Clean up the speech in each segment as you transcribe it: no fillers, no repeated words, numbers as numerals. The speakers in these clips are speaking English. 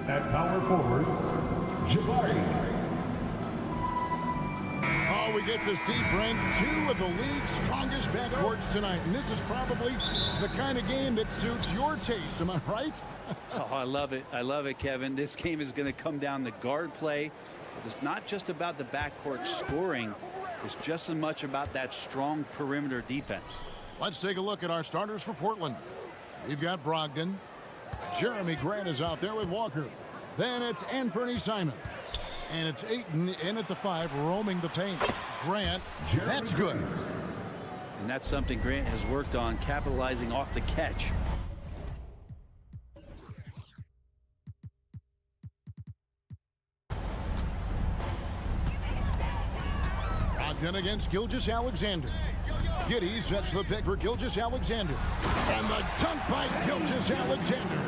At power forward, Jabari. Oh, we get to see, Brent, two of the league's strongest backcourts tonight. And this is probably the kind of game that suits your taste. Am I right? Oh, I love it. I love it, Kevin. This game is going to come down to guard play. It's not just about the backcourt scoring. It's just as much about that strong perimeter defense. Let's take a look at our starters for Portland. We've got Brogdon. Jeremy Grant is out there with Walker. Then it's Anthony Simons. And it's Ayton in at the 5, roaming the paint. Grant, that's good. And that's something Grant has worked on, capitalizing off the catch. Brogdon against Skijesss Alexander. Giddey sets the pick for Skijesss Alexander. And the dunk by Skijesss Alexander.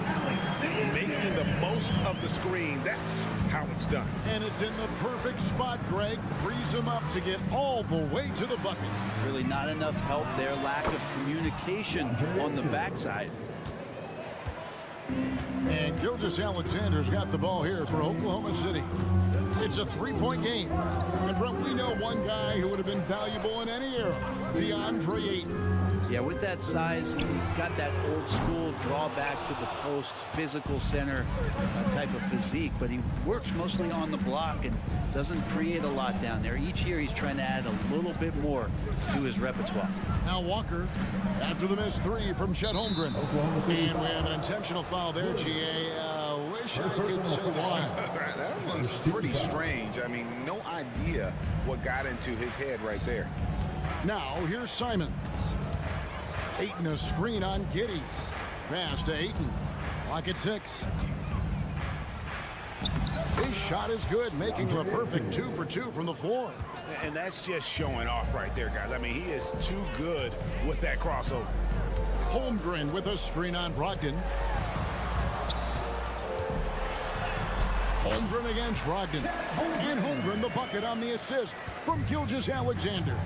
Making the most of the screen. That's how it's done. And it's in the perfect spot, Greg. Frees him up to get all the way to the bucket. Really not enough help there. Lack of communication on the backside. And Skijesss Alexander's got the ball here for Oklahoma City. It's a three-point game. And Brent, we know one guy who would have been valuable in any era, DeAndre Ayton. Yeah, with that size, he got that old school draw back to the post, physical center type of physique, but he works mostly on the block and doesn't create a lot down there. Each year he's trying to add a little bit more to his repertoire. Now Walker, after the missed 3 from Chet Holmgren. And we have an intentional foul there, GA. Wish I could say why. That was pretty strange. I mean, no idea what got into his head right there. Now here's Simons. Ayton a screen on Giddey. Pass to Ayton. Lock at 6. His shot is good, making him a perfect 2 for 2 from the floor. And that's just showing off right there, guys. I mean, he is too good with that crossover. Holmgren with a screen on Brogdon. Holmgren against Brogdon. And Holmgren the bucket on the assist from Skijesss Alexander.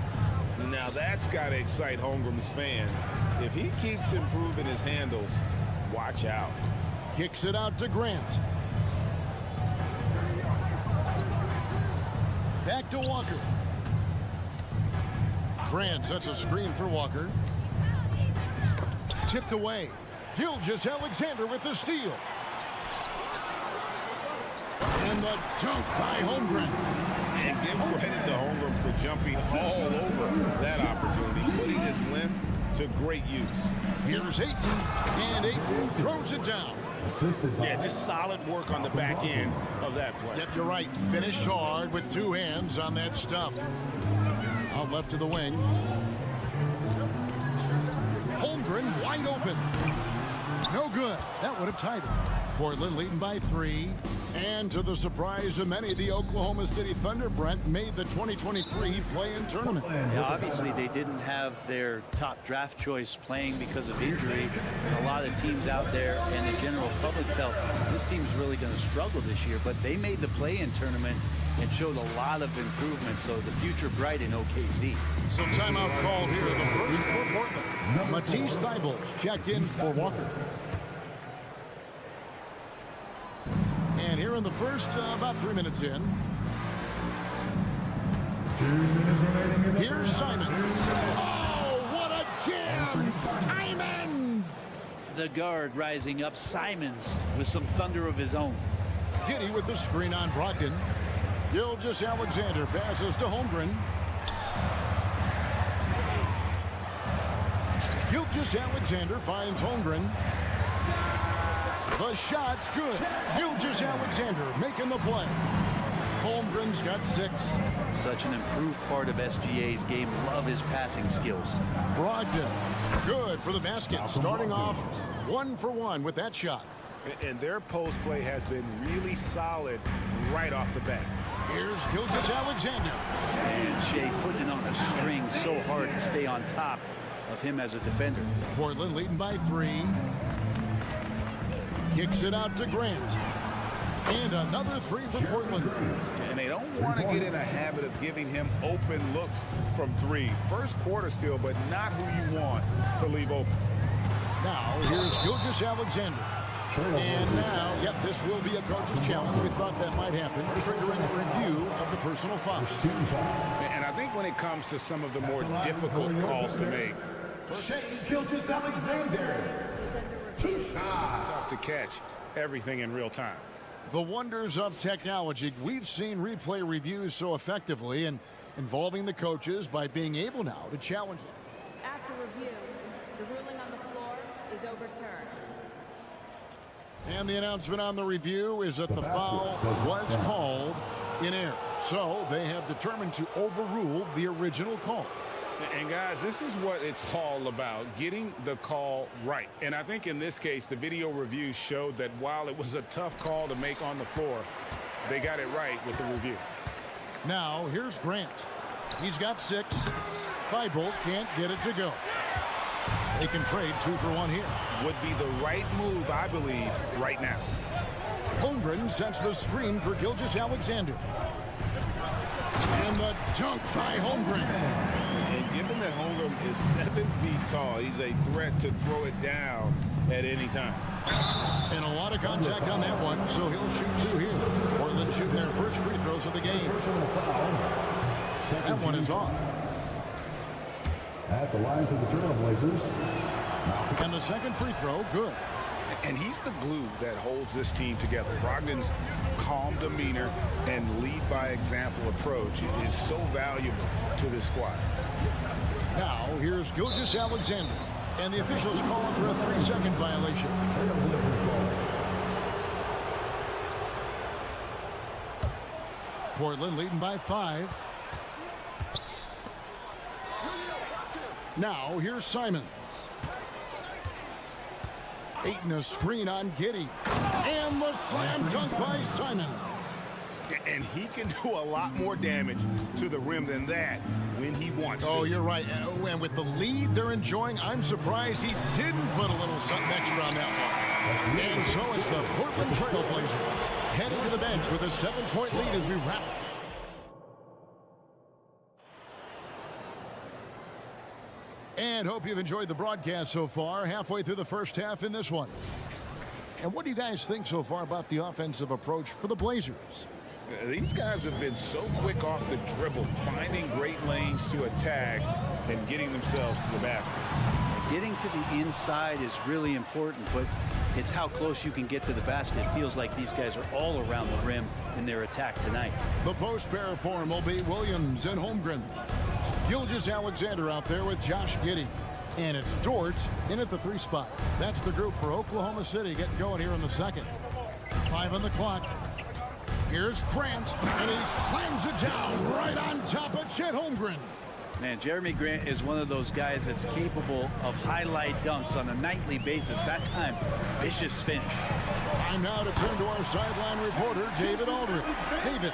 Now that's got to excite Holmgren's fans. If he keeps improving his handles, watch out. Kicks it out to Grant. Back to Walker. Grant sets a screen for Walker. Tipped away. Skijesss Alexander with the steal. And the dunk by Holmgren. And give credit to Holmgren for jumping all over that opportunity, putting his length to great use. Here's Ayton, and Ayton throws it down. Yeah, just solid work on the back end of that play. Yep, you're right. Finished hard with 2 hands on that stuff. Out left to the wing. Holmgren wide open. No good. That would have tied it. Portland leading by 3. And to the surprise of many, the Oklahoma City Thunder, Brent, made the 2023 play-in tournament. Yeah, obviously they didn't have their top draft choice playing because of injury. And a lot of teams out there and the general public felt this team's really going to struggle this year. But they made the play-in tournament and showed a lot of improvement. So the future bright in OKC. So timeout called here. The first for Portland. Matisse Thybulle checked in for Walker. And here in the first, about 3 minutes in. 2 minutes remaining in the Here's Simons. Oh, what a jam! Simons! The guard rising up, Simons, with some thunder of his own. Giddey with the screen on Brogdon. Skijesss Alexander passes to Holmgren. Skijesss Alexander finds Holmgren. The shot's good. Skijesss Alexander making the play. Holmgren's got 6. Such an improved part of SGA's game. Love his passing skills. Brogdon, good for the basket. Starting off 1 for 1 with that shot. And their post play has been really solid right off the bat. Here's Skijesss Alexander. And Shea putting it on a string so hard to stay on top of him as a defender. Portland leading by 3. Kicks it out to Grant. And another three for Portland. And they don't want to get in a habit of giving him open looks from three. First quarter still, but not who you want to leave open. Now, here's Skijesss Alexander. And now, yep, this will be a coach's challenge. We thought that might happen, triggering a review of the personal foul. And I think when it comes to some of the more difficult calls to make, Skijesss Alexander. tough to catch everything in real time. The wonders of technology. We've seen replay reviews so effectively and involving the coaches by being able now to challenge them. After review, the ruling on the floor is overturned. And the announcement on the review is that the foul was called in error. So they have determined to overrule the original call. And guys, this is what it's all about, getting the call right. And I think in this case, the video review showed that while it was a tough call to make on the floor, they got it right with the review. Now, here's Grant. He's got 6. Thibault can't get it to go. They can trade 2 for 1 here. Would be the right move, I believe, right now. Holmgren sets the screen for Skijesss Alexander. And the dunk by Holmgren. And given that Holmgren is 7 feet tall, he's a threat to throw it down at any time. And a lot of contact on that one, so he'll shoot 2 here. Portland shooting their first free throws of the game. That one is off. At the line for the Trail Blazers. And the second free throw, good. And he's the glue that holds this team together. Brogdon's calm demeanor and lead by example approach is so valuable to this squad. Now, here's Skijesss Alexander. And the officials calling for a 3-second violation. Portland leading by 5. Now, here's Simons. Aiton a screen on Giddey. And the slam dunk by Simons. And he can do a lot more damage to the rim than that when he wants to. Oh, you're right. And with the lead they're enjoying, I'm surprised he didn't put a little something extra on that one. And so it's the Portland Trail Blazers heading to the bench with a 7-point lead as we wrap. And hope you've enjoyed the broadcast so far. Halfway through the first half in this one. And what do you guys think so far about the offensive approach for the Blazers? These guys have been so quick off the dribble, finding great lanes to attack and getting themselves to the basket. Getting to the inside is really important, but it's how close you can get to the basket. It feels like these guys are all around the rim in their attack tonight. The post pair form will be Williams and Holmgren. Skijesss Alexander out there with Josh Giddey. And it's Dort in at the 3 spot. That's the group for Oklahoma City getting going here in the second. 5 on the clock. Here's Grant, and he slams it down right on top of Chet Holmgren. Man, Jeremy Grant is one of those guys that's capable of highlight dunks on a nightly basis. That time, vicious finish. Time now to turn to our sideline reporter, David Aldridge. David.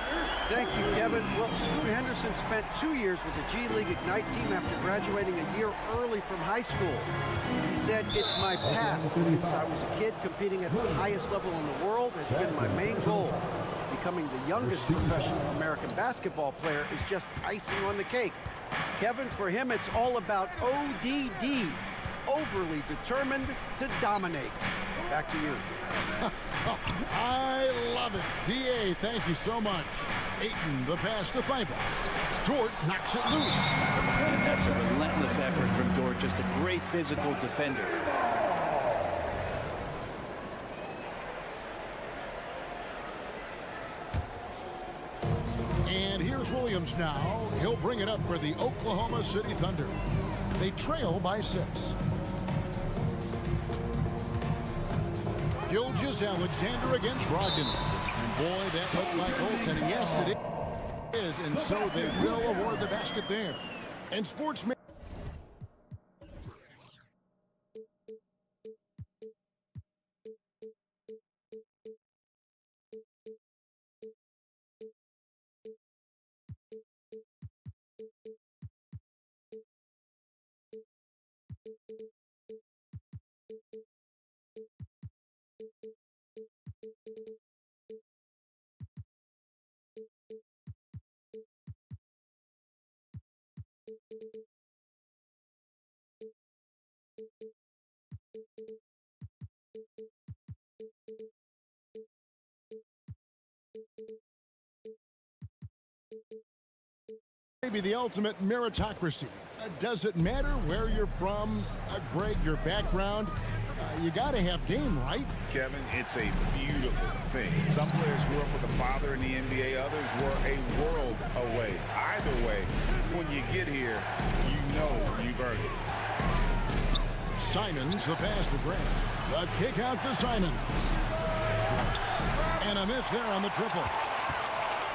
Thank you, Kevin. Well, Scoot Henderson spent 2 years with the G League Ignite team after graduating a year early from high school. He said, "It's my path. Since I was a kid, competing at the highest level in the world has been my main goal. Becoming the youngest professional American basketball player is just icing on the cake." Kevin, for him, it's all about ODD, overly determined to dominate. Back to you. I love it. D.A., thank you so much. Aiton, the pass to Thibault. Dort knocks it loose. That's a relentless effort from Dort, just a great physical defender. And here's Williams now. He'll bring it up for the Oklahoma City Thunder. They trail by 6. Skijesss Alexander against Brogdon. And boy, that looked like goaltending. Yes, it is. And so they will award the basket there. And sportsmen. Maybe the ultimate meritocracy. Does it matter where you're from, Greg, your background? You got to have game, right? Kevin, it's a beautiful thing. Some players grew up with a father in the NBA. Others were a world away. Either way, when you get here, you know you've earned it. Simons, the pass to Grant. The kick out to Simon. And a miss there on the triple.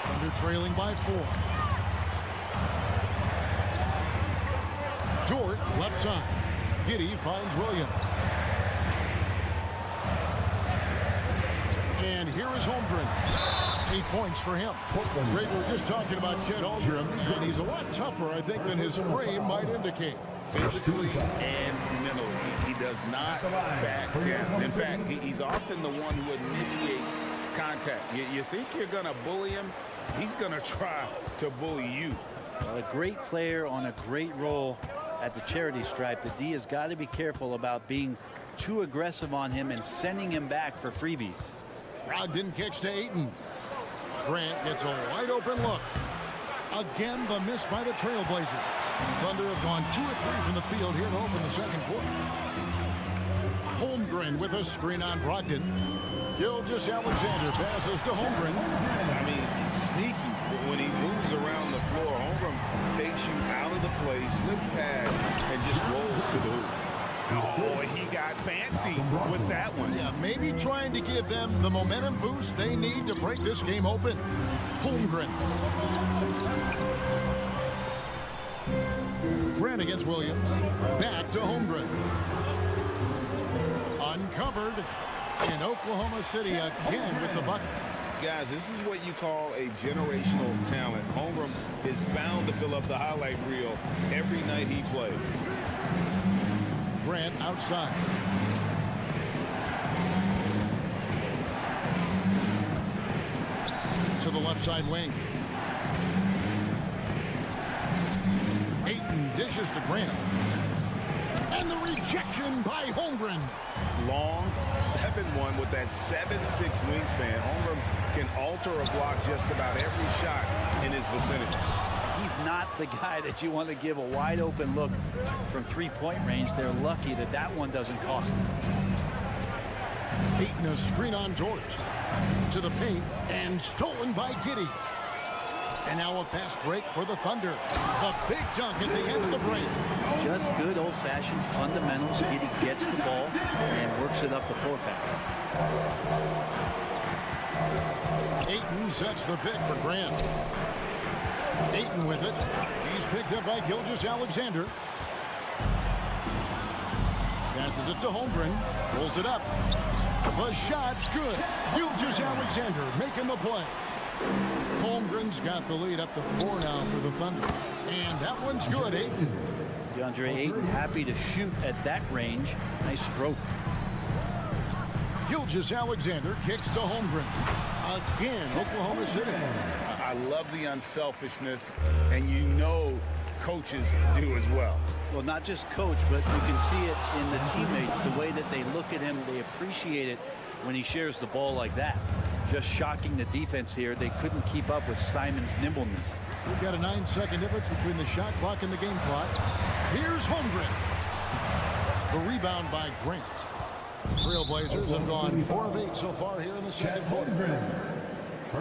Thunder trailing by 4. Dort, left side. Giddey finds Williams. And here is Holmgren. 8 points for him. Greg, we're just talking about Chet Holmgren, and he's a lot tougher, I think, than his frame might indicate. Physically and mentally, he does not back down. In fact, he's often the one who initiates contact. You think you're going to bully him, he's going to try to bully you. Well, a great player on a great role at the charity stripe. The D has got to be careful about being too aggressive on him and sending him back for freebies. Brogdon kicks to Ayton. Grant gets a wide open look. Again, the miss by the Trail Blazers. Thunder have gone 2 of 3 from the field here to open the second quarter. Holmgren with a screen on Brogdon. Gilgeous-Alexander passes to Holmgren. I mean, sneaky. When he moves around the floor, Holmgren takes you out of the play, slips past, and just rolls to the hoop. Oh, he got fancy with that one. Yeah, maybe trying to give them the momentum boost they need to break this game open. Holmgren. Grant against Williams. Back to Holmgren. Uncovered in Oklahoma City again with the bucket. Guys, this is what you call a generational talent. Holmgren is bound to fill up the highlight reel every night he plays. Grant outside. To the left side wing. Ayton dishes to Grant. And the rejection by Holmgren. Long 7-1 with that 7'6" wingspan. Holmgren can alter a block just about every shot in his vicinity. He's not the guy that you want to give a wide open look from three-point range. They're lucky that that one doesn't cost them. Ayton a screen on George. To the paint and stolen by Giddey. And now a fast break for the Thunder. The big dunk at the end of the break. Just good old-fashioned fundamentals. Giddey gets the ball and works it up the floor fast. Ayton sets the pick for Grant. Ayton with it. He's picked up by Gilgeous-Alexander. Passes it to Holmgren. Pulls it up. The shot's good. Gilgeous-Alexander making the play. Holmgren's got the lead up to 4 now for the Thunder. And that one's good, Ayton. DeAndre Ayton happy to shoot at that range. Nice stroke. Gilgeous-Alexander kicks to Holmgren. Again, Oklahoma City. I love the unselfishness, and you know coaches do as well. Well, not just coach, but you can see it in the teammates, the way that they look at him. They appreciate it when he shares the ball like that. Just shocking the defense here. They couldn't keep up with Simon's nimbleness. We've got a 9-second difference between the shot clock and the game clock. Here's Holmgren. The rebound by Grant. Trail Blazers have gone 4 of 8 so far here in the second quarter.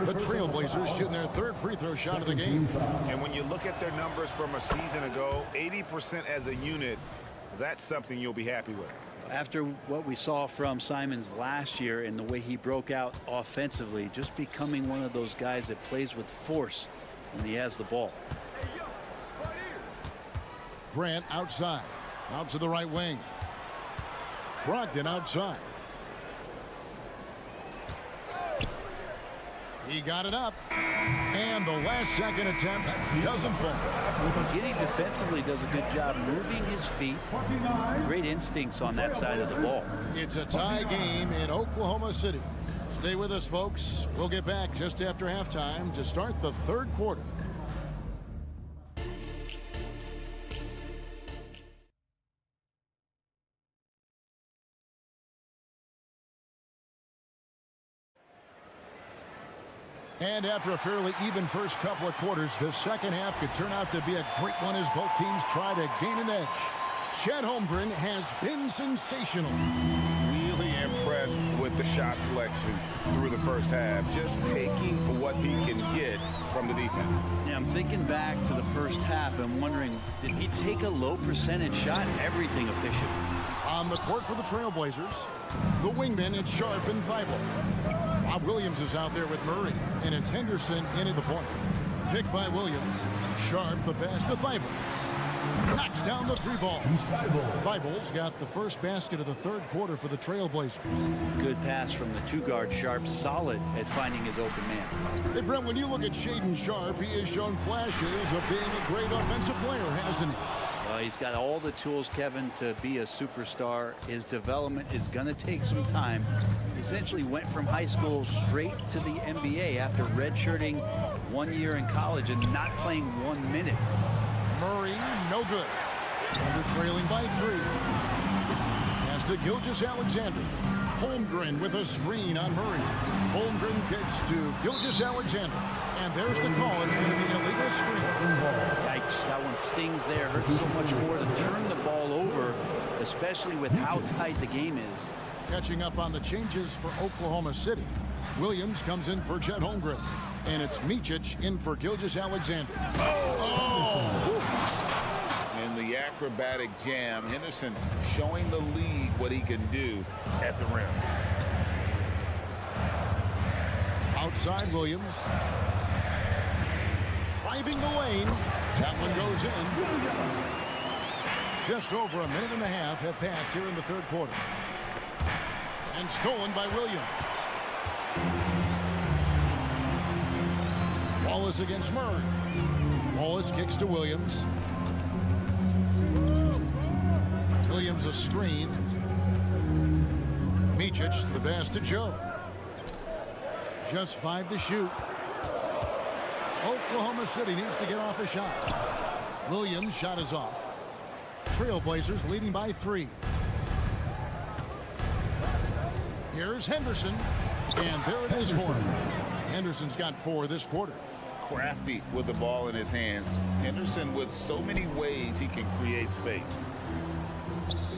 The Trail Blazers shooting their 3rd free throw shot of the game. And when you look at their numbers from a season ago, 80% as a unit, that's something you'll be happy with. After what we saw from Simons last year and the way he broke out offensively, just becoming one of those guys that plays with force when he has the ball. Grant outside. Out to the right wing. Brogdon outside. He got it up. And the last second attempt doesn't fall. Giddey defensively does a good job moving his feet. Great instincts on that side of the ball. It's a tie game in Oklahoma City. Stay with us, folks. We'll get back just after halftime to start the 3rd quarter. And after a fairly even first couple of quarters, the second half could turn out to be a great one as both teams try to gain an edge. Chet Holmgren has been sensational. Really impressed with the shot selection through the first half, just taking what he can get from the defense. Yeah, I'm thinking back to the first half and wondering, did he take a low percentage shot? Everything efficient. On the court for the Trail Blazers, the wingmen, it's Sharp and Thibault. Bob Williams is out there with Murray, and it's Henderson in at the point. Picked by Williams. Sharp, the pass to Thibault. Knocks down the three ball. Thibault's got the first basket of the third quarter for the Trail Blazers. Good pass from the two-guard. Sharp, solid at finding his open man. Hey, Brent, when you look at Shaedon Sharp, he has shown flashes of being a great offensive player, hasn't he? He's got all the tools, Kevin, to be a superstar. His development is going to take some time. He essentially went from high school straight to the NBA after redshirting 1 year in college and not playing 1 minute. Murray, no good. Under trailing by 3. Pass to Gilgeous-Alexander. Holmgren with a screen on Murray. Holmgren kicks to Gilgeous-Alexander. And there's the call. It's going to be an illegal screen. Yikes, that one stings there. Hurts so much more to turn the ball over, especially with how tight the game is. Catching up on the changes for Oklahoma City. Williams comes in for Chet Holmgren. And it's Micic in for Gilgeous-Alexander. In the acrobatic jam, Henderson showing the league what he can do at the rim. Outside Williams. Driving the lane. That one goes in. Just over a minute and a half have passed here in the third quarter. And stolen by Williams. Wallace against Murray. Wallace kicks to Williams. Williams a screen. Micic the pass to Joe. Just 5 to shoot. Oklahoma City needs to get off a shot. Williams' shot is off. Trail Blazers leading by 3. Here's Henderson. And there it is for him. Henderson's got 4 this quarter. Crafty with the ball in his hands. Henderson with so many ways he can create space.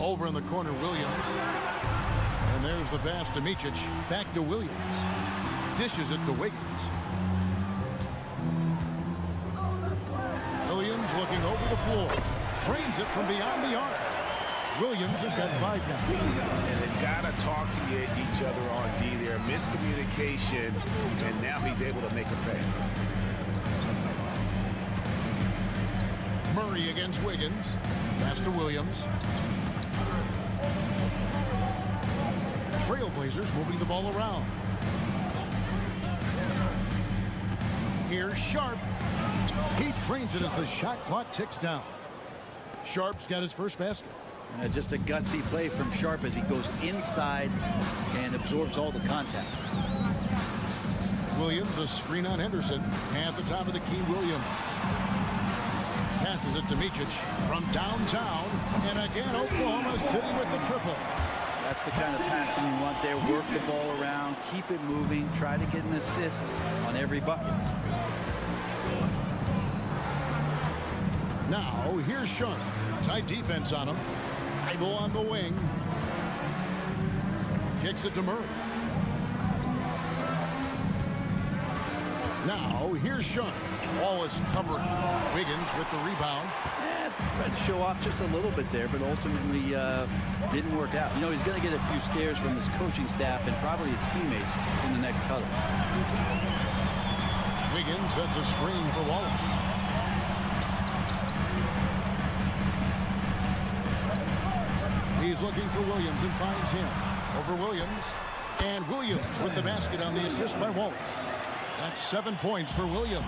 Over in the corner, Williams. And there's the pass to Micic. Back to Williams. Dishes it to Wiggins. Williams looking over the floor. Trains it from beyond the arc. Williams has got 5 now. And they've got to talk to each other on D there. Miscommunication, and now he's able to make a pay. Murray against Wiggins. Pass to Williams. Trailblazers moving the ball around. Here's Sharp. He trains it as the shot clock ticks down. Sharp's got his first basket. Just a gutsy play from Sharp as he goes inside and absorbs all the contact. Williams a screen on Henderson. At the top of the key, Williams. Passes it to Micic from downtown. And again, Oklahoma City with the triple. That's the kind of passing you want there. Work the ball around, keep it moving, try to get an assist on every bucket. Now, here's Sharp. Tight defense on him. Idle on the wing. Kicks it to Murray. Now, here's Sharp. Wallace covering. Wiggins with the rebound. Tried to show off just a little bit there, but ultimately didn't work out. You know, he's going to get a few stares from his coaching staff and probably his teammates in the next huddle. Wiggins sets a screen for Wallace. He's looking for Williams and finds him. Over Williams. And Williams with the basket on the assist by Wallace. That's 7 points for Williams.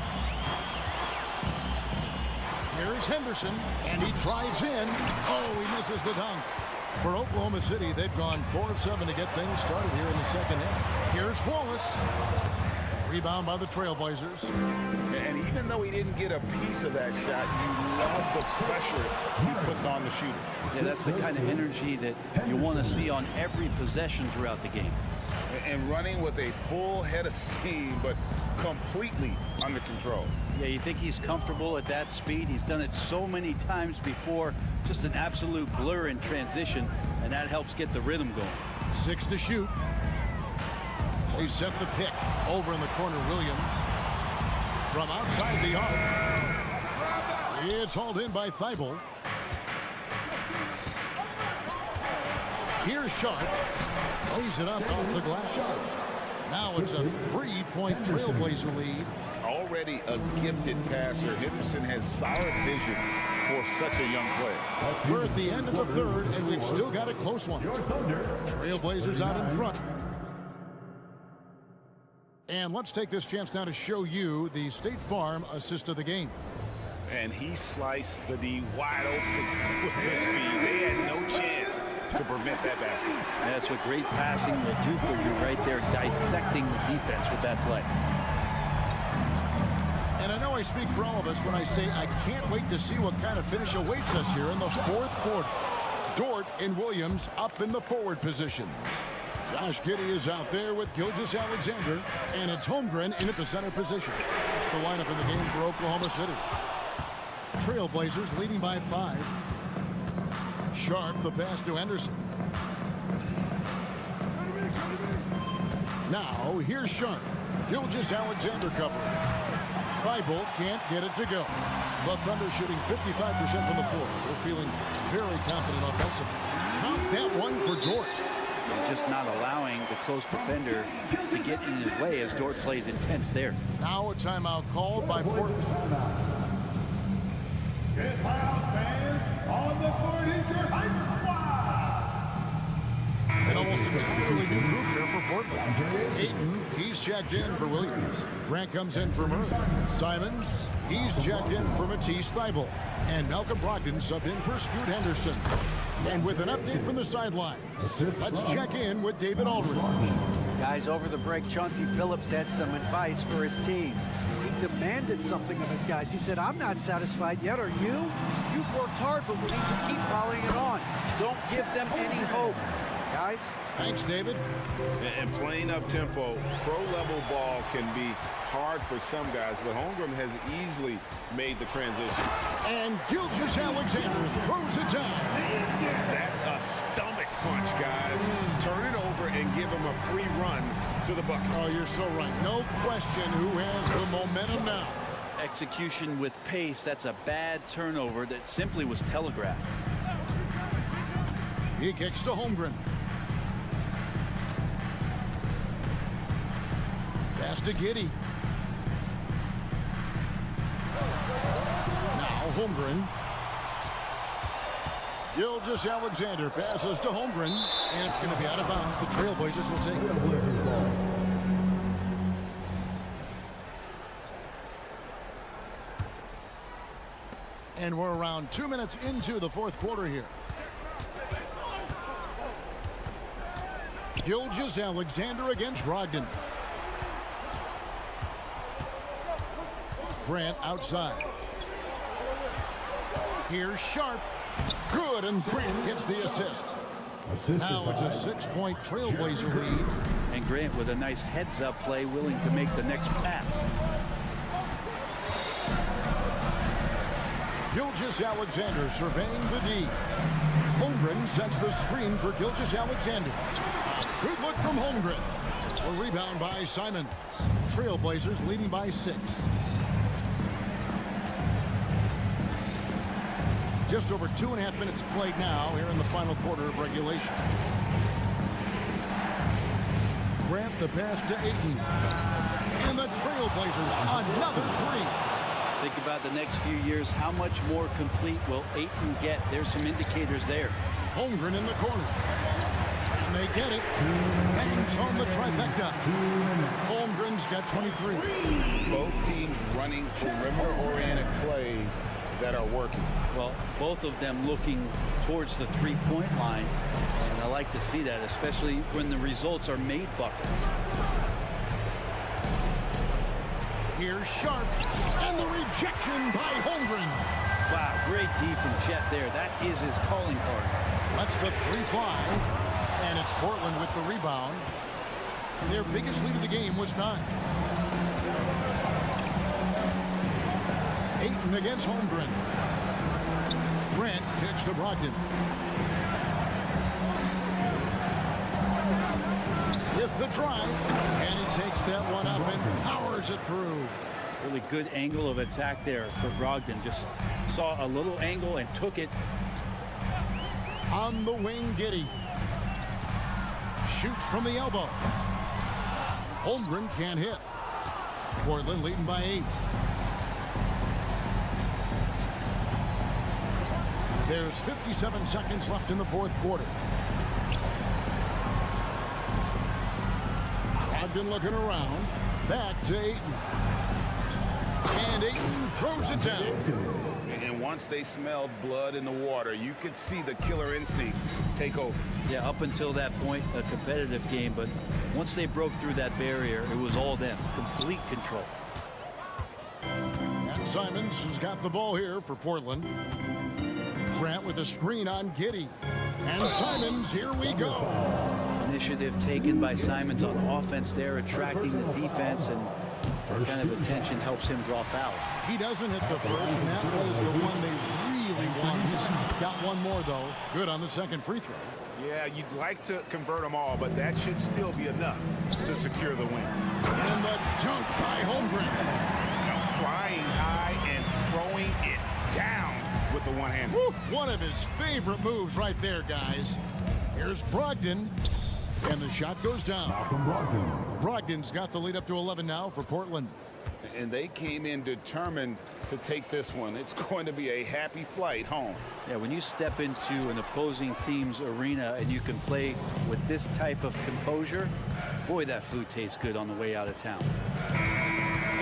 Here's Henderson, and he drives in. Oh, he misses the dunk. For Oklahoma City, they've gone 4 of 7 to get things started here in the second half. Here's Wallace. Rebound by the Trail Blazers. And even though he didn't get a piece of that shot, you love the pressure he puts on the shooter. Yeah, that's the kind of energy that you want to see on every possession throughout the game. And running with a full head of steam, but completely under control. Yeah, you think he's comfortable at that speed. He's done it so many times before. Just an absolute blur in transition, and that helps get the rhythm going. 6 to shoot. They set the pick over in the corner. Williams from outside the arc. It's hauled in by Thibault. Here's Sharp. Lays it up off the glass. Now it's a 3-point Trailblazer lead. Already a gifted passer, Henderson has solid vision for such a young player. We're at the end of the third, and we've still got a close one. Trailblazers out in front. And let's take this chance now to show you the State Farm assist of the game. And he sliced the D wide open with his speed. They had no chance to prevent that basket. That's what great passing will do for you right there, dissecting the defense with that play. And I know I speak for all of us when I say I can't wait to see what kind of finish awaits us here in the fourth quarter. Dort and Williams up in the forward positions. Josh Giddey is out there with Gilgeous-Alexander, and it's Holmgren in at the center position. It's the lineup in the game for Oklahoma City. Trailblazers leading by 5. Sharp, the pass to Henderson. Now, here's Sharp. Gilgeous-Alexander covering. Thibault can't get it to go. The Thunder shooting 55% from the floor. They're feeling very confident offensively. Count that one for Dort. And just not allowing the close defender to get in his way as Dort plays intense there. Now a timeout called by Portland. Get loud, fans. On the court is your hype squad. And almost entirely new group here for Portland. Ayton, he's checked in for Williams. Grant comes in for Murray. Simons, he's checked in for Matisse Thybulle. And Malcolm Brogdon subbed in for Scoot Henderson. And with an update from the sideline, let's check in with David Aldridge. Guys, over the break, Chauncey Billups had some advice for his team. He demanded something of his guys. He said, I'm not satisfied yet, are you? You've worked hard, but we need to keep piling it on. Don't give them any hope. Guys? Thanks, David. And playing up tempo, pro-level ball can be hard for some guys, but Holmgren has easily made the transition. And Gilgeous-Alexander throws it down. That's a stomach punch, guys. Turn it over and give him a free run to the bucket. Oh, you're so right. No question who has the momentum now. Execution with pace, that's a bad turnover that simply was telegraphed. He kicks to Holmgren. Pass to Giddey. Now Holmgren. Gilgeous-Alexander passes to Holmgren, and it's going to be out of bounds. The Trailblazers will take it. And we're around 2 minutes into the fourth quarter here. Gilgeous-Alexander against Brogdon. Grant outside. Here's Sharp. Good, and Grant gets the assist. Now it's a 6-point Trailblazer lead. And Grant with a nice heads-up play, willing to make the next pass. Gilgeous-Alexander surveying the D. Holmgren sets the screen for Gilgeous-Alexander. Good look from Holmgren. A rebound by Simons. Trailblazers leading by 6. Just over 2.5 minutes played now here in the final quarter of regulation. Grant the pass to Ayton. And the Trailblazers another 3. Think about the next few years. How much more complete will Ayton get? There's some indicators there. Holmgren in the corner. And they get it. Bangs home the trifecta. Holmgren's got 23. Both teams running perimeter-oriented plays that are working. Well, both of them looking towards the three-point line. And I like to see that, especially when the results are made buckets. here, sharp, and the rejection by Holmgren. Wow, great D from Chet there. That is his calling card. That's the 3 fly, and it's Portland with the rebound. Their biggest lead of the game was 9. Ayton against Holmgren. Grant pitch to Brogdon. With the drive, and he takes that one up and powers it through. Really good angle of attack there for Brogdon. Just saw a little angle and took it. On the wing, Giddey. Shoots from the elbow. Holmgren can't hit. Portland leading by 8. There's 57 seconds left in the fourth quarter. Brogdon looking around. Back to Ayton. And Ayton throws it down. And once they smelled blood in the water, you could see the killer instinct take over. Yeah, up until that point, a competitive game, but once they broke through that barrier, it was all them. Complete control. And Simons has got the ball here for Portland. Grant with a screen on Giddey. And Simons, here we go. Initiative taken by Simons on offense there, attracting the defense, and that kind of attention helps him draw fouls. He doesn't hit the first, and that was the one they really wanted. Got one more, though. Good on the second free throw. Yeah, you'd like to convert them all, but that should still be enough to secure the win. And the dunk by Holmgren. Flying high and throwing it down with the one hand. One of his favorite moves right there, guys. Here's Brogdon, and the shot goes down. Brogdon's got the lead up to 11 now for Portland. And they came in determined to take this one. It's going to be a happy flight home. Yeah, when you step into an opposing team's arena and you can play with this type of composure, boy, that food tastes good on the way out of town.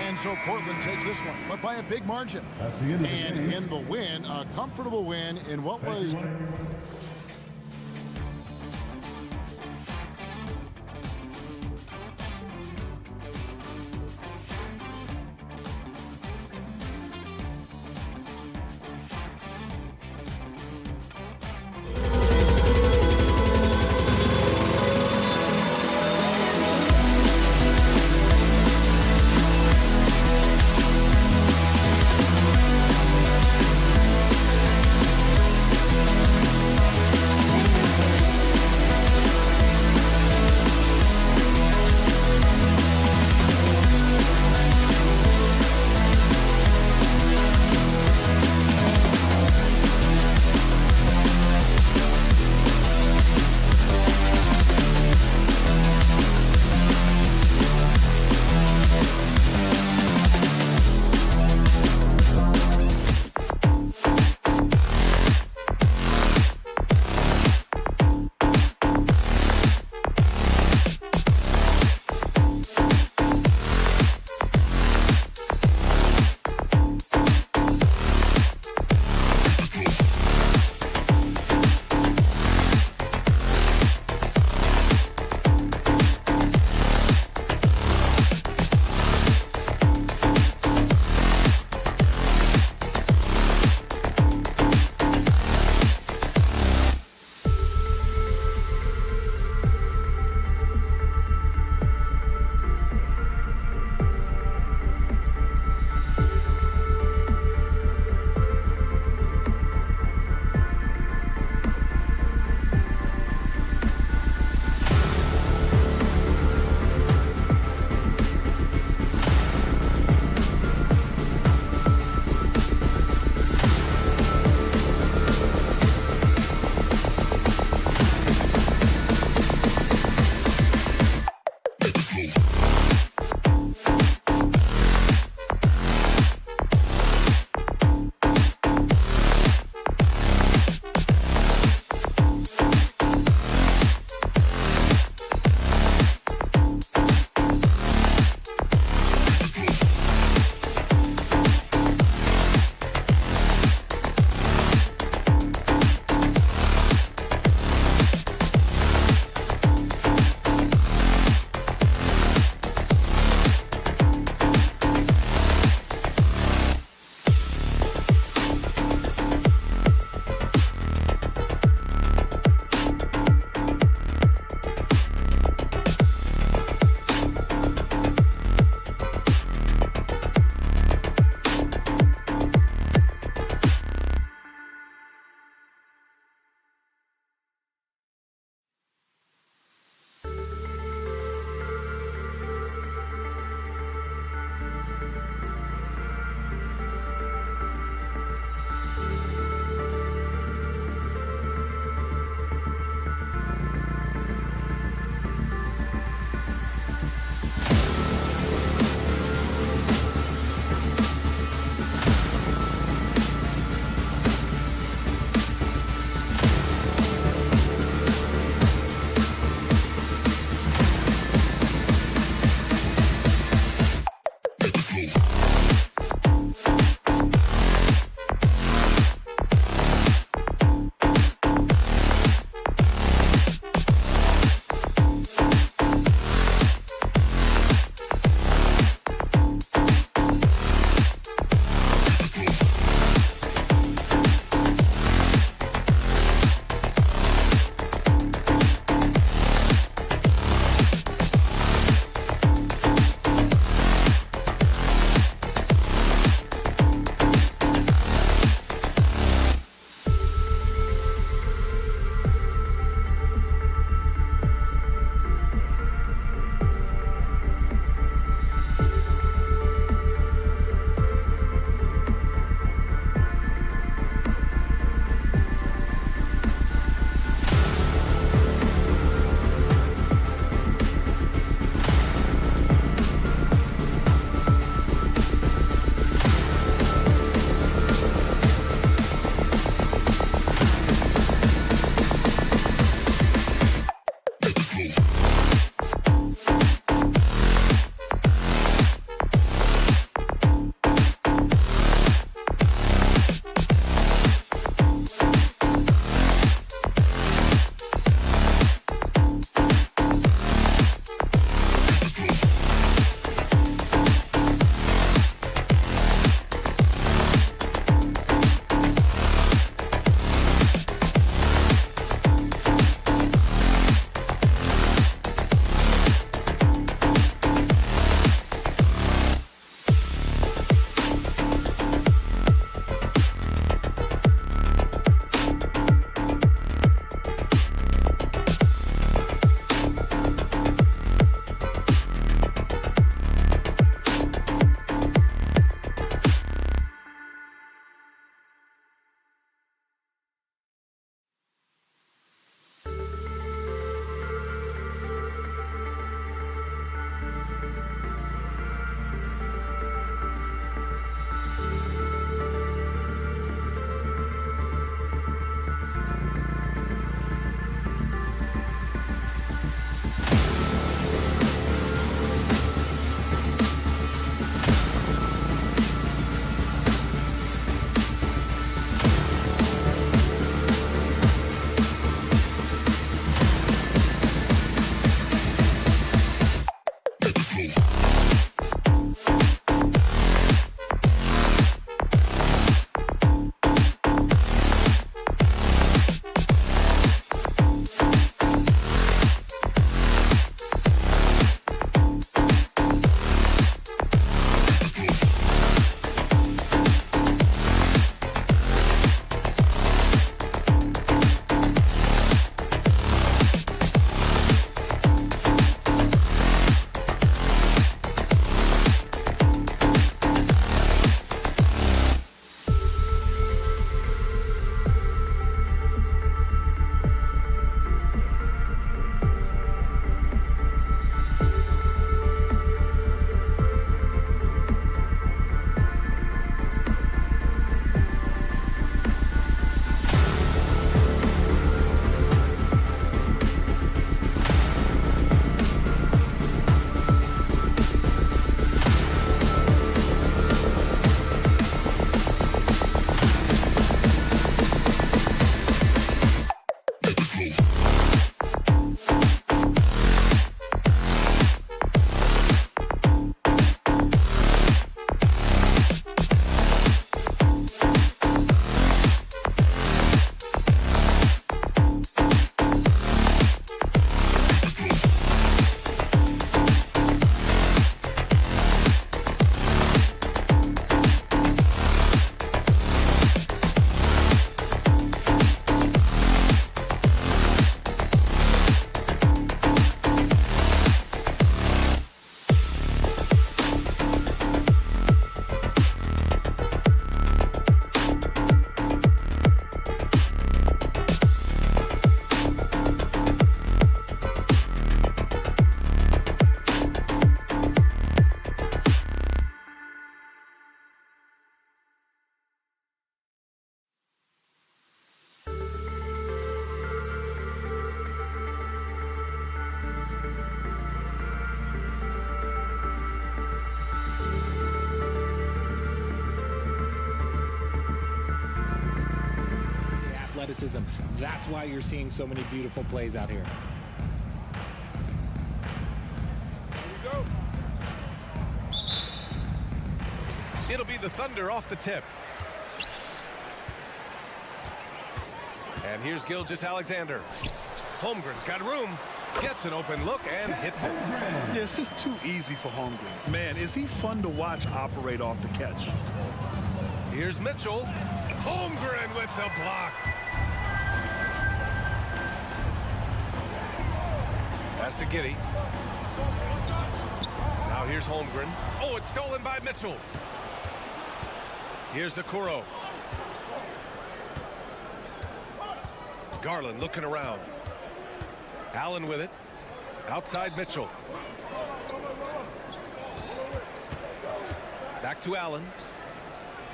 And so Portland takes this one, but by a big margin. And in the win, a comfortable win in what was... Athleticism. That's why you're seeing so many beautiful plays out here. It'll be the Thunder off the tip. And here's Skijesss. Holmgren's got room. Gets an open look and hits it. Yeah, it's just too easy for Holmgren. Man, is he fun to watch operate off the catch. Here's Mitchell. Holmgren with the block. Pass to Giddey. Now here's Holmgren. Oh, it's stolen by Mitchell. Here's Okoro. Garland looking around. Allen with it. Outside Mitchell. Back to Allen.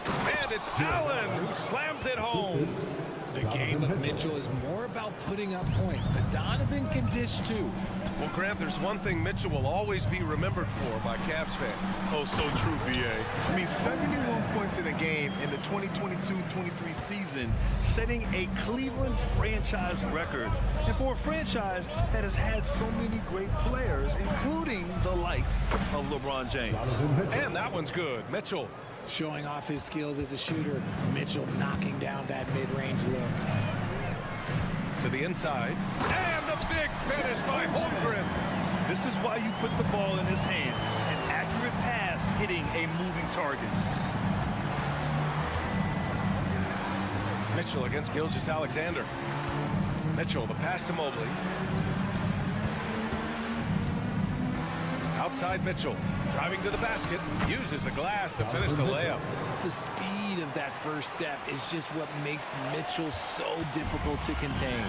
And it's Allen who slams it home. The game of Mitchell is more about putting up points, but Donovan can dish too. Well, Grant, there's one thing Mitchell will always be remembered for by Cavs fans. Oh, so true, B.A. I mean, 71 points in a game in the 2022-23 season, setting a Cleveland franchise record. And for a franchise that has had so many great players, including the likes of LeBron James. And that one's good. Mitchell. Showing off his skills as a shooter. Mitchell knocking down that mid-range look. To the inside. And the big finish by Holmgren. This is why you put the ball in his hands. An accurate pass hitting a moving target. Mitchell against Skijesss. Mitchell, the pass to Mobley. Outside Mitchell. Driving to the basket. Uses the glass to finish the layup. The speed of that first step is just what makes Mitchell so difficult to contain.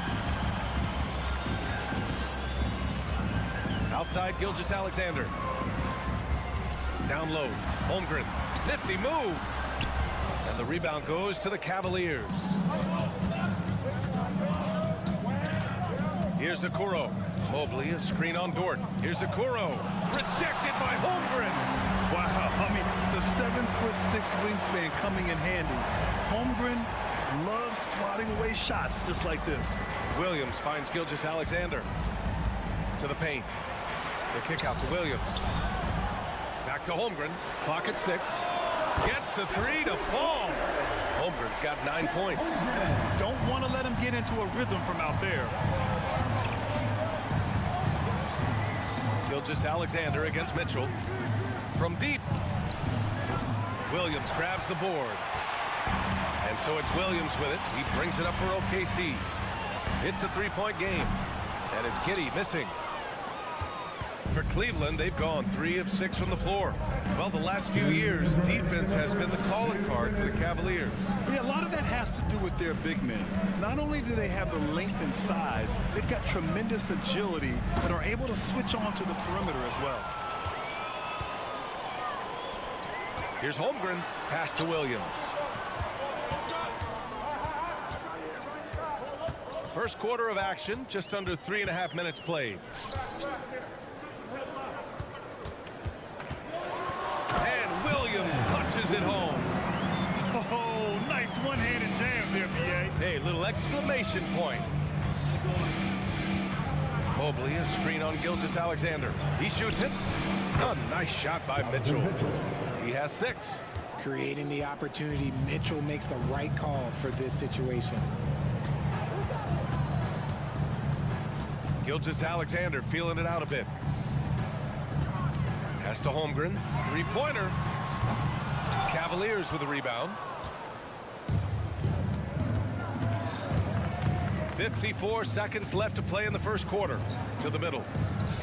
Outside Skijesss. Down low. Holmgren. Nifty move. And the rebound goes to the Cavaliers. Here's Okoro. Mobley, a screen on Dort. Here's Okoro. Rejected by Holmgren. Wow, I mean, the 7'6" wingspan coming in handy. Holmgren loves swatting away shots just like this. Williams finds Skijesss. To the paint. The kick out to Williams. Back to Holmgren. Clock at 6. Gets the three to fall. Holmgren's got 9 points. Don't want to let him get into a rhythm from out there. Skijesss against Mitchell. From deep. Williams grabs the board. And so it's Williams with it. He brings it up for OKC. It's a three-point game. And it's Giddey missing. For Cleveland, they've gone 3 of 6 from the floor. Well, the last few years, defense has been the calling card for the Cavaliers. Yeah, a lot of that has to do with their big men. Not only do they have the length and size, they've got tremendous agility and are able to switch on to the perimeter as well. Here's Holmgren. Pass to Williams. First quarter of action, just under 3.5 minutes played. And Williams punches it home. Oh, nice one-handed jam there, B.A. Hey, little exclamation point. Mobley, a screen on Gilgeous-Alexander. He shoots it. A nice shot by Mitchell. He has 6. Creating the opportunity, Mitchell makes the right call for this situation. Gilgeous-Alexander feeling it out a bit. Pass to Holmgren. 3-pointer. Cavaliers with a rebound. 54 seconds left to play in the first quarter. To the middle.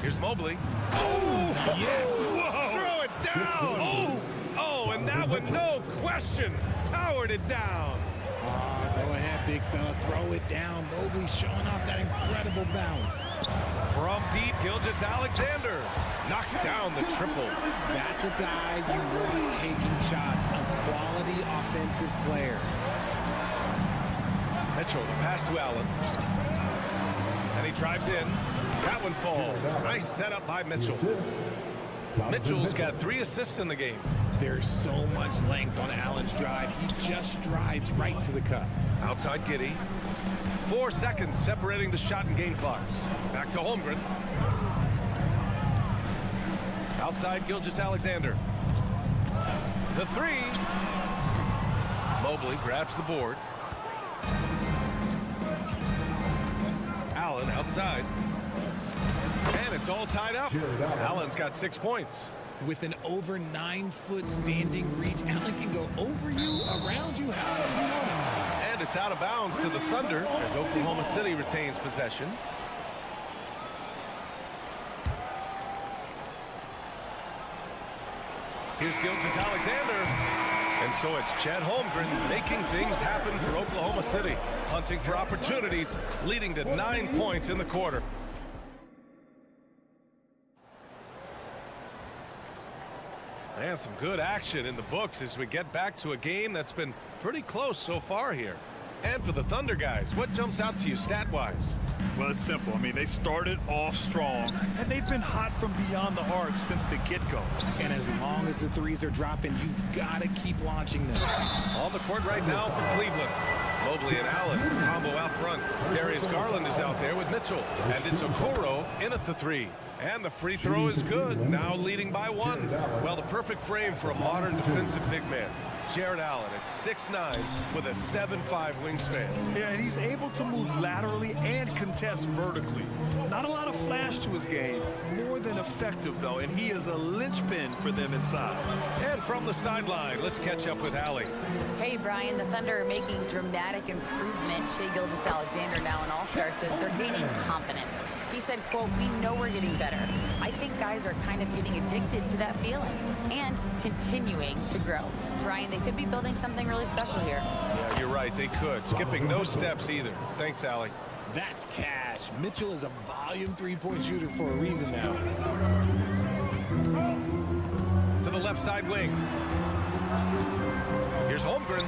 Here's Mobley. Oh, yes! Whoa. Throw it down! Oh, and that one, no question, powered it down. Go ahead, big fella. Throw it down. Mobley showing off that incredible bounce. From deep, Gilgeous-Alexander knocks down the triple. That's a guy you want taking shots. A quality offensive player. Mitchell, the pass to Allen. And he drives in. That one falls. Nice setup by Mitchell. Mitchell's got 3 assists in the game. There's so much length on Allen's drive. He just strides right to the cup. Outside Giddey. 4 seconds separating the shot and game clocks. Back to Holmgren. Outside Gilgeous-Alexander. The 3. Mobley grabs the board. Allen outside. And it's all tied up. Allen's got 6 points. With an over 9-foot standing reach, Allen can go over you, around you, however you want him. And it's out of bounds to the Thunder as Oklahoma City retains possession. Here's Gilgeous-Alexander. And so it's Chet Holmgren making things happen for Oklahoma City. Hunting for opportunities, leading to 9 points in the quarter. And some good action in the books as we get back to a game that's been pretty close so far here. And for the Thunder guys, what jumps out to you stat-wise? Well, it's simple. I mean, they started off strong, and they've been hot from beyond the arc since the get-go. And as long as the threes are dropping, you've got to keep launching them. On the court right now for Cleveland. Mobley and Allen, combo out front. Darius Garland is out there with Mitchell. And it's Okoro in at the 3. And the free throw is good, now leading by 1. Well, the perfect frame for a modern defensive big man. Jared Allen at 6'9" with a 7'5" wingspan. Yeah, and he's able to move laterally and contest vertically. Not a lot of flash to his game, more than effective, though, and he is a linchpin for them inside. And from the sideline, let's catch up with Allie. Hey, Brian, the Thunder are making dramatic improvement. Shai Gilgeous-Alexander, now an all-star, says they're gaining confidence. He said, quote, "We know we're getting better. I think guys are kind of getting addicted to that feeling and continuing to grow." Brian, they could be building something really special here. Yeah, you're right, they could. Skipping no steps either. Thanks, Allie. That's cash. Mitchell is a volume 3-point shooter for a reason now. To the left side wing. Here's Holmgren.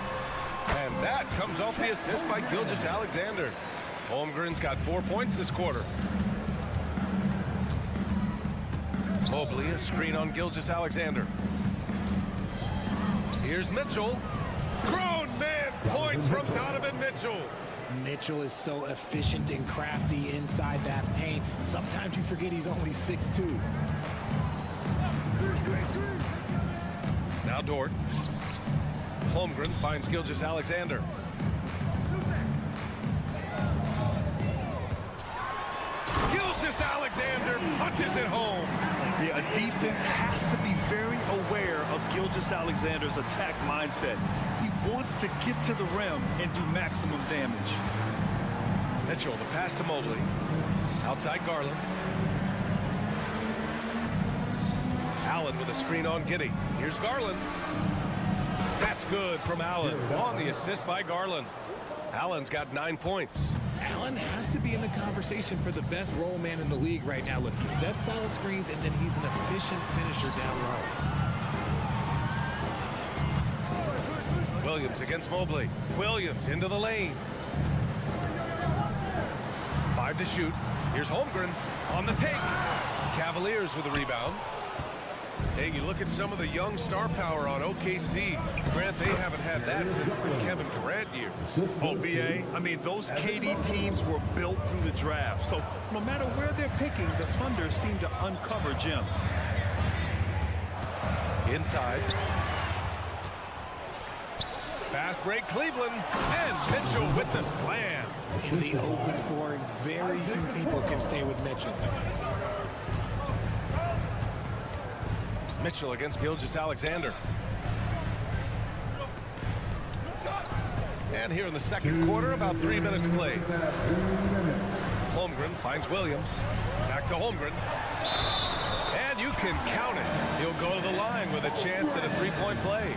And that comes off the assist by Gilgeous-Alexander. Holmgren's got 4 points this quarter. Mobley, a screen on Gilgeous-Alexander. Here's Mitchell. Grown man points from Donovan Mitchell. Mitchell is so efficient and crafty inside that paint. Sometimes you forget he's only 6'2". Now Dort. Holmgren finds Gilgeous-Alexander. Gilgeous-Alexander punches it home. Yeah, a defense has to be very aware of Gilgeous-Alexander's attack mindset. He wants to get to the rim and do maximum damage. Mitchell, the pass to Mobley. Outside Garland. Allen with a screen on Giddey. Here's Garland. That's good from Allen on the assist by Garland. Allen's got 9 points. Allen has to be in the conversation for the best roll man in the league right now. Look, he sets solid screens, and then he's an efficient finisher down low. Williams against Mobley. Williams into the lane. 5 to shoot. Here's Holmgren on the take. Cavaliers with the rebound. Hey, you look at some of the young star power on OKC. Grant, they haven't had that since the Kevin Durant years. Oh, BA, I mean, those KD teams were built through the draft. So no matter where they're picking, the Thunder seem to uncover gems. Inside. Fast break, Cleveland, and Mitchell with the slam. The open floor, and very few people can stay with Mitchell. Mitchell against Gilgeous-Alexander. And here in the second quarter, about 3 minutes played. Holmgren finds Williams. Back to Holmgren. And you can count it. He'll go to the line with a chance at a three-point play.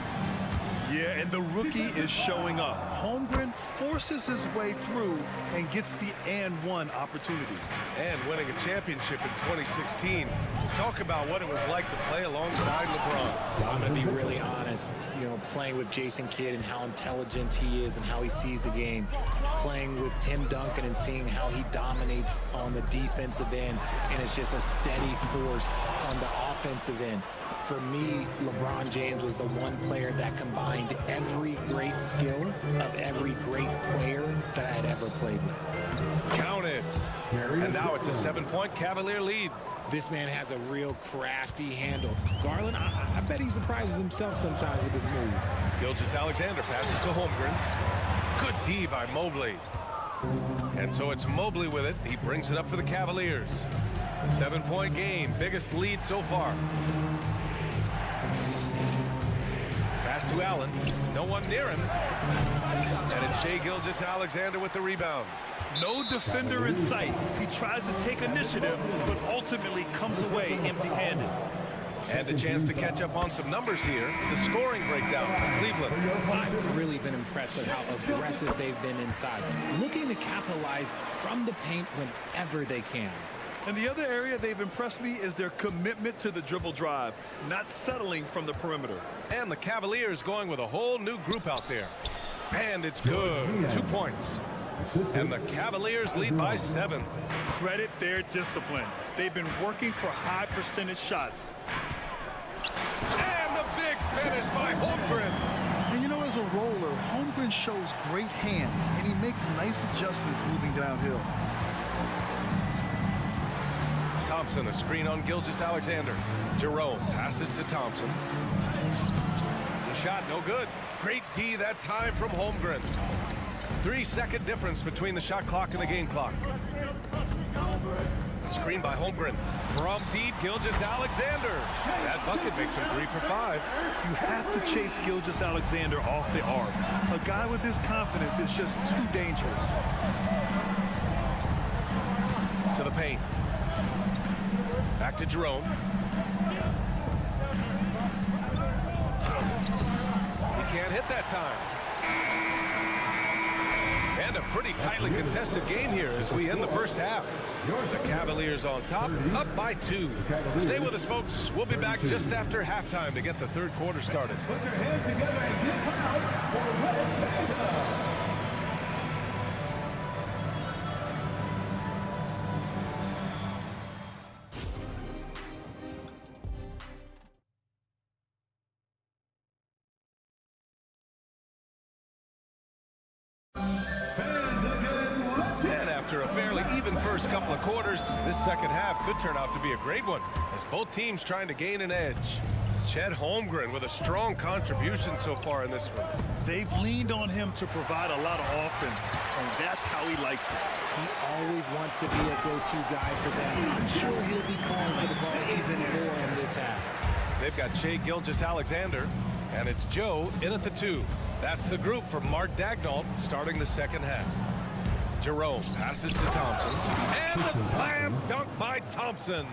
Yeah, and the rookie is showing up. Holmgren forces his way through and gets the and-one opportunity. And winning a championship in 2016. Talk about what it was like to play alongside LeBron. I'm going to be really honest, you know, playing with Jason Kidd and how intelligent he is and how he sees the game. Playing with Tim Duncan and seeing how he dominates on the defensive end and is just a steady force on the offensive end. For me, LeBron James was the one player that combined every great skill of every great player that I had ever played with. Count it. And now it's a 7-point Cavalier lead. This man has a real crafty handle. Garland, I bet he surprises himself sometimes with his moves. Gilgeous-Alexander passes to Holmgren. Good D by Mobley. And so it's Mobley with it. He brings it up for the Cavaliers. 7-point game, biggest lead so far. Pass to Allen. No one near him. And it's Shai Gilgeous-Alexander with the rebound. No defender in sight. He tries to take initiative, but ultimately comes away empty-handed. And a chance to catch up on some numbers here. The scoring breakdown for Cleveland. I've really been impressed with how aggressive they've been inside, looking to capitalize from the paint whenever they can. And the other area they've impressed me is their commitment to the dribble drive, not settling from the perimeter. And the Cavaliers going with a whole new group out there. And it's good. 2 points. And the Cavaliers lead by 7. Credit their discipline. They've been working for high percentage shots. And the big finish by Holmgren. And you know, as a roller, Holmgren shows great hands, and he makes nice adjustments moving downhill. Thompson, a screen on Gilgeous-Alexander. Jerome passes to Thompson. The shot, no good. Great D that time from Holmgren. 3-second difference between the shot clock and the game clock. Screen by Holmgren. From deep, Gilgeous-Alexander. That bucket makes him 3 for 5. You have to chase Gilgeous-Alexander off the arc. A guy with his confidence is just too dangerous. To the paint. Back to Jerome. He can't hit that time. And a pretty tightly contested game here as we end the first half. The Cavaliers on top, up by 2. Stay with us, folks. We'll be back just after halftime to get the third quarter started. Put your hands together and get proud for Red Panda. After a fairly even first couple of quarters, this second half could turn out to be a great one as both teams trying to gain an edge. Chet Holmgren with a strong contribution so far in this one. They've leaned on him to provide a lot of offense, and that's how he likes it. He always wants to be a go-to guy for them. I'm sure he'll be calling for the ball even more in this half. They've got Shai Gilgeous-Alexander, and it's Joe in at the 2. That's the group for Mark Daigneault starting the second half. Jerome passes to Thompson. And the slam dunk by Thompson.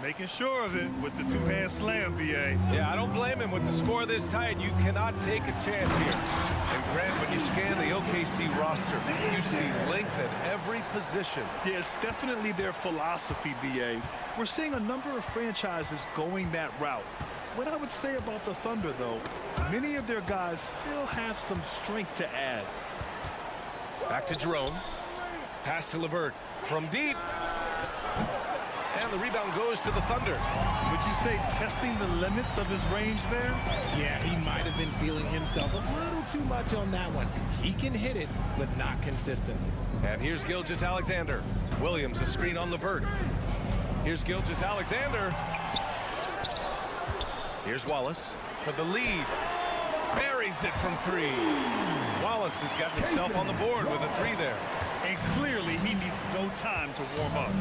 Making sure of it with the two-hand slam, BA. Yeah, I don't blame him with the score this tight. You cannot take a chance here. And Grant, when you scan the OKC roster, you see length at every position. Yeah, it's definitely their philosophy, BA. We're seeing a number of franchises going that route. What I would say about the Thunder, though, many of their guys still have some strength to add. Back to Jerome. Pass to LeVert from deep. And the rebound goes to the Thunder. Would you say testing the limits of his range there? Yeah, he might have been feeling himself a little too much on that one. He can hit it, but not consistently. And here's Gilgeous-Alexander. Williams a screen on Levert. Here's Gilgeous-Alexander. Here's Wallace for the lead. Buries it from three. Wallace has gotten himself on the board with a three there. And clearly he needs no time to warm up.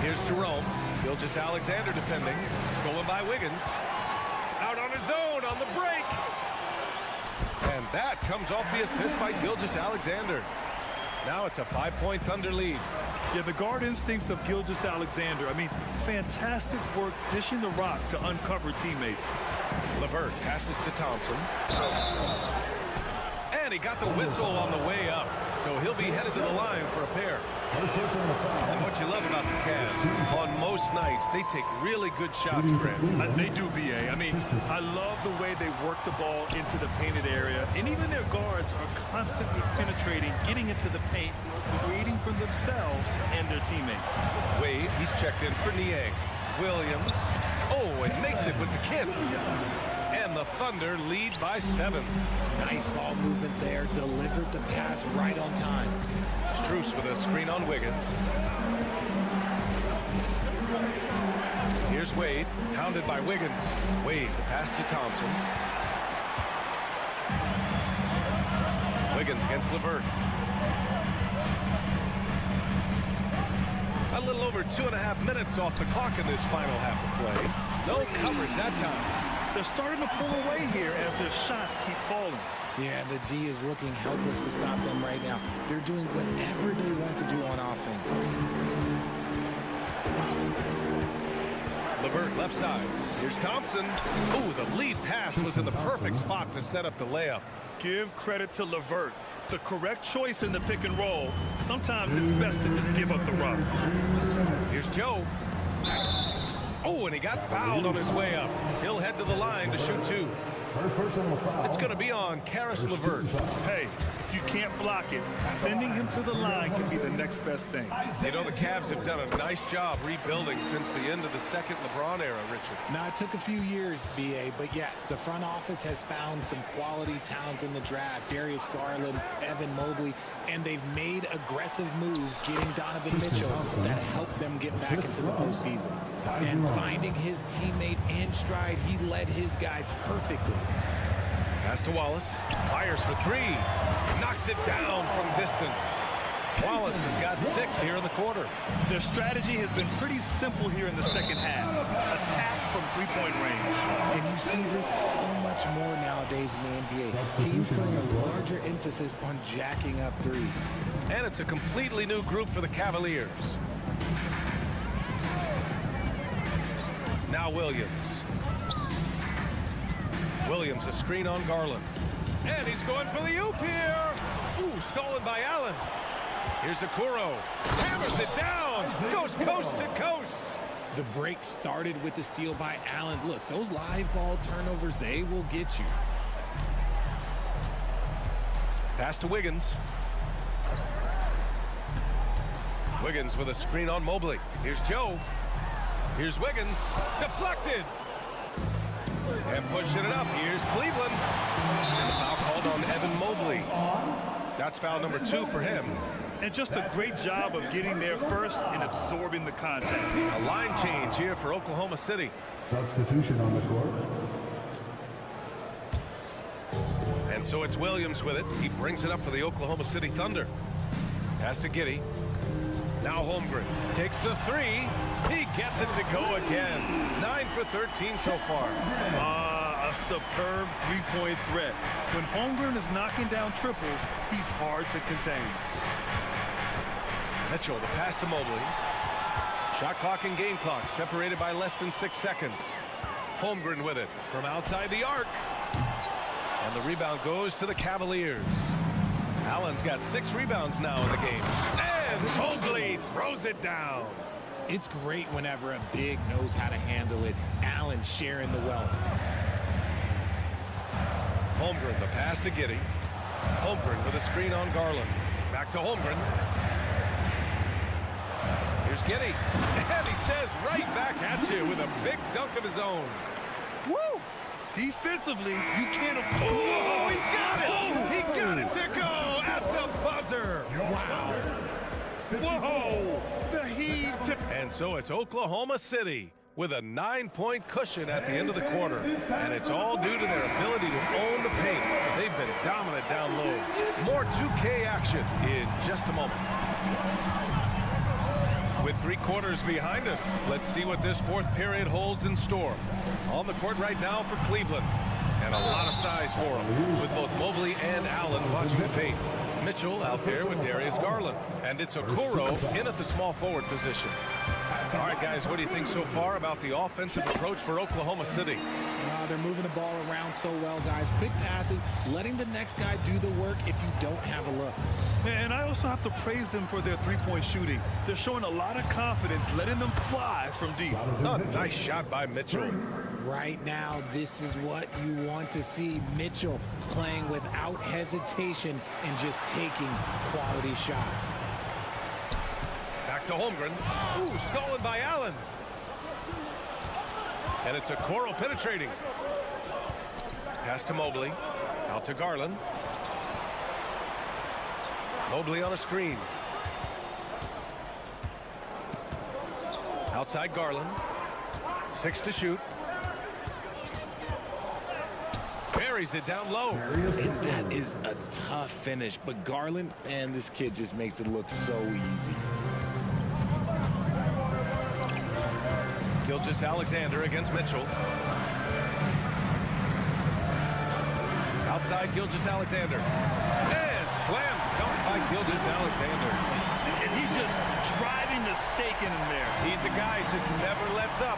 Here's Jerome. Gilgeous-Alexander defending. Stolen by Wiggins. Out on his own on the break. And that comes off the assist by Gilgeous-Alexander. Now it's a 5-point Thunder lead. Yeah, the guard instincts of Gilgeous-Alexander. I mean, fantastic work dishing the rock to uncover teammates. Levert passes to Thompson. And he got the whistle on the way up. So he'll be headed to the line for a pair. And what you love about the Cavs, on most nights, they take really good shots, Grant. They do, B.A. I mean, I love the way they work the ball into the painted area. And even their guards are constantly penetrating, getting into the paint, creating for themselves and their teammates. Wade, he's checked in for Niang. Williams. Oh, and makes it with the kiss. And the Thunder lead by 7. Nice ball movement there. Delivered the pass right on time. Strus with a screen on Wiggins. Here's Wade, hounded by Wiggins. Wade, the pass to Thompson. Wiggins against Levert. A little over 2.5 minutes off the clock in this final half of play. No coverage that time. They're starting to pull away here as their shots keep falling. Yeah, the D is looking helpless to stop them right now. They're doing whatever they want to do on offense. Levert left side. Here's Thompson. Ooh, the lead pass was in the perfect spot to set up the layup. Give credit to Levert. The correct choice in the pick and roll. Sometimes it's best to just give up the run. Here's Joe. Oh, and he got fouled on his way up. He'll head to the line to shoot 2. It's going to be on Caris LeVert. Hey, if you can't block it, sending him to the line can be the next best thing. You know, the Cavs have done a nice job rebuilding since the end of the second LeBron era, Richard. Now, it took a few years, B.A., but yes, the front office has found some quality talent in the draft. Darius Garland, Evan Mobley, and they've made aggressive moves getting Donovan Mitchell that helped them get back into the postseason. And finding his teammate in stride, he led his guy perfectly. Pass to Wallace. Fires for 3. Knocks it down from distance. Wallace has got 6 here in the quarter. Their strategy has been pretty simple here in the second half. Attack from three-point range. And you see this so much more nowadays in the NBA. Teams putting a larger emphasis on jacking up threes. And it's a completely new group for the Cavaliers. Now Williams. Williams, a screen on Garland. And he's going for the oop here. Ooh, stolen by Allen. Here's Okoro. Hammers it down. Goes coast to coast. The break started with the steal by Allen. Look, those live ball turnovers, they will get you. Pass to Wiggins. Wiggins with a screen on Mobley. Here's Joe. Here's Wiggins. Deflected. And pushing it up. Here's Cleveland. And the foul called on Evan Mobley. That's foul number 2 for him. And just a great job of getting there first and absorbing the contact. A line change here for Oklahoma City. Substitution on the court. And so it's Williams with it. He brings it up for the Oklahoma City Thunder. Pass to Giddey. Now Holmgren takes the 3. He gets it to go again. 9 for 13 so far. A superb three-point threat. When Holmgren is knocking down triples, he's hard to contain. Mitchell, the pass to Mobley. Shot clock and game clock separated by less than 6 seconds. Holmgren with it from outside the arc. And the rebound goes to the Cavaliers. Allen's got 6 rebounds now in the game. And Mobley throws it down. It's great whenever a big knows how to handle it. Allen sharing the wealth. Holmgren, the pass to Giddey. Holmgren with a screen on Garland. Back to Holmgren. Here's Giddy. And he says right back at you with a big dunk of his own. Woo! Defensively, you can't afford. Oh, he got it! He got it to go at the buzzer. Wow. Whoa! The heave to... And so it's Oklahoma City with a 9-point cushion at the end of the quarter. And it's all due to their ability to own the paint. They've been dominant down low. More 2K action in just a moment. With 3 quarters behind us, let's see what this fourth period holds in store. On the court right now for Cleveland. And a lot of size for them, with both Mobley and Allen watching the paint. Mitchell out there with Darius Garland. And it's Okoro in at the small forward position. All right, guys, what do you think so far about the offensive approach for Oklahoma City? They're moving the ball around so well, guys. Quick passes, letting the next guy do the work if you don't have a look. And I also have to praise them for their three-point shooting. They're showing a lot of confidence, letting them fly from deep. Oh, nice shot by Mitchell. Right now, this is what you want to see. Mitchell playing without hesitation and just taking quality shots. Back to Holmgren. Ooh, stolen by Allen. And it's Okoro penetrating. Pass to Mobley. Out to Garland. Mobley on a screen. Outside Garland. 6 to shoot. Buries it down low. And that is a tough finish. But Garland, man, this kid just makes it look so easy. Gilgeous-Alexander against Mitchell. Outside Gilgeous-Alexander. And slam dunk by Gilgeous-Alexander. And he just driving the stake in him there. He's a guy who just never lets up.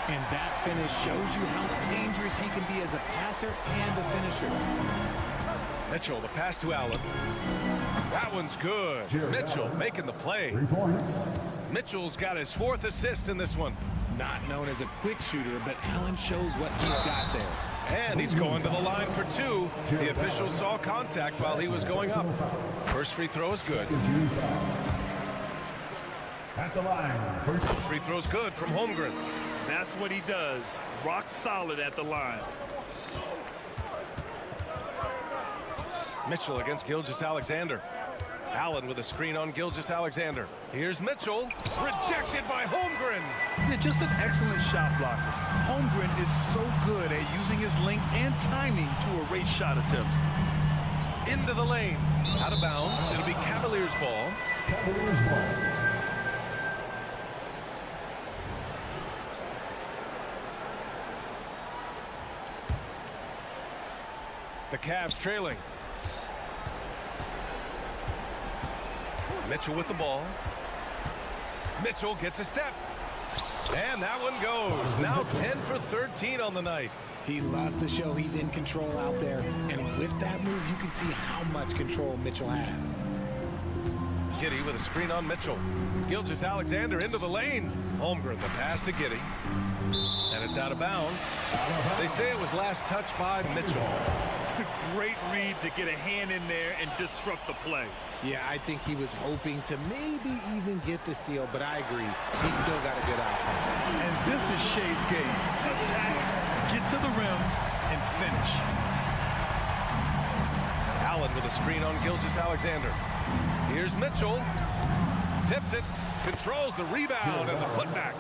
And that finish shows you how dangerous he can be as a passer and a finisher. Mitchell, the pass to Allen. That one's good. Mitchell making the play. 3 points. Mitchell's got his 4th assist in this one. Not known as a quick shooter, but Allen shows what he's got there. And he's going to the line for 2. The official saw contact while he was going up. First free throw is good. At the line. First Free throw's good from Holmgren. That's what he does. Rock solid at the line. Mitchell against Gilgeous-Alexander. Allen with a screen on Gilgeous-Alexander. Here's Mitchell. Rejected by Holmgren. Yeah, just an excellent shot blocker. Holmgren is so good at using his length and timing to erase shot attempts. Into the lane. Out of bounds. It'll be Cavaliers ball. Cavaliers ball. The Cavs trailing. Mitchell with the ball. Mitchell gets a step. And that one goes. Now 10 for 13 on the night. He loves to show he's in control out there. And with that move, you can see how much control Mitchell has. Giddy with a screen on Mitchell. Gilgeous-Alexander into the lane. Holmgren, the pass to Giddy. And it's out of bounds. They say it was last touched by Mitchell. Great read to get a hand in there and disrupt the play. Yeah, I think he was hoping to maybe even get the steal, but I agree. He's still got a good eye. And this is Shea's game. Attack, get to the rim, and finish. Allen with a screen on Gilgeous-Alexander. Here's Mitchell. Tips it. Controls the rebound and the putback.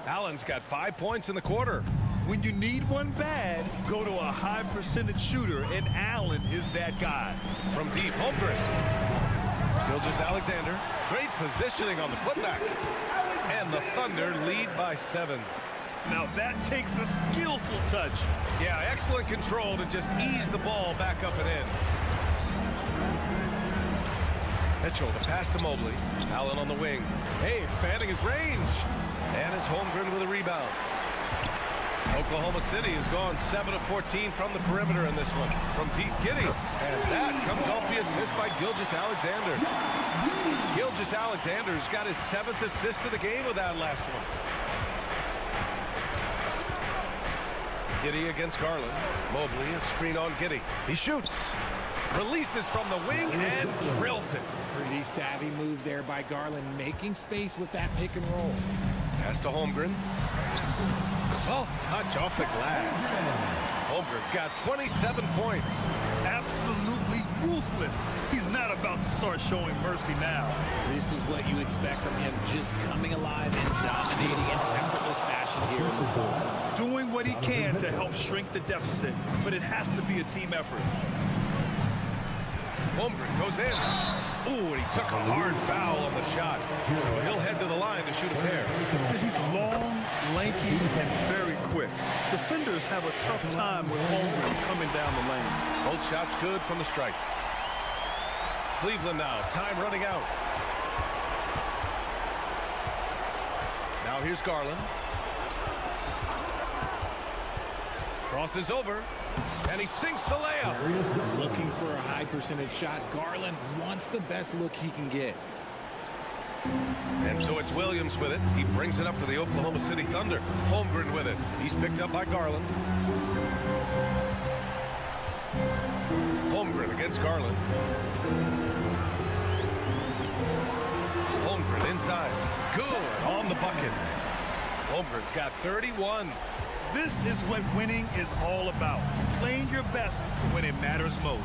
Allen's got 5 points in the quarter. When you need one bad, go to a high percentage shooter, and Allen is that guy. From deep, Holmgren. Gilgeous-Alexander. Great positioning on the putback. And the Thunder lead by 7. Now that takes a skillful touch. Yeah, excellent control to just ease the ball back up and in. Mitchell, the pass to Mobley. Allen on the wing. Hey, expanding his range. And it's Holmgren with a rebound. Oklahoma City has gone 7 of 14 from the perimeter in this one. From deep, Giddy. And that comes off the assist by Gilgeous-Alexander. Gilgeous-Alexander's got his 7th assist of the game with that last one. Giddy against Garland. Mobley, a screen on Giddy. He shoots. Releases from the wing and drills it. Pretty savvy move there by Garland, making space with that pick and roll. Pass to Holmgren. Soft touch off the glass. Holmgren's got 27 points. Absolutely ruthless. He's not about to start showing mercy now. This is what you expect from him, just coming alive and dominating in effortless fashion here in the fourth. Doing what he can to help shrink the deficit, but it has to be a team effort. Holmgren goes in. Ooh, and he took a hard foul on the shot. So he'll head to the line to shoot a pair. He's long, lanky, and very quick. Defenders have a tough time with Holmgren coming down the lane. Both shots good from the stripe. Cleveland now, time running out. Now here's Garland. Crosses over, and he sinks the layup. Looking for a high percentage shot. Garland wants the best look he can get. And so it's Williams with it. He brings it up for the Oklahoma City Thunder. Holmgren with it. He's picked up by Garland. Holmgren against Garland. Holmgren inside. Good on the bucket. Holmgren's got 31. This is what winning is all about. Playing your best when it matters most.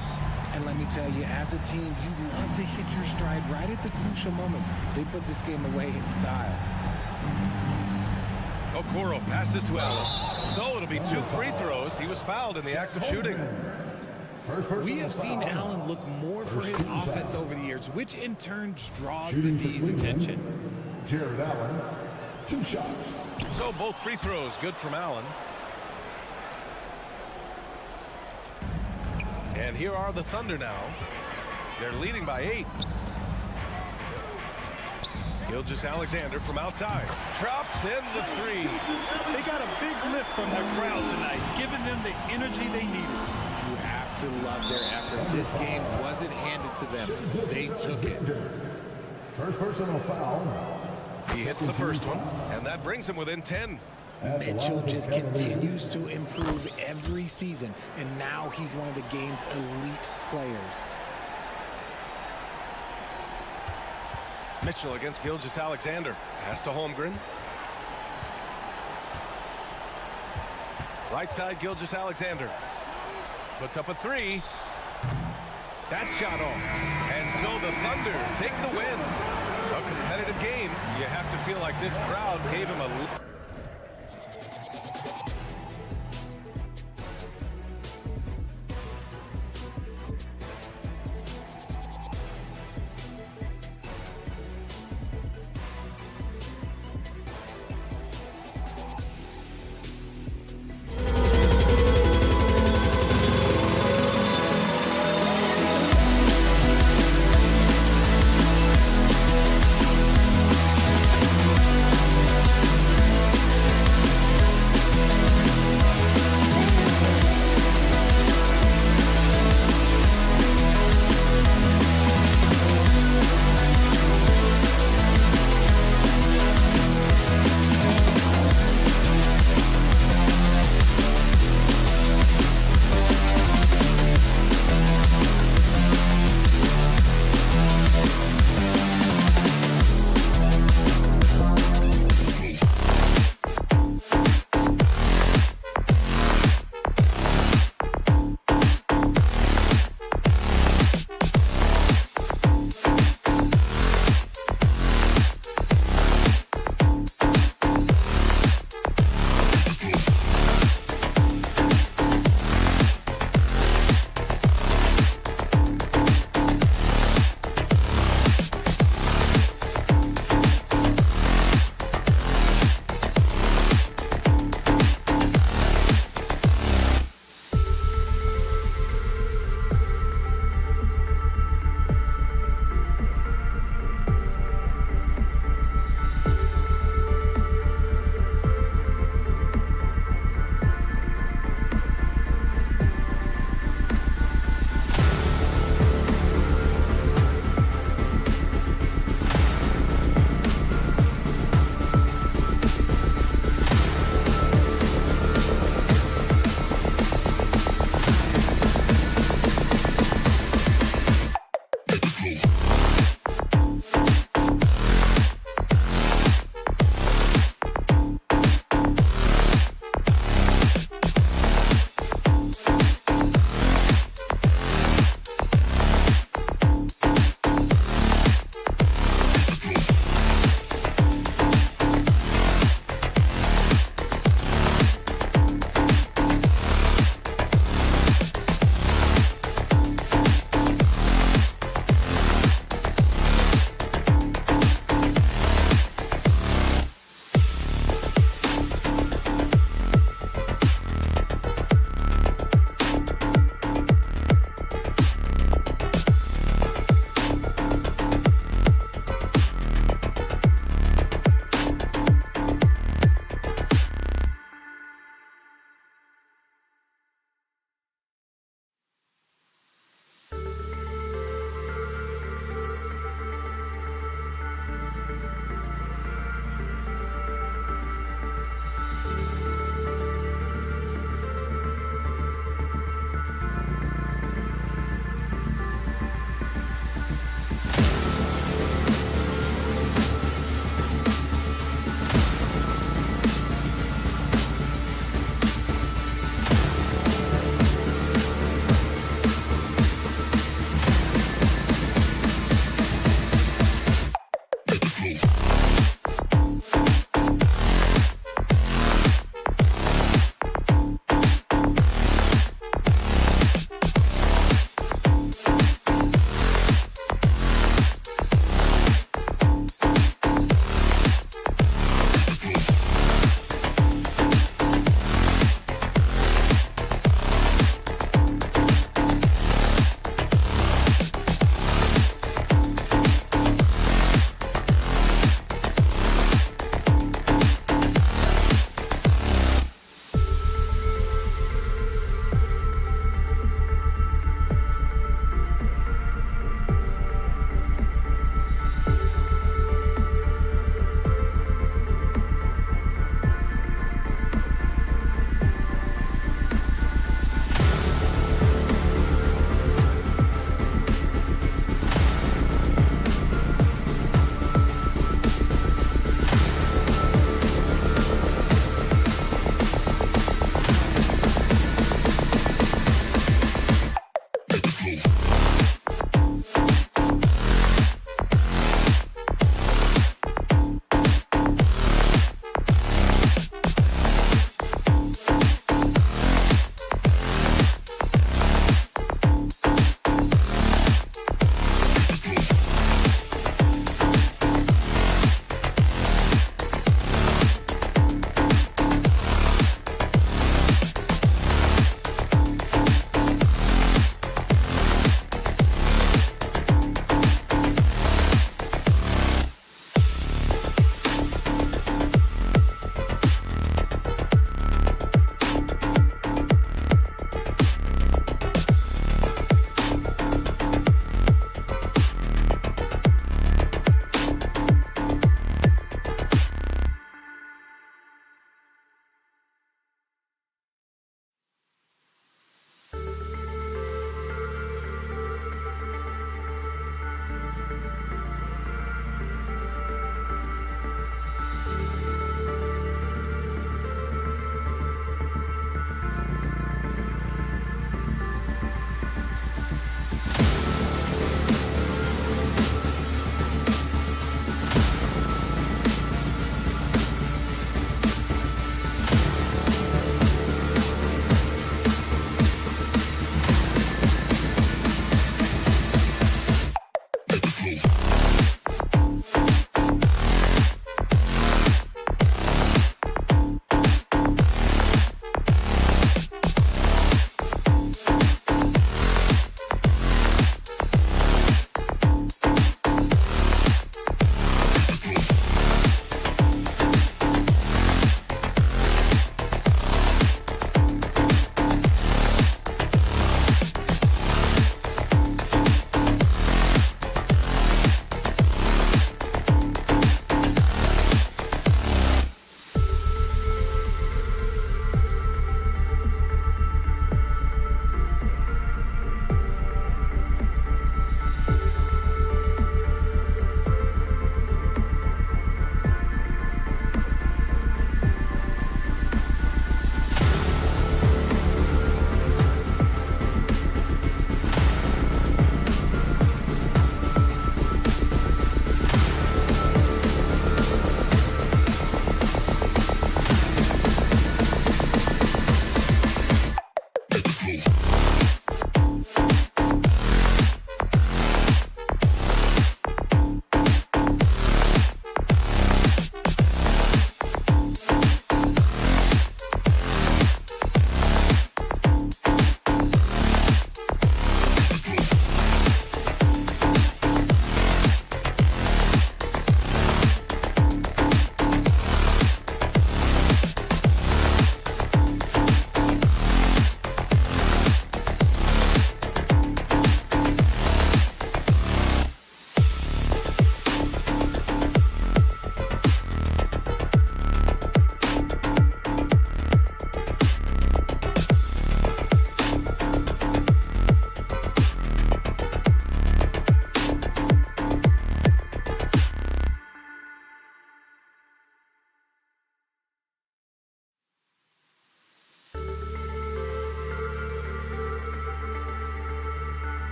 And let me tell you, as a team, you love to hit your stride right at the crucial moments. They put this game away in style. Okoro passes to Allen. So it'll be 2 free throws. He was fouled in the act of shooting. We have seen Allen look more for his offense over the years, which in turn draws the D's attention. Jared Allen, 2 shots. So both free throws good from Allen. And here are the Thunder now. They're leading by 8. Gilgeous-Alexander from outside. Drops in the 3. They got a big lift from their crowd tonight, giving them the energy they needed. You have to love their effort. This game wasn't handed to them. They took it. First personal foul. He hits the first one, and that brings him within 10. Mitchell just continues to improve every season, and now he's one of the game's elite players. Mitchell against Gilgeous-Alexander. Pass to Holmgren. Right side, Gilgeous-Alexander. Puts up a 3. That shot off. And so the Thunder take the win. A competitive game. You have to feel like this crowd gave him a...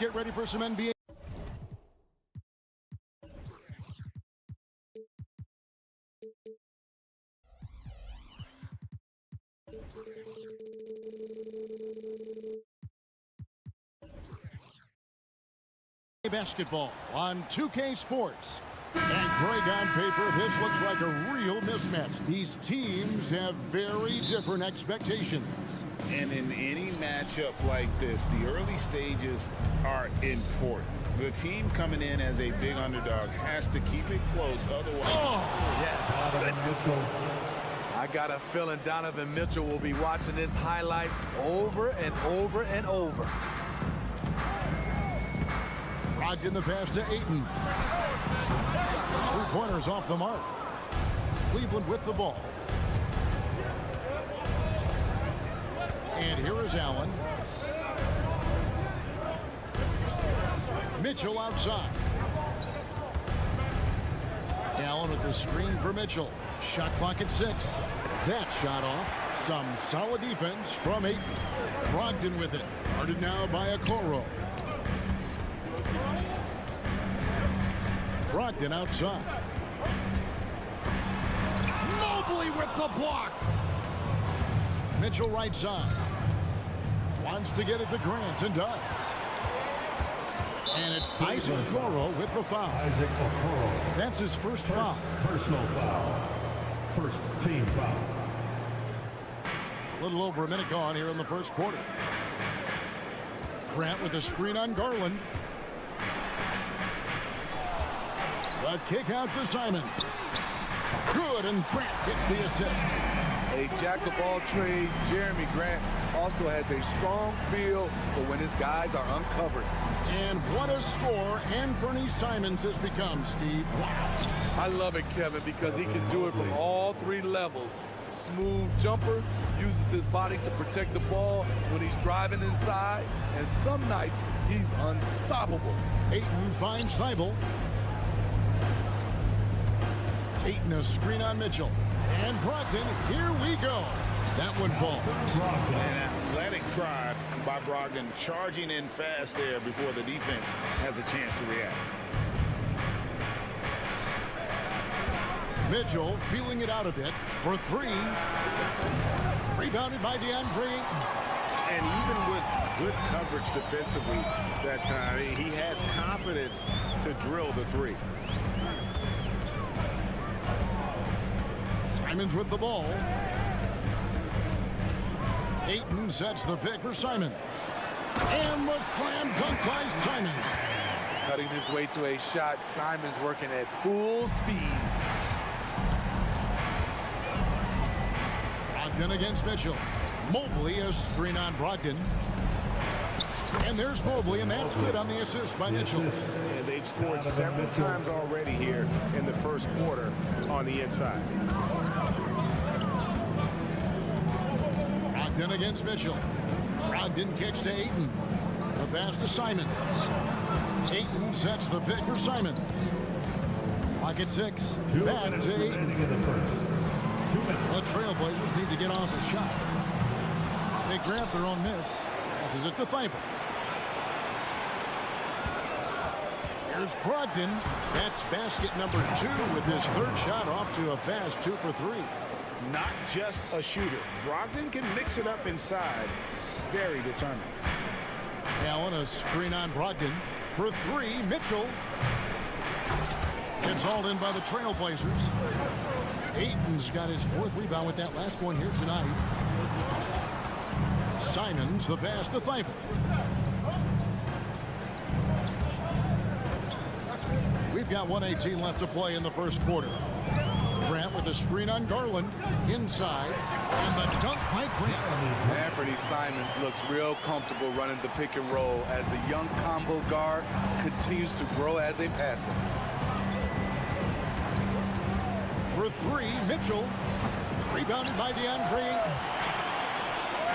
get ready for some NBA. Basketball on 2K Sports. And Greg, on paper, this looks like a real mismatch. These teams have very different expectations. And in any matchup like this, the early stages are important. The team coming in as a big underdog has to keep it close, otherwise... Yes. I got a feeling Donovan Mitchell will be watching this highlight over and over and over. Brogdon the pass to Ayton. 3-pointers off the mark. Cleveland with the ball. And here is Allen. Mitchell outside. Allen with the screen for Mitchell. Shot clock at 6. That shot off. Some solid defense from Ayton. Brogdon with it. Guarded now by Okoro. Brogdon outside. Mobley with the block. Mitchell right side. Wants to get it to Grant and does. And it's Isaac Okoro with the foul. Isaac Okoro. That's his first foul. Personal foul. First team foul. A little over a minute gone here in the first quarter. Grant with a screen on Garland. A kick out to Simon. Good, and Grant gets the assist. A jack-of-all trades, Jeremy Grant also has a strong feel for when his guys are uncovered. And what a score Anthony Simons has become, Steve. I love it, Kevin, because he can do it from all 3 levels. Smooth jumper, uses his body to protect the ball when he's driving inside, and some nights he's unstoppable. Ayton finds Thibault. Ayton a screen on Mitchell. And Brogdon, here we go. That one falls. An athletic drive by Brogdon, charging in fast there before the defense has a chance to react. Mitchell feeling it out a bit for 3. Rebounded by DeAndre Ayton. And even with good coverage defensively that time, he has confidence to drill the 3. Simons with the ball. Ayton sets the pick for Simons. And the slam dunk by Simons. Cutting his way to a shot, Simons working at full speed. Brogdon against Mitchell. Mobley a screen on Brogdon. And there's Mobley, and that's good on the assist by Mitchell. And they've scored several times already here in the first quarter on the inside. Brogdon against Mitchell. Brogdon kicks to Ayton. The pass to Simons. Ayton sets the pick for Simons. Clock at 6. Back to Ayton. The Trail Blazers need to get off a shot. They grab their own miss. Passes it to Thibault. Here's Brogdon. That's basket number 2 with his 3rd shot off to a fast 2 for 3. Not just a shooter. Brogdon can mix it up inside. Very determined. Allen a screen on Brogdon. For 3, Mitchell. Gets hauled in by the Trail Blazers. Ayton's got his 4th rebound with that last one here tonight. Simons the pass to Thibault. We've got 1:18 left to play in the first quarter. Grant with a screen on Garland. Inside. And the dunk by Grant. Anthony Simons looks real comfortable running the pick and roll as the young combo guard continues to grow as a passer. For 3, Mitchell. Rebounded by DeAndre Ayton.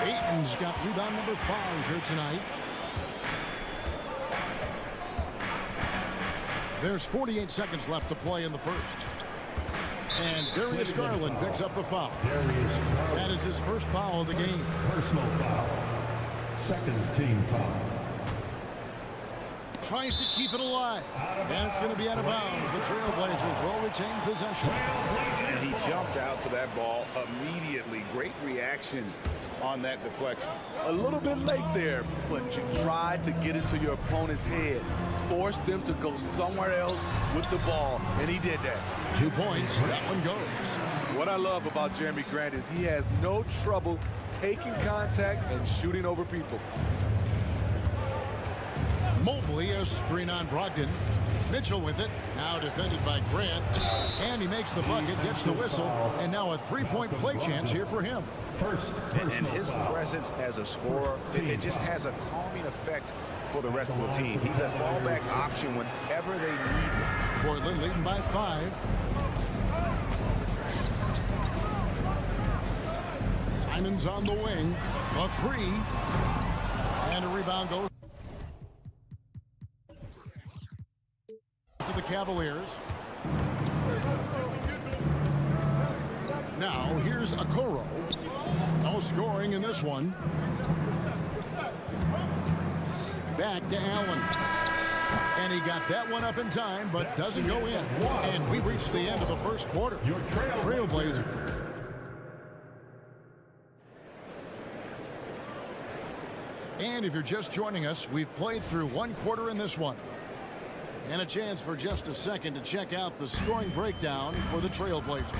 Ayton's got rebound number 5 here tonight. There's 48 seconds left to play in the first. And Darius Garland picks up the foul. That is his first foul of the game. Personal foul. Second team foul. tries to keep it alive. And it's going to be out of bounds. The Trail Blazers will retain possession. And he jumped out to that ball immediately. Great reaction on that deflection. A little bit late there, but you tried to get into your opponent's head. Forced them to go somewhere else with the ball, and he did that. 2 points. That one goes. What I love about Jeremy Grant is he has no trouble taking contact and shooting over people. Mobley, a screen on Brogdon. Mitchell with it, now defended by Grant. And he makes the bucket, gets the whistle, and now a three-point play chance here for him. And his presence as a scorer, it just has a calming effect for the rest of the team. He's a fallback option whenever they need him. Portland leading by 5. Simon's on the wing. A 3. And a rebound goes to the Cavaliers. Now here's Okoro. No scoring in this one. Back to Allen. And he got that one up in time, but doesn't go in. And we reached the end of the first quarter. Trail Blazers. And if you're just joining us, we've played through one quarter in this one. And a chance for just a second to check out the scoring breakdown for the Trail Blazers.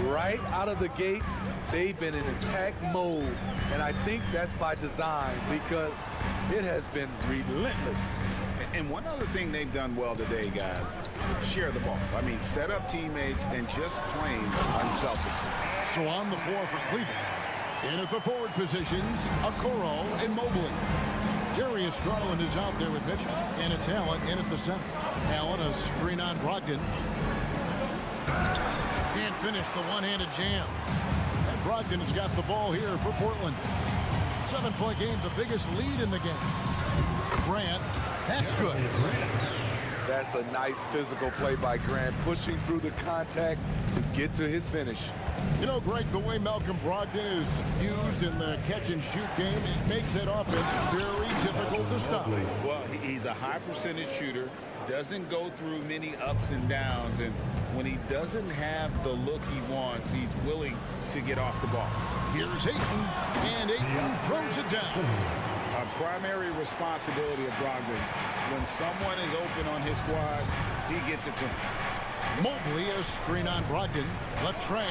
Right out of the gates, they've been in attack mode. And I think that's by design because it has been relentless. And one other thing they've done well today, guys, share the ball. I mean, set up teammates and just plain unselfish. So on the floor for Cleveland. In at the forward positions, Okoro and Mobley. Darius Garland is out there with Mitchell, and it's Allen in at the center. Allen, a screen on Brogdon. Can't finish the one-handed jam. And Brogdon has got the ball here for Portland. 7-point game, the biggest lead in the game. Grant, that's good. That's a nice physical play by Grant, pushing through the contact to get to his finish. You know, Greg, the way Malcolm Brogdon is used in the catch-and-shoot game, it makes that offense very difficult to stop. Well, he's a high-percentage shooter, doesn't go through many ups and downs, and when he doesn't have the look he wants, he's willing to get off the ball. Here's Ayton, and Ayton throws it down. A primary responsibility of Brogdon's. When someone is open on his squad, he gets it to him. Mobley, a screen on Brogdon. Latrey.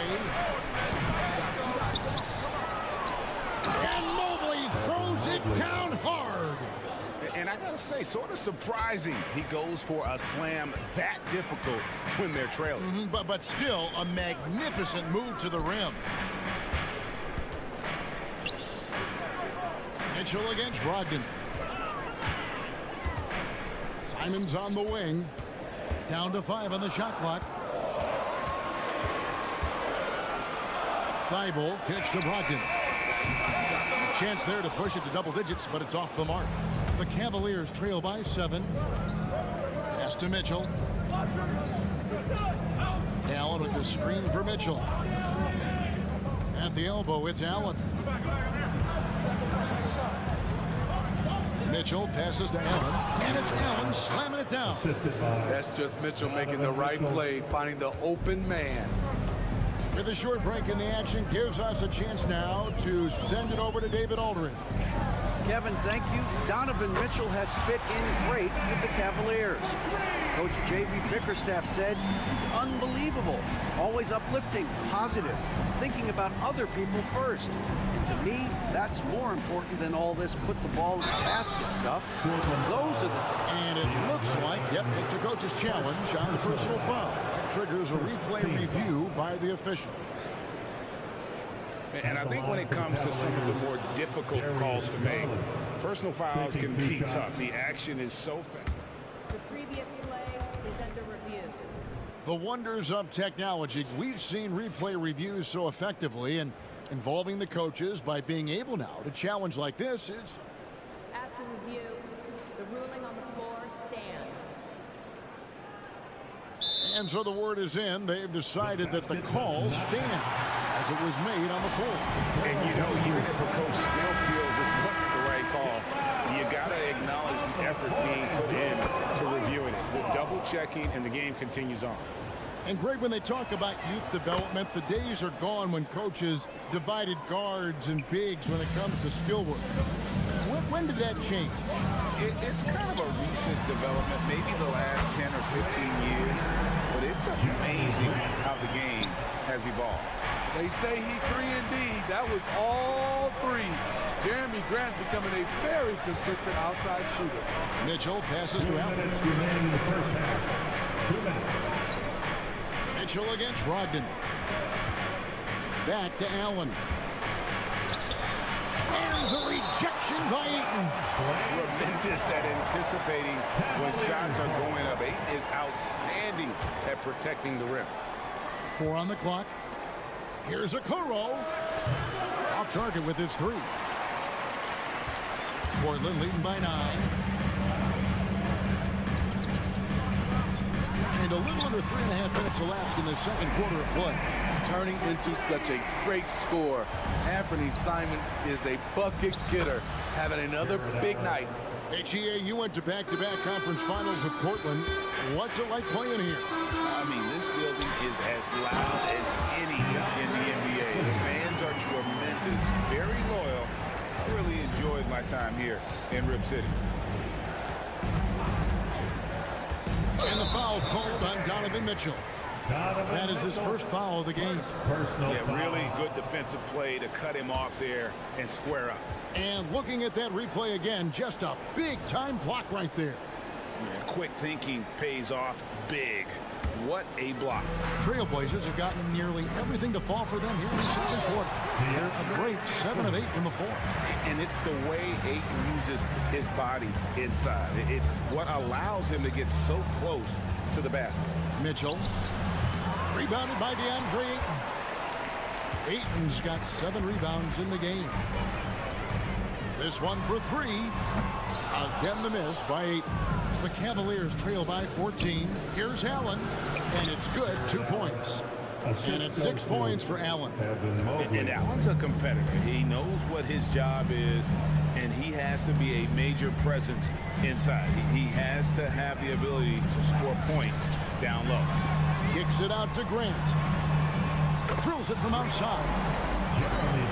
And Mobley throws it down hard. And I gotta say, sort of surprising he goes for a slam that difficult when they're trailing. But still a magnificent move to the rim. Mitchell against Brogdon. Simon's on the wing. Down to 5 on the shot clock. Thibault kicks to Brogdon. A chance there to push it to double digits, but it's off the mark. The Cavaliers trail by 7. Pass to Mitchell. Allen with the screen for Mitchell. At the elbow, it's Allen. Mitchell passes to Allen, and it's Allen slamming it down. That's just Mitchell making the right play, finding the open man. With a short break in the action, gives us a chance now to send it over to David Aldridge. Kevin, thank you. Donovan Mitchell has fit in great with the Cavaliers. Coach J.B. Bickerstaff said he's unbelievable, always uplifting, positive, thinking about other people first. And to me, that's more important than all this put the ball in the basket stuff. Those are the... And it looks like, yep, it's a coach's challenge on the personal foul. That triggers a replay review by the official. And I think when it comes to some of the more difficult calls to make, personal fouls can be tough. The action is so fast. The previous play is under review. The wonders of technology. We've seen replay reviews so effectively, and involving the coaches by being able now to challenge like this is... After review, the ruling on the floor stands. And so the word is in. They've decided that the call stands as it was made on the floor. And you know, even if a coach still feels this wasn't the right call, you got to acknowledge the effort being put in checking, and the game continues on. And Greg, when they talk about youth development, the days are gone when coaches divided guards and bigs when it comes to skill work. When did that change? It's kind of a recent development, maybe the last 10 or 15 years, but it's amazing how the game has evolved. They say he 3 and D. That was all 3. Jeremy Grant's becoming a very consistent outside shooter. Mitchell passes to Allen. Remaining in the first half. 2 minutes. Mitchell against Brogdon. Back to Allen. And the rejection by Ayton. Tremendous at anticipating when shots are going up. Ayton is outstanding at protecting the rim. 4 on the clock. Here's Okoro. Off target with his 3. Portland leading by 9. And a little under 3.5 minutes elapsed in the second quarter of play. Turning into such a great score. Anthony Simon is a bucket getter, having another big night. HEA, you went to back-to-back conference finals with Portland. What's it like playing here? I mean, this building is as loud as any in the NBA. The fans are tremendous, very loyal. I really enjoyed my time here in Rip City. And the foul called on Donovan Mitchell. That is his first foul of the game. Yeah, really good defensive play to cut him off there and square up. And looking at that replay again, just a big-time block right there. Yeah, quick thinking pays off big. What a block. Trail Blazers have gotten nearly everything to fall for them here in the second quarter. They're a great 7 of 8 from the floor. And it's the way Ayton uses his body inside. It's what allows him to get so close to the basket. Mitchell. Rebounded by DeAndre Ayton. Ayton's got 7 rebounds in the game. This one for 3. Again the miss by Ayton. The Cavaliers trail by 14. Here's Allen, and it's good. 2 points. And it's 6 points for Allen. And Allen's a competitor. He knows what his job is, and he has to be a major presence inside. He has to have the ability to score points down low. Kicks it out to Grant. Drills it from outside.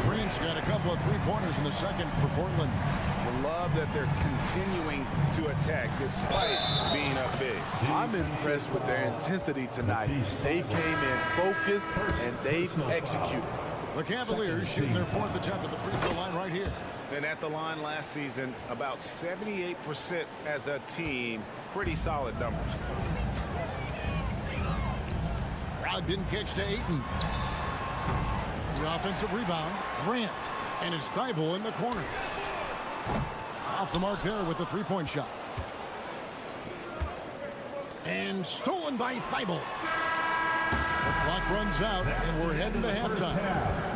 Grant's got a couple of 3-pointers in the second for Portland. I love that they're continuing to attack despite being up big. I'm impressed with their intensity tonight. They came in focused and they've executed. The Cavaliers shooting their 4th attempt at the free throw line right here. And at the line last season, about 78% as a team. Pretty solid numbers. Brogdon kicks to Ayton. The offensive rebound, Grant. And it's Thibault in the corner. Off the mark there with the 3-point shot. And stolen by Thibault. The clock runs out, and we're heading to halftime.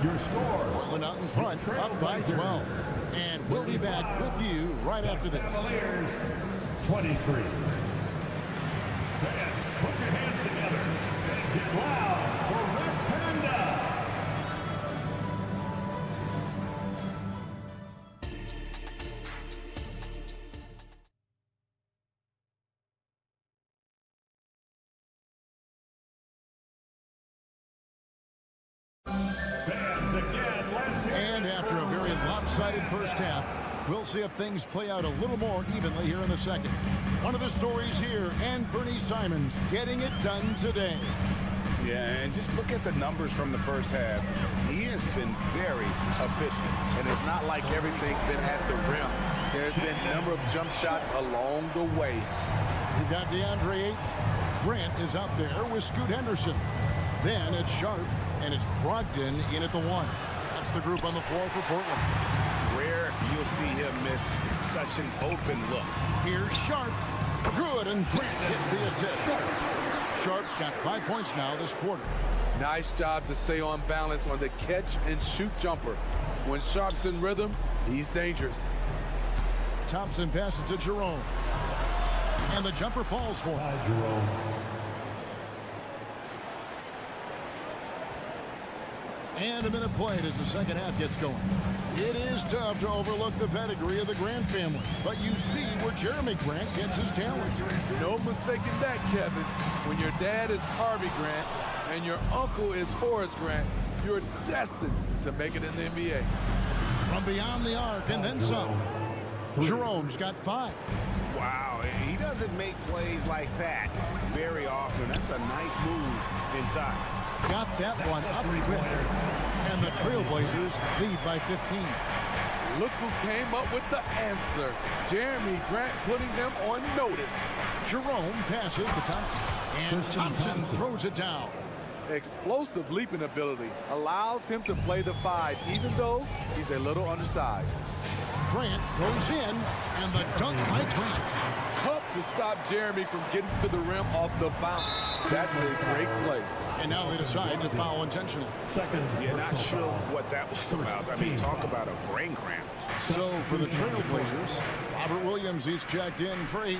Your score. Portland out in front, up by 12. And we'll be back with you right after this. Cavaliers, 23. Fans, put your hands together and get loud for Red Panda. And after a very lopsided first half, we'll see if things play out a little more evenly here in the second. One of the stories here, Anthony Simons getting it done today. Yeah, and just look at the numbers from the first half. He has been very efficient. And it's not like everything's been at the rim. There's been a number of jump shots along the way. We've got DeAndre Ayton. Grant is out there with Scoot Henderson. Then it's Sharp, and it's Brogdon in at the 1. That's the group on the floor for Portland. Rare you'll see him miss such an open look. Here's Sharp. Good, and Grant gets the assist. Sharp's got 5 points now this quarter. Nice job to stay on balance on the catch and shoot jumper. When Sharp's in rhythm, he's dangerous. Thompson passes to Jerome. And the jumper falls for him. And a minute played as the second half gets going. It is tough to overlook the pedigree of the Grant family, but you see where Jeremy Grant gets his talent. No mistaking that, Kevin. When your dad is Harvey Grant and your uncle is Horace Grant, you're destined to make it in the NBA. From beyond the arc and then some. Jerome's got 5. Wow, he doesn't make plays like that very often. That's a nice move inside. Got that one up quick. And the Trail Blazers lead by 15. Look who came up with the answer. Jeremy Grant putting them on notice. Jerome passes to Thompson. And Thompson throws it down. Explosive leaping ability allows him to play the 5, even though he's a little undersized. Grant goes in, and the dunk by Grant. Tough to stop Jeremy from getting to the rim off the bounce. That's a great play. And now they decide to foul intentionally. Yeah, not sure what that was about. I mean, talk about a brain cramp. So for the Trail Blazers, Robert Williams, he's checked in for 8.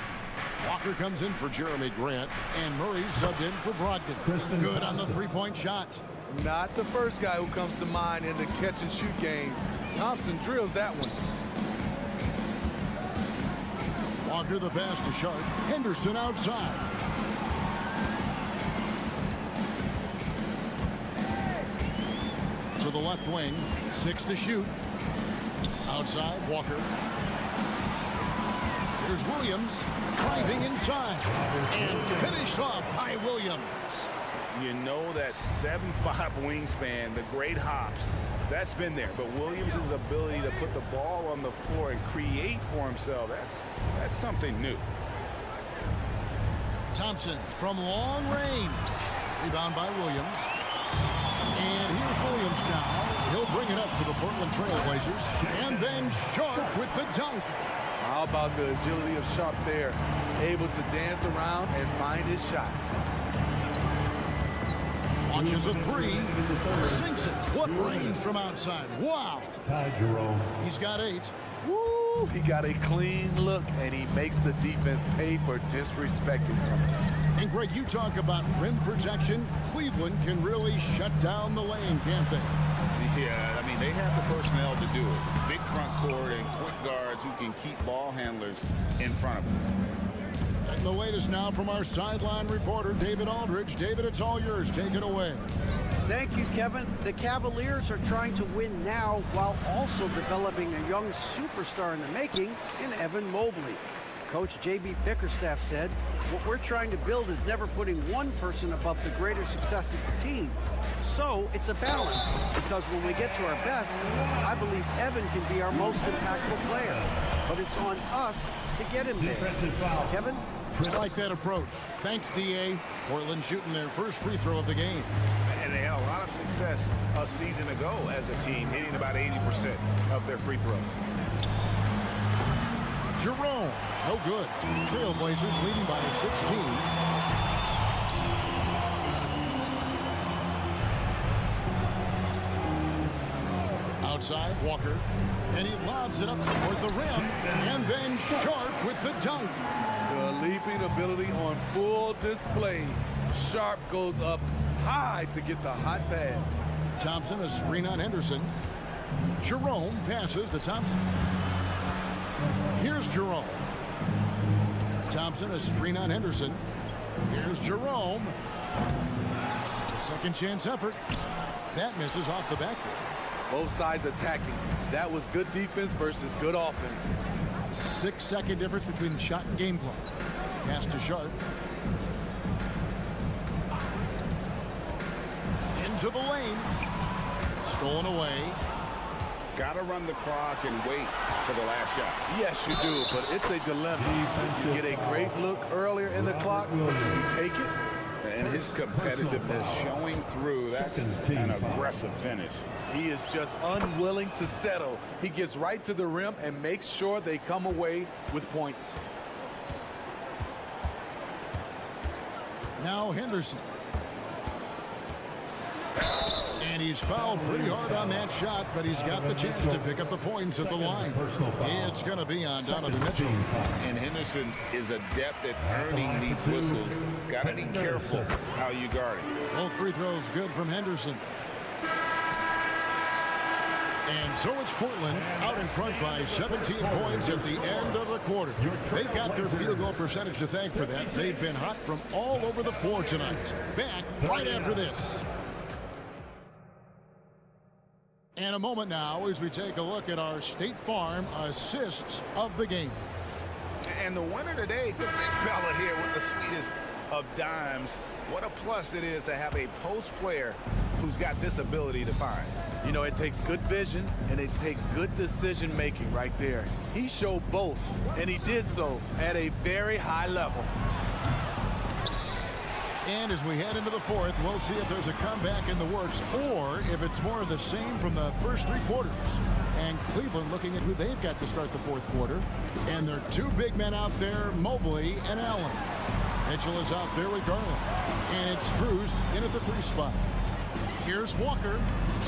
Walker comes in for Jeremy Grant, and Murray's subbed in for Brogdon. Good on the three-point shot. Not the first guy who comes to mind in the catch-and-shoot game. Thompson drills that one. Walker the pass to Sharp. Henderson outside. To the left wing. 6 to shoot. Outside, Walker. Here's Williams driving inside. And finished off by Williams. You know that 7'5" wingspan, the great hops, that's been there. But Williams' ability to put the ball on the floor and create for himself, that's something new. Thompson from long range. Rebound by Williams. And here's Williams now. He'll bring it up for the Portland Trail Blazers. And then Sharp with the dunk. How about the agility of Sharp there? Able to dance around and find his shot. Launches a 3. Sinks it. What range from outside. Wow. Jerome. He's got 8. Woo! He got a clean look, and he makes the defense pay for disrespecting him. And Greg, you talk about rim protection. Cleveland can really shut down the lane, can't they? Yeah, I mean, they have the personnel to do it. Big front court and quick guards who can keep ball handlers in front of them. And the latest now from our sideline reporter, David Aldridge. David, it's all yours. Take it away. Thank you, Kevin. The Cavaliers are trying to win now while also developing a young superstar in the making in Evan Mobley. Coach J.B. Bickerstaff said, "What we're trying to build is never putting one person above the greater success of the team. So it's a balance, because when we get to our best, I believe Evan can be our most impactful player. But it's on us to get him there." Kevin? I like that approach. Thanks, D.A. Portland shooting their first free throw of the game. And they had a lot of success a season ago as a team, hitting about 80% of their free throws. Jerome, no good. Trail Blazers leading by 16. Outside, Walker. And he lobs it up toward the rim. And then Sharp with the dunk. The leaping ability on full display. Sharp goes up high to get the hot pass. Thompson, a screen on Henderson. Jerome passes to Thompson. Here's Jerome. Thompson, a screen on Henderson. Here's Jerome. A second chance effort. That misses off the backboard. Both sides attacking. That was good defense versus good offense. 6-second difference between the shot and game clock. Pass to Sharp. Into the lane. Stolen away. Got to run the clock and wait for the last shot. Yes, you do, but it's a dilemma. You get a great look earlier in the clock, you take it. And his competitiveness showing through. That's an aggressive finish. He is just unwilling to settle. He gets right to the rim and makes sure they come away with points. Now Henderson. And he's fouled pretty hard on that shot, but he's got the chance to pick up the points at the line. It's going to be on Donovan Mitchell. And Henderson is adept at earning these whistles. Got to be careful how you guard it. Both free throws good from Henderson. And so it's Portland out in front by 17 points at the end of the quarter. They've got their field goal percentage to thank for that. They've been hot from all over the floor tonight. Back right after this. And a moment now as we take a look at our State Farm assists of the game. And the winner today, the big fella here with the sweetest of dimes. What a plus it is to have a post player who's got this ability to find. You know, it takes good vision and it takes good decision making right there. He showed both, and he did so at a very high level. And as we head into the fourth, we'll see if there's a comeback in the works or if it's more of the same from the first three quarters. And Cleveland looking at who they've got to start the fourth quarter. And their two big men out there, Mobley and Allen. Mitchell is out there with Garland. And it's Cruz in at the 3 spot. Here's Walker,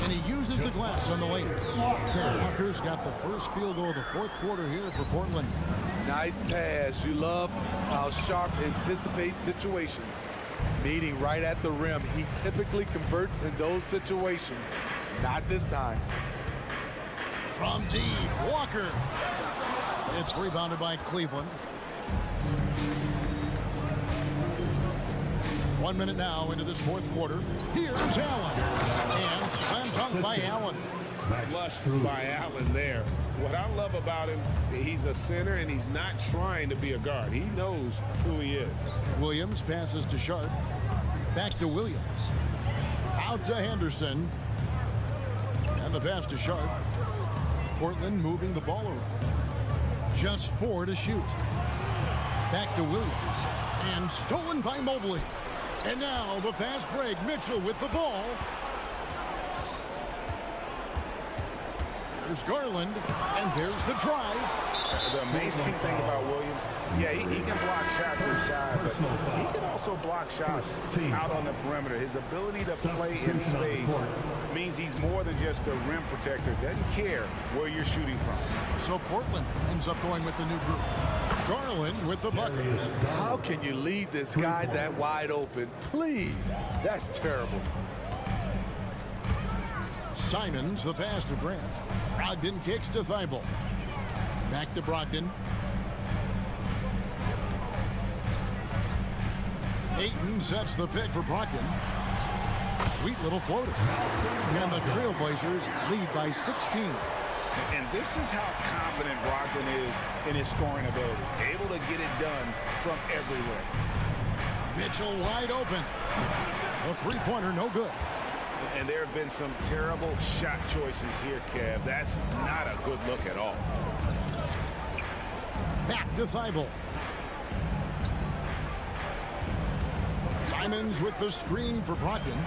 and he uses the glass on the lane. Walker's got the first field goal of the fourth quarter here for Portland. Nice pass. You love how Sharp anticipates situations. Meeting right at the rim, he typically converts in those situations. Not this time. From deep, Walker. It's rebounded by Cleveland. 1 minute now into this fourth quarter. Here's Allen. And slam dunk by Allen. Flushed by Allen there. What I love about him, he's a center and he's not trying to be a guard. He knows who he is. Williams passes to Sharp. Back to Williams. Out to Henderson. And the pass to Sharp. Portland moving the ball around. Just 4 to shoot. Back to Williams. And stolen by Mobley. And now the fast break. Mitchell with the ball. There's Garland. And there's the drive. The amazing thing about Williams, yeah, he can block shots inside, but he can also block shots out on the perimeter. His ability to play in space means he's more than just a rim protector. Doesn't care where you're shooting from. So Portland ends up going with the new group. Garland with the bucket. How can you leave this guy that wide open? Please. That's terrible. Simons, the pass to Grant. Brogdon kicks to Thibault. Back to Brogdon. Ayton sets the pick for Brogdon. Sweet little floater. And the Trail Blazers lead by 16. And this is how confident Brogdon is in his scoring ability. Able to get it done from everywhere. Mitchell wide open. The three-pointer no good. And there have been some terrible shot choices here, Kev. That's not a good look at all. Back to Thibault. Simons with the screen for Brogdon.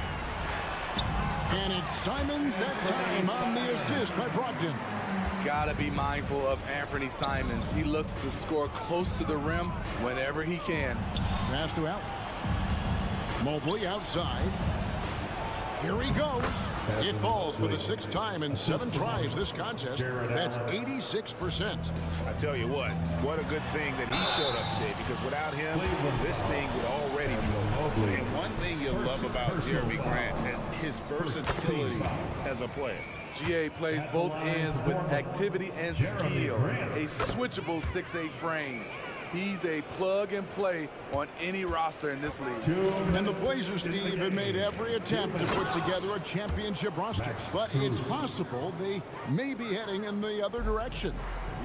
And it's Simons that time on the assist by Brogdon. Gotta be mindful of Anthony Simons. He looks to score close to the rim whenever he can. Pass to Allen. Mobley outside. Here he goes. It falls for the 6th time in 7 tries this contest. That's 86%. I tell you what a good thing that he showed up today, because without him, this thing would already be over. And one thing you'll love about Jeremy Grant and his versatility as a player. GA plays both ends with activity and skill. A switchable 6'8" frame. He's a plug-and-play on any roster in this league. And the Blazers, Steve, have made every attempt to put together a championship roster. But it's possible they may be heading in the other direction.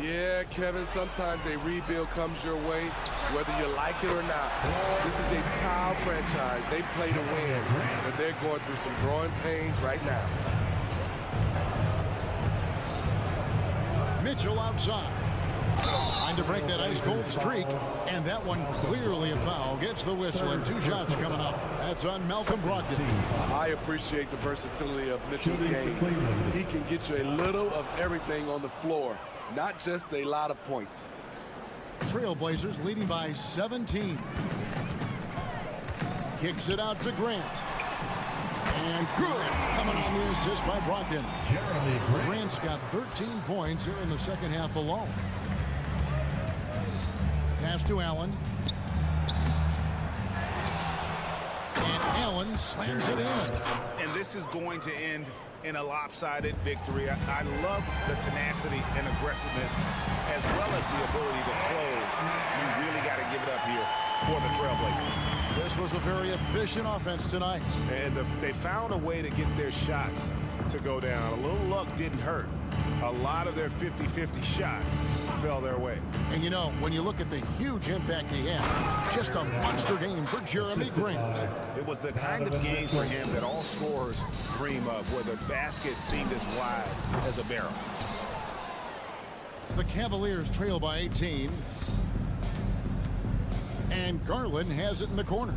Yeah, Kevin, sometimes a rebuild comes your way, whether you like it or not. This is a proud franchise. They play to win, but they're going through some growing pains right now. Mitchell outside. Trying to break that ice-cold streak, and that one clearly a foul. Gets the whistle, and 2 shots coming up. That's on Malcolm Brogdon. I appreciate the versatility of Mitchell's game. He can get you a little of everything on the floor, not just a lot of points. Trail Blazers leading by 17. Kicks it out to Grant. And good. Coming on the assist by Brogdon. Grant's got 13 points here in the second half alone. Pass to Allen. And Allen slams it in. And this is going to end in a lopsided victory. I love the tenacity and aggressiveness as well as the ability to close. You really got to give it up here for the Trail Blazers. This was a very efficient offense tonight. And they found a way to get their shots to go down. A little luck didn't hurt. A lot of their 50-50 shots fell their way. And you know, when you look at the huge impact he had, just a monster game for Jeremy Grant. It was the kind of game for him that all scorers dream of, where the basket seemed as wide as a barrel. The Cavaliers trail by 18. And Garland has it in the corner.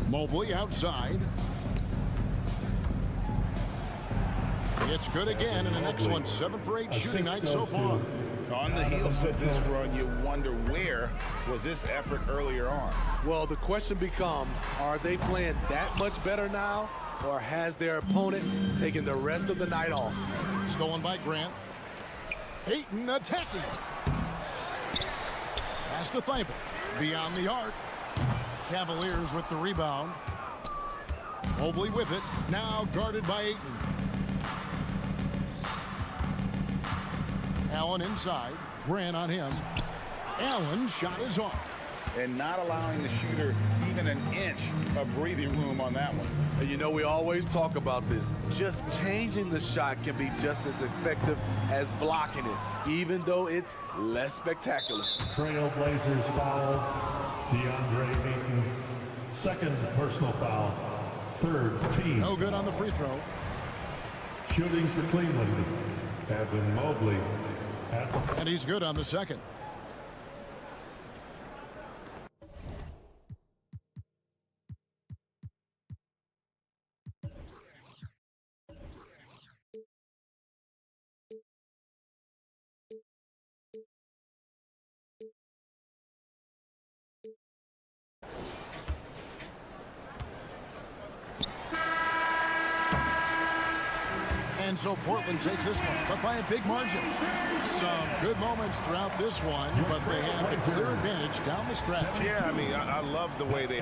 Mobley outside. It's good again, and an excellent 7 for 8 shooting night so far. On the heels of this run, you wonder where was this effort earlier on? Well, the question becomes, are they playing that much better now, or has their opponent taken the rest of the night off? Stolen by Grant. Ayton attacking. Pass to Thibault. Beyond the arc. Cavaliers with the rebound. Mobley with it. Now guarded by Ayton. Allen inside. Grant on him. Allen shot is off. And not allowing the shooter even an inch of breathing room on that one. And you know, we always talk about this. Just changing the shot can be just as effective as blocking it, even though it's less spectacular. Trail Blazers foul. DeAndre Ayton. Second personal foul. Third team. No good on the free throw. Shooting for Cleveland. Evan Mobley. And he's good on the second. And so Portland takes this one, but by a big margin. Some good moments throughout this one, but they had the clear advantage down the stretch. Yeah, I mean, I love the way they...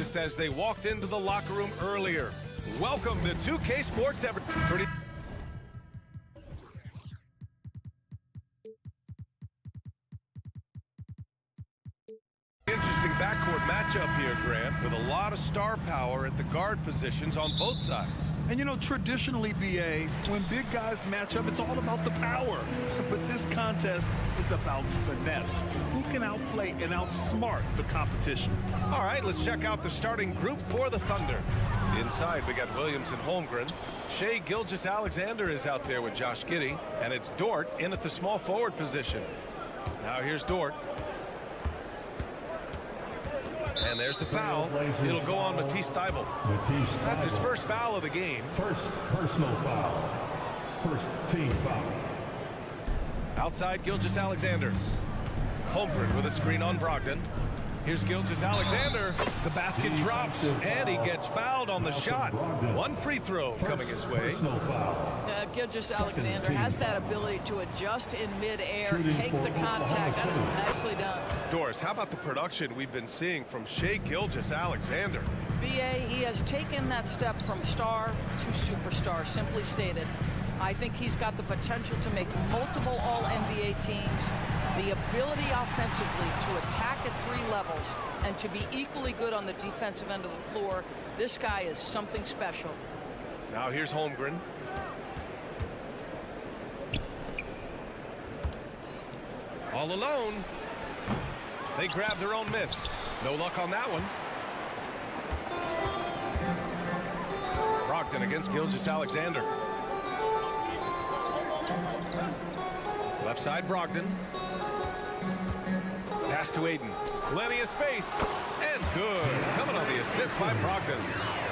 just as they walked into the locker room earlier. Welcome to 2K Sports Everton. Interesting backcourt matchup here, Grant, with a lot of star power at the guard positions on both sides. And you know, traditionally, BA, when big guys match up, it's all about the power. But this contest is about finesse. Who can outplay and outsmart the competition? All right, let's check out the starting group for the Thunder. Inside, we got Williams and Holmgren. Shai Gilgeous-Alexander is out there with Josh Giddey. And it's Dort in at the small forward position. Now here's Dort. And there's the foul. It'll go on Matisse Thybulle. That's his first foul of the game. First personal foul. First team foul. Outside, Gilgeous-Alexander. Holmgren with a screen on Brogdon. Here's Gilgeous-Alexander. The basket drops, and he gets fouled on the shot. One free throw coming his way. Gilgeous-Alexander has that ability to adjust in midair, take the contact. That is nicely done. Doris, how about the production we've been seeing from Shai Gilgeous-Alexander? BA, he has taken that step from star to superstar, simply stated. I think he's got the potential to make multiple All-NBA teams. The ability offensively to attack at 3 levels and to be equally good on the defensive end of the floor. This guy is something special. Now here's Holmgren. All alone. They grab their own miss. No luck on that one. Brogdon against Gilgeous-Alexander. Left side, Brogdon. Pass to Aiden. Plenty of space. And good. Coming on the assist by Brogdon.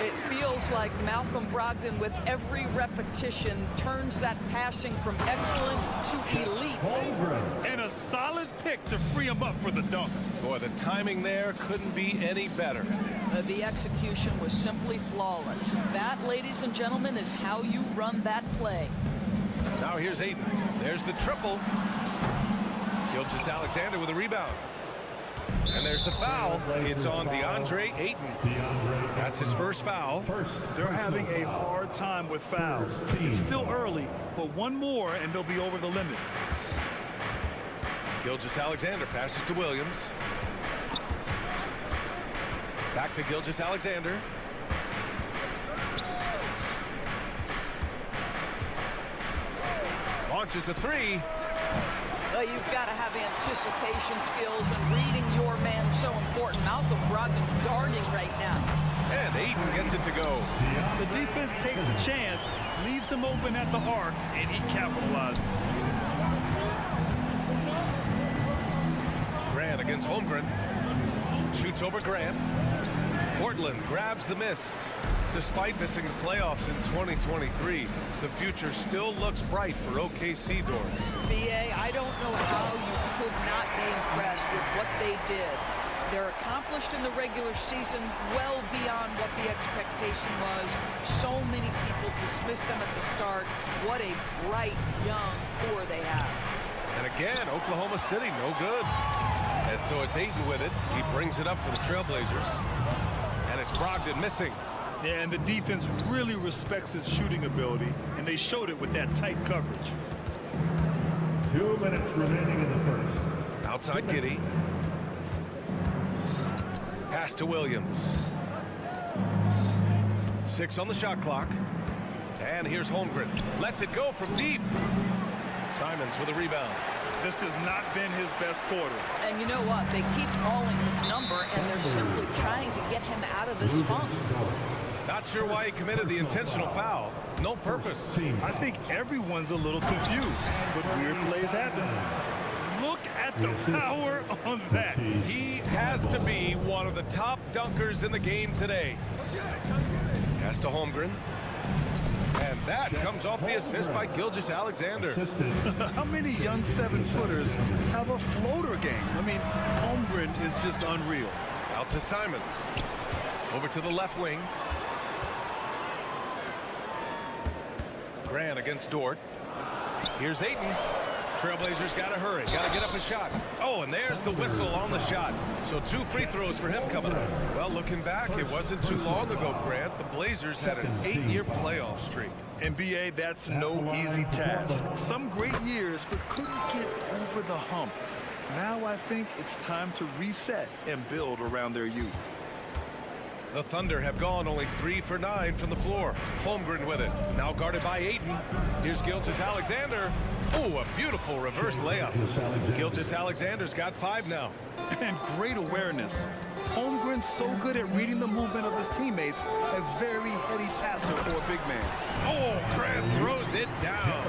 It feels like Malcolm Brogdon, with every repetition, turns that passing from excellent to elite. And a solid pick to free him up for the dunk. Boy, the timing there couldn't be any better. The execution was simply flawless. That, ladies and gentlemen, is how you run that play. Now here's Aiden. There's the triple. Gilgeous-Alexander with a rebound. And there's the foul. It's on DeAndre Ayton. That's his first foul. They're having a hard time with fouls. It's still early, but one more and they'll be over the limit. Gilgeous-Alexander passes to Williams. Back to Gilgeous-Alexander. Launches a 3. You've got to have anticipation skills, and reading your man is so important. Malcolm Brogdon guarding right now. And Aiden gets it to go. The defense takes a chance, leaves him open at the arc, and he capitalizes. Grant against Holmgren. Shoots over Grant. Portland grabs the miss. Despite missing the playoffs in 2023, the future still looks bright for OKC, Doris. BA, I don't know how you could not be impressed with what they did. They're accomplished in the regular season well beyond what the expectation was. So many people dismissed them at the start. What a bright, young core they have. And again, Oklahoma City, no good. And so it's Ayton with it. He brings it up for the Trail Blazers. And it's Brogdon missing. Yeah, and the defense really respects his shooting ability, and they showed it with that tight coverage. 2 minutes remaining in the first. Outside Giddey. Pass to Williams. 6 on the shot clock. And here's Holmgren. Lets it go from deep. Simons with a rebound. This has not been his best quarter. And you know what? They keep calling his number, and they're simply trying to get him out of this funk. Not sure why he committed the intentional foul. No purpose. I think everyone's a little confused, but weird plays happen. Look at the power on that. He has to be one of the top dunkers in the game today. Pass to Holmgren. And that comes off the assist by Gilgeous-Alexander. How many young 7-footers have a floater game? I mean, Holmgren is just unreal. Out to Simons. Over to the left wing. Grant against Dort. Here's Ayton. Trailblazers got to hurry, got to get up a shot. Oh, and there's the whistle on the shot. So 2 free throws for him coming up. Well, looking back, it wasn't too long ago, Grant. The Blazers had an 8-year playoff streak. NBA, that's no easy task. Some great years, but couldn't get over the hump. Now I think it's time to reset and build around their youth. The Thunder have gone only 3 for 9 from the floor. Holmgren with it. Now guarded by Ayton. Here's Gilgeous-Alexander. Oh, a beautiful reverse layup. Gilgeous-Alexander's got 5 now. And great awareness. Holmgren's so good at reading the movement of his teammates. A very heady passer for a big man. Oh, Grant throws it down.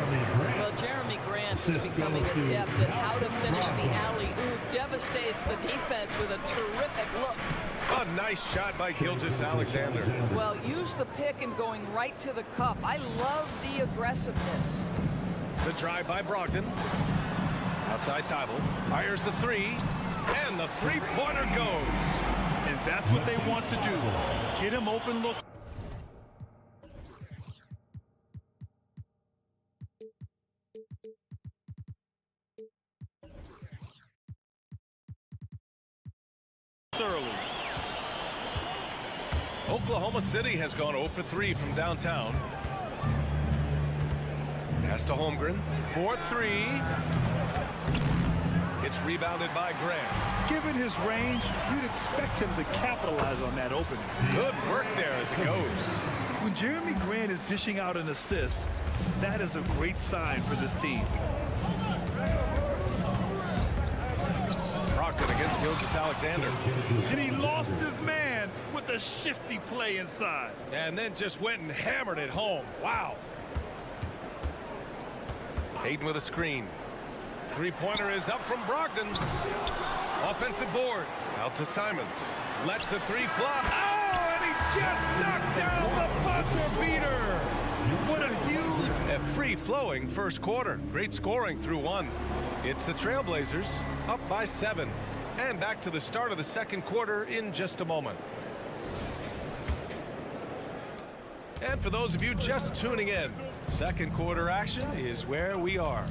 Well, Jeremy Grant is becoming adept at how to finish the alley-oop. Devastates the defense with a terrific look. A nice shot by Gilgeous-Alexander. Well, use the pick and going right to the cup. I love the aggressiveness. The drive by Brogdon. Outside Tybalt. Fires the 3. And the three-pointer goes. And that's what they want to do. Get him open look. Early. Oklahoma City has gone 0 for 3 from downtown. Pass to Holmgren. 4-3. It's rebounded by Grant. Given his range, you'd expect him to capitalize on that opening. Good work there as it goes. When Jeremy Grant is dishing out an assist, that is a great sign for this team. Brogdon against Gilgeous-Alexander. And he lost his man with a shifty play inside. And then just went and hammered it home. Wow. Ayton with a screen. Three-pointer is up from Brogdon. Offensive board. Out to Simons. Lets the 3 flop. Oh, and he just knocked down the buzzer beater. What a huge, free-flowing first quarter. Great scoring through 1. It's the Trailblazers up by 7. And back to the start of the second quarter in just a moment. And for those of you just tuning in, second quarter action is where we are.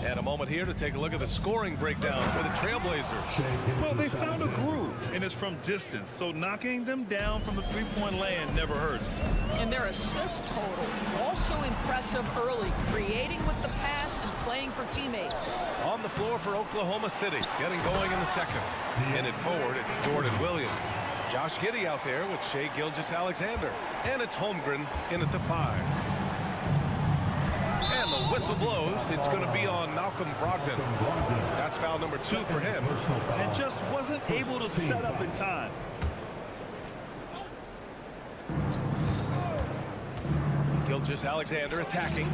And a moment here to take a look at the scoring breakdown for the Trailblazers. Well, they found a groove, and it's from distance, so knocking them down from the three-point land never hurts. And their assist total, also impressive early, creating with the pass and playing for teammates. On the floor for Oklahoma City, getting going in the second. In it forward, it's Jordan Williams. Josh Giddey out there with Shai Gilgeous-Alexander. And it's Holmgren in at the 5. And the whistle blows. It's going to be on Malcolm Brogdon. That's foul number 2 for him. And just wasn't able to set up in time. Gilgeous-Alexander attacking.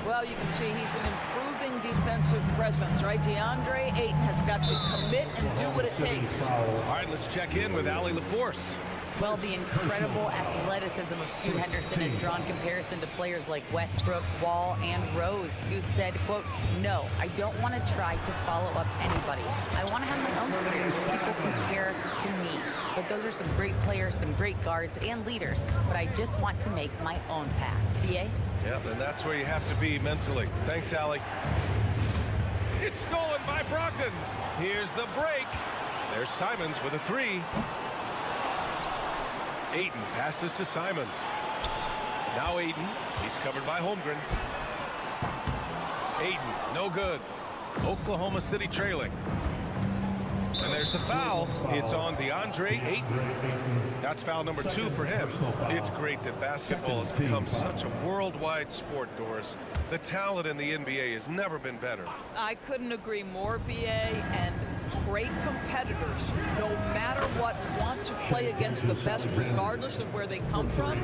Well, you can see he's an improving defensive presence, right? DeAndre Ayton has got to commit and do what it takes. All right, let's check in with Allie LaForce. Well, the incredible athleticism of Scoot Henderson has drawn comparison to players like Westbrook, Wall, and Rose. Scoot said, quote, "No, I don't want to try to follow up anybody. I want to have my own career where people compare to me. But those are some great players, some great guards, and leaders. But I just want to make my own path." BA? Yep, and that's where you have to be mentally. Thanks, Allie. It's stolen by Brogdon. Here's the break. There's Simons with a 3. Ayton passes to Simons. Now Ayton. He's covered by Holmgren. Ayton, no good. Oklahoma City trailing. And there's the foul. It's on DeAndre Ayton. That's foul number 2 for him. It's great that basketball has become such a worldwide sport, Doris. The talent in the NBA has never been better. I couldn't agree more, BA, and great competitors, no matter what, want to play against the best regardless of where they come from.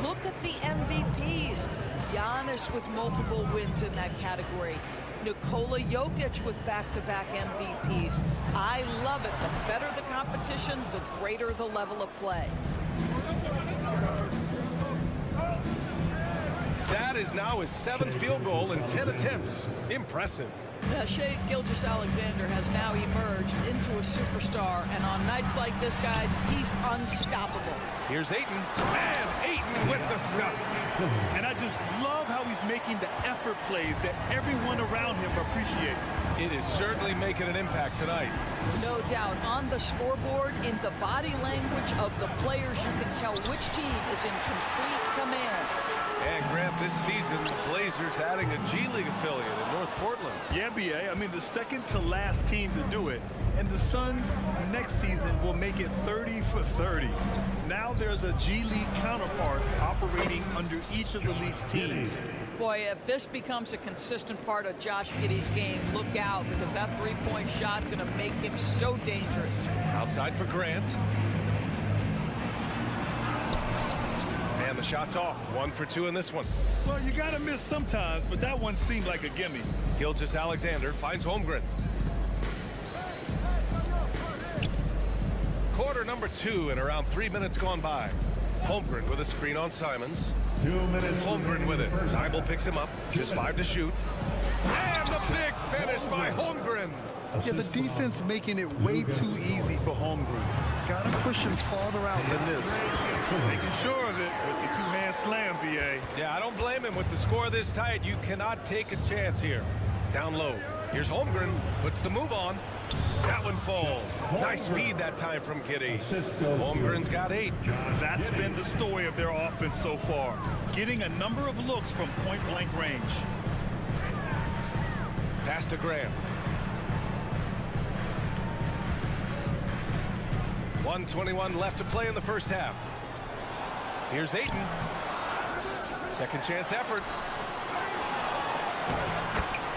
Look at the MVPs. Giannis with multiple wins in that category. Nikola Jokic with back-to-back MVPs. I love it. The better the competition, the greater the level of play. That is now his 7th field goal in 10 attempts. Impressive. Shai Gilgeous-Alexander has now emerged into a superstar, and on nights like this, guys, he's unstoppable. Here's Ayton, and Ayton Ayton with the stuff. And I just love how he's making the effort plays that everyone around him appreciates. It is certainly making an impact tonight. No doubt. On the scoreboard, in the body language of the players, you can tell which team is in complete command. And Grant, this season, the Blazers adding a G League affiliate in North Portland. Yeah, BA. I mean, the second to last team to do it. And the Suns next season will make it 30 for 30. Now there's a G League counterpart operating under each of the league's teams. Boy, if this becomes a consistent part of Josh Giddey's game, look out, because that three-point shot is going to make him so dangerous. Outside for Grant. And the shot's off. 1 for 2 in this one. Well, you got to miss sometimes, but that one seemed like a gimme. Gilgeous-Alexander finds Holmgren. Quarter number 2 and around 3 minutes gone by. Holmgren with a screen on Simons. 2 minutes. Holmgren with it. Nibel picks him up. Just 5 to shoot. And the big finish by Holmgren. Yeah, the defense making it way too easy for Holmgren. Got to push him farther out than this. Making sure of it with the two-hand slam, BA. Yeah, I don't blame him. With the score this tight, you cannot take a chance here. Down low. Here's Holmgren. Puts the move on. That one falls. Nice feed that time from Giddey. Holmgren's got 8. That's been the story of their offense so far. Getting a number of looks from point-blank range. Pass to Graham. 1:21 left to play in the first half. Here's Ayton. Second chance effort.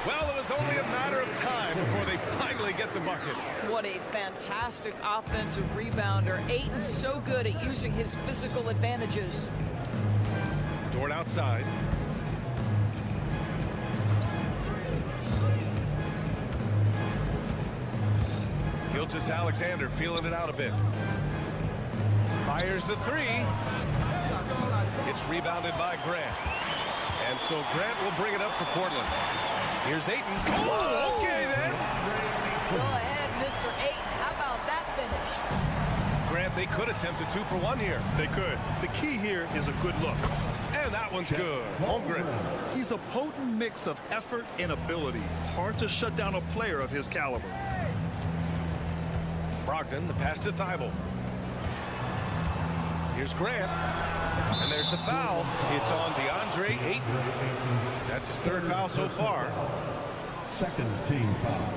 Well, it was only a matter of time before they finally get the bucket. What a fantastic offensive rebounder. Ayton's so good at using his physical advantages. Dort outside. Gilgeous-Alexander feeling it out a bit. Fires the 3. It's rebounded by Grant. And so Grant will bring it up for Portland. Here's Ayton. Oh, okay then. Go ahead, Mr. Ayton. How about that finish? Grant, they could attempt a 2 for 1 here. They could. The key here is a good look. And that one's good. Holmgren. He's a potent mix of effort and ability. Hard to shut down a player of his caliber. Brogdon, the pass to Thibault. Here's Grant. And there's the foul. It's on DeAndre Ayton. That's his 3rd foul so far. Second team foul.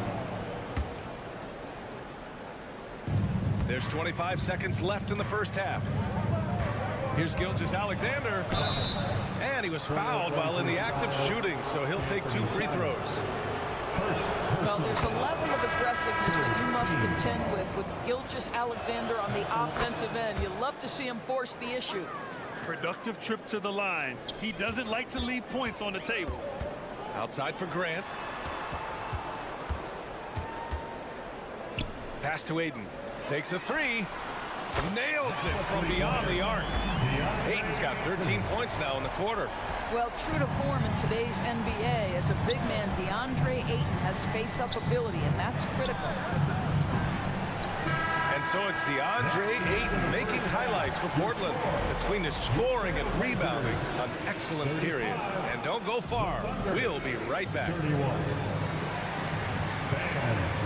There's 25 seconds left in the first half. Here's Gilgeous-Alexander. And he was fouled while in the act of shooting, so he'll take 2 free throws. Well, there's a level of aggressiveness that you must contend with Gilgeous-Alexander on the offensive end. You love to see him force the issue. Productive trip to the line. He doesn't like to leave points on the table. Outside for Grant. Pass to Ayton. Takes a 3. Nails it from beyond the arc. Ayton's got 13 points now in the quarter. Well, true to form in today's NBA, as a big man, DeAndre Ayton has face-up ability, and that's critical. And so it's DeAndre Ayton making highlights for Portland. Between his scoring and rebounding, an excellent period. And don't go far. We'll be right back.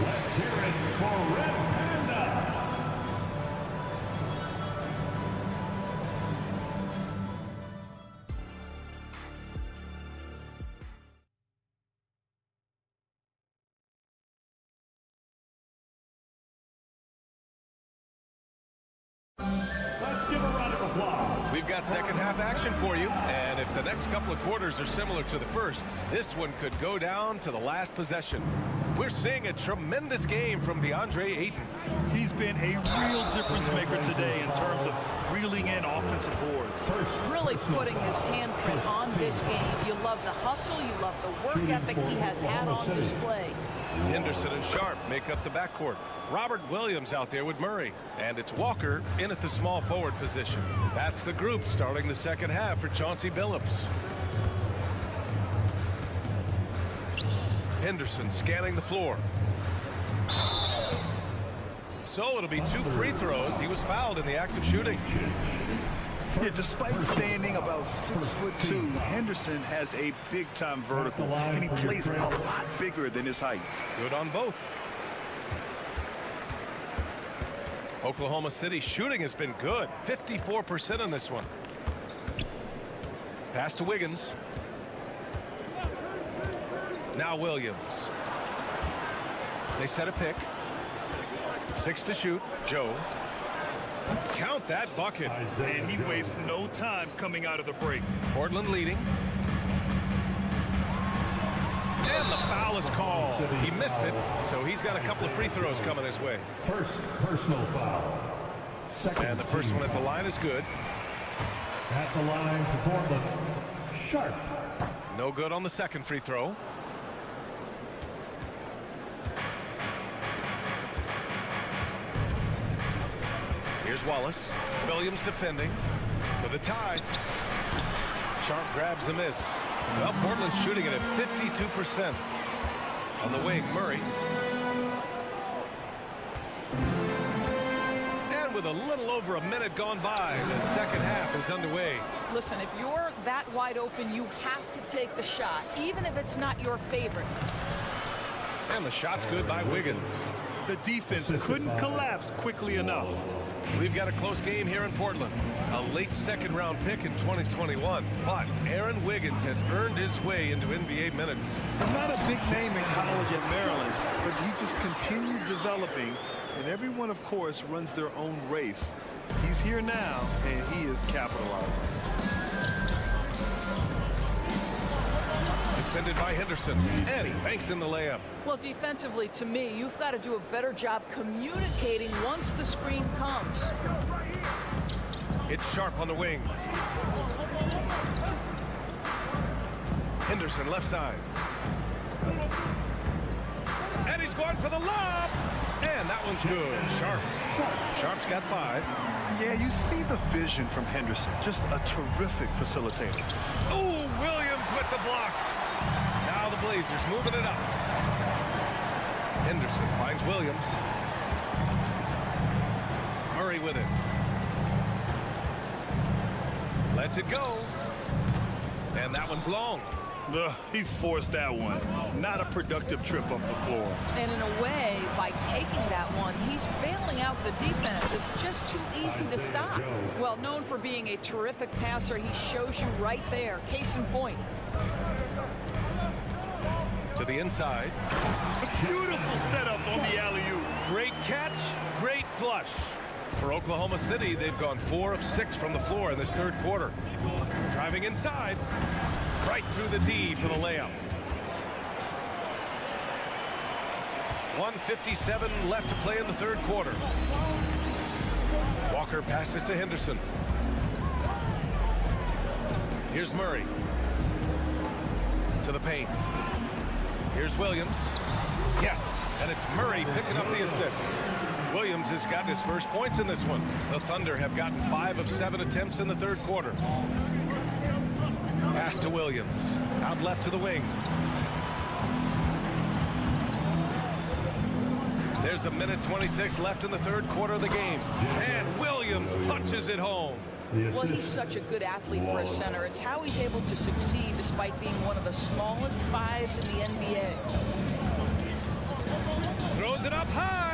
Let's hear it for Red Panda. Let's give a round of applause. We've got second half action for you, and if the next couple of quarters are similar to the first, this one could go down to the last possession. We're seeing a tremendous game from DeAndre Ayton. He's been a real difference maker today in terms of reeling in offensive boards. Really putting his handprint on this game. You love the hustle, you love the work ethic he has had on display. Henderson and Sharp make up the backcourt. Robert Williams out there with Murray. And it's Walker in at the small forward position. That's the group starting the second half for Chauncey Billups. Henderson scanning the floor. So it'll be 2 free throws. He was fouled in the act of shooting. Yeah, despite standing about 6'2", Henderson has a big-time vertical, and he plays a lot bigger than his height. Good on both. Oklahoma City shooting has been good. 54% on this one. Pass to Wiggins. Now Williams. They set a pick. 6 to shoot. Joe. Count that bucket. And he wastes no time coming out of the break. Portland leading. And the foul is called. He missed it, so he's got a couple of free throws coming his way. First personal foul. And the first one at the line is good. At the line for Portland, Sharp. No good on the second free throw. Here's Wallace. Williams defending for the tie. Sharp grabs the miss. Well, Portland's shooting it at 52%. On the wing, Murray. And with a little over a minute gone by, the second half is underway. Listen, if you're that wide open, you have to take the shot, even if it's not your favorite. And the shot's good by Wiggins. The defense couldn't collapse quickly enough. We've got a close game here in Portland. A late second-round pick in 2021. But Aaron Wiggins has earned his way into NBA minutes. He's not a big name in college at Maryland, but he just continued developing, and everyone, of course, runs their own race. He's here now, and he is capitalizing. Defended by Henderson, and he banks in the layup. Well, defensively, to me, you've got to do a better job communicating once the screen comes. It's Sharp on the wing. Henderson left side. And he's going for the lob. And that one's good. Sharp. Sharp's got 5. Yeah, you see the vision from Henderson. Just a terrific facilitator. Oh, Williams with the block. Now the Blazers moving it up. Henderson finds Williams. Murray with it. Lets it go. And that one's long. He forced that one. Not a productive trip up the floor. And in a way, by taking that one, he's bailing out the defense. It's just too easy to stop. Well, known for being a terrific passer, he shows you right there. Case in point. To the inside. A beautiful setup on the alley-oop. Great catch, great flush. For Oklahoma City, they've gone 4 of 6 from the floor in this third quarter. Driving inside. Right through the D for the layup. 1:57 left to play in the third quarter. Walker passes to Henderson. Here's Murray. To the paint. Here's Williams. Yes, and it's Murray picking up the assist. Williams has gotten his first points in this one. The Thunder have gotten 5 of 7 attempts in the third quarter. Pass to Williams. Out left to the wing. There's a minute 26 left in the third quarter of the game. And Williams punches it home. Well, he's such a good athlete for a center. It's how he's able to succeed despite being one of the smallest 5s in the NBA. Throws it up high.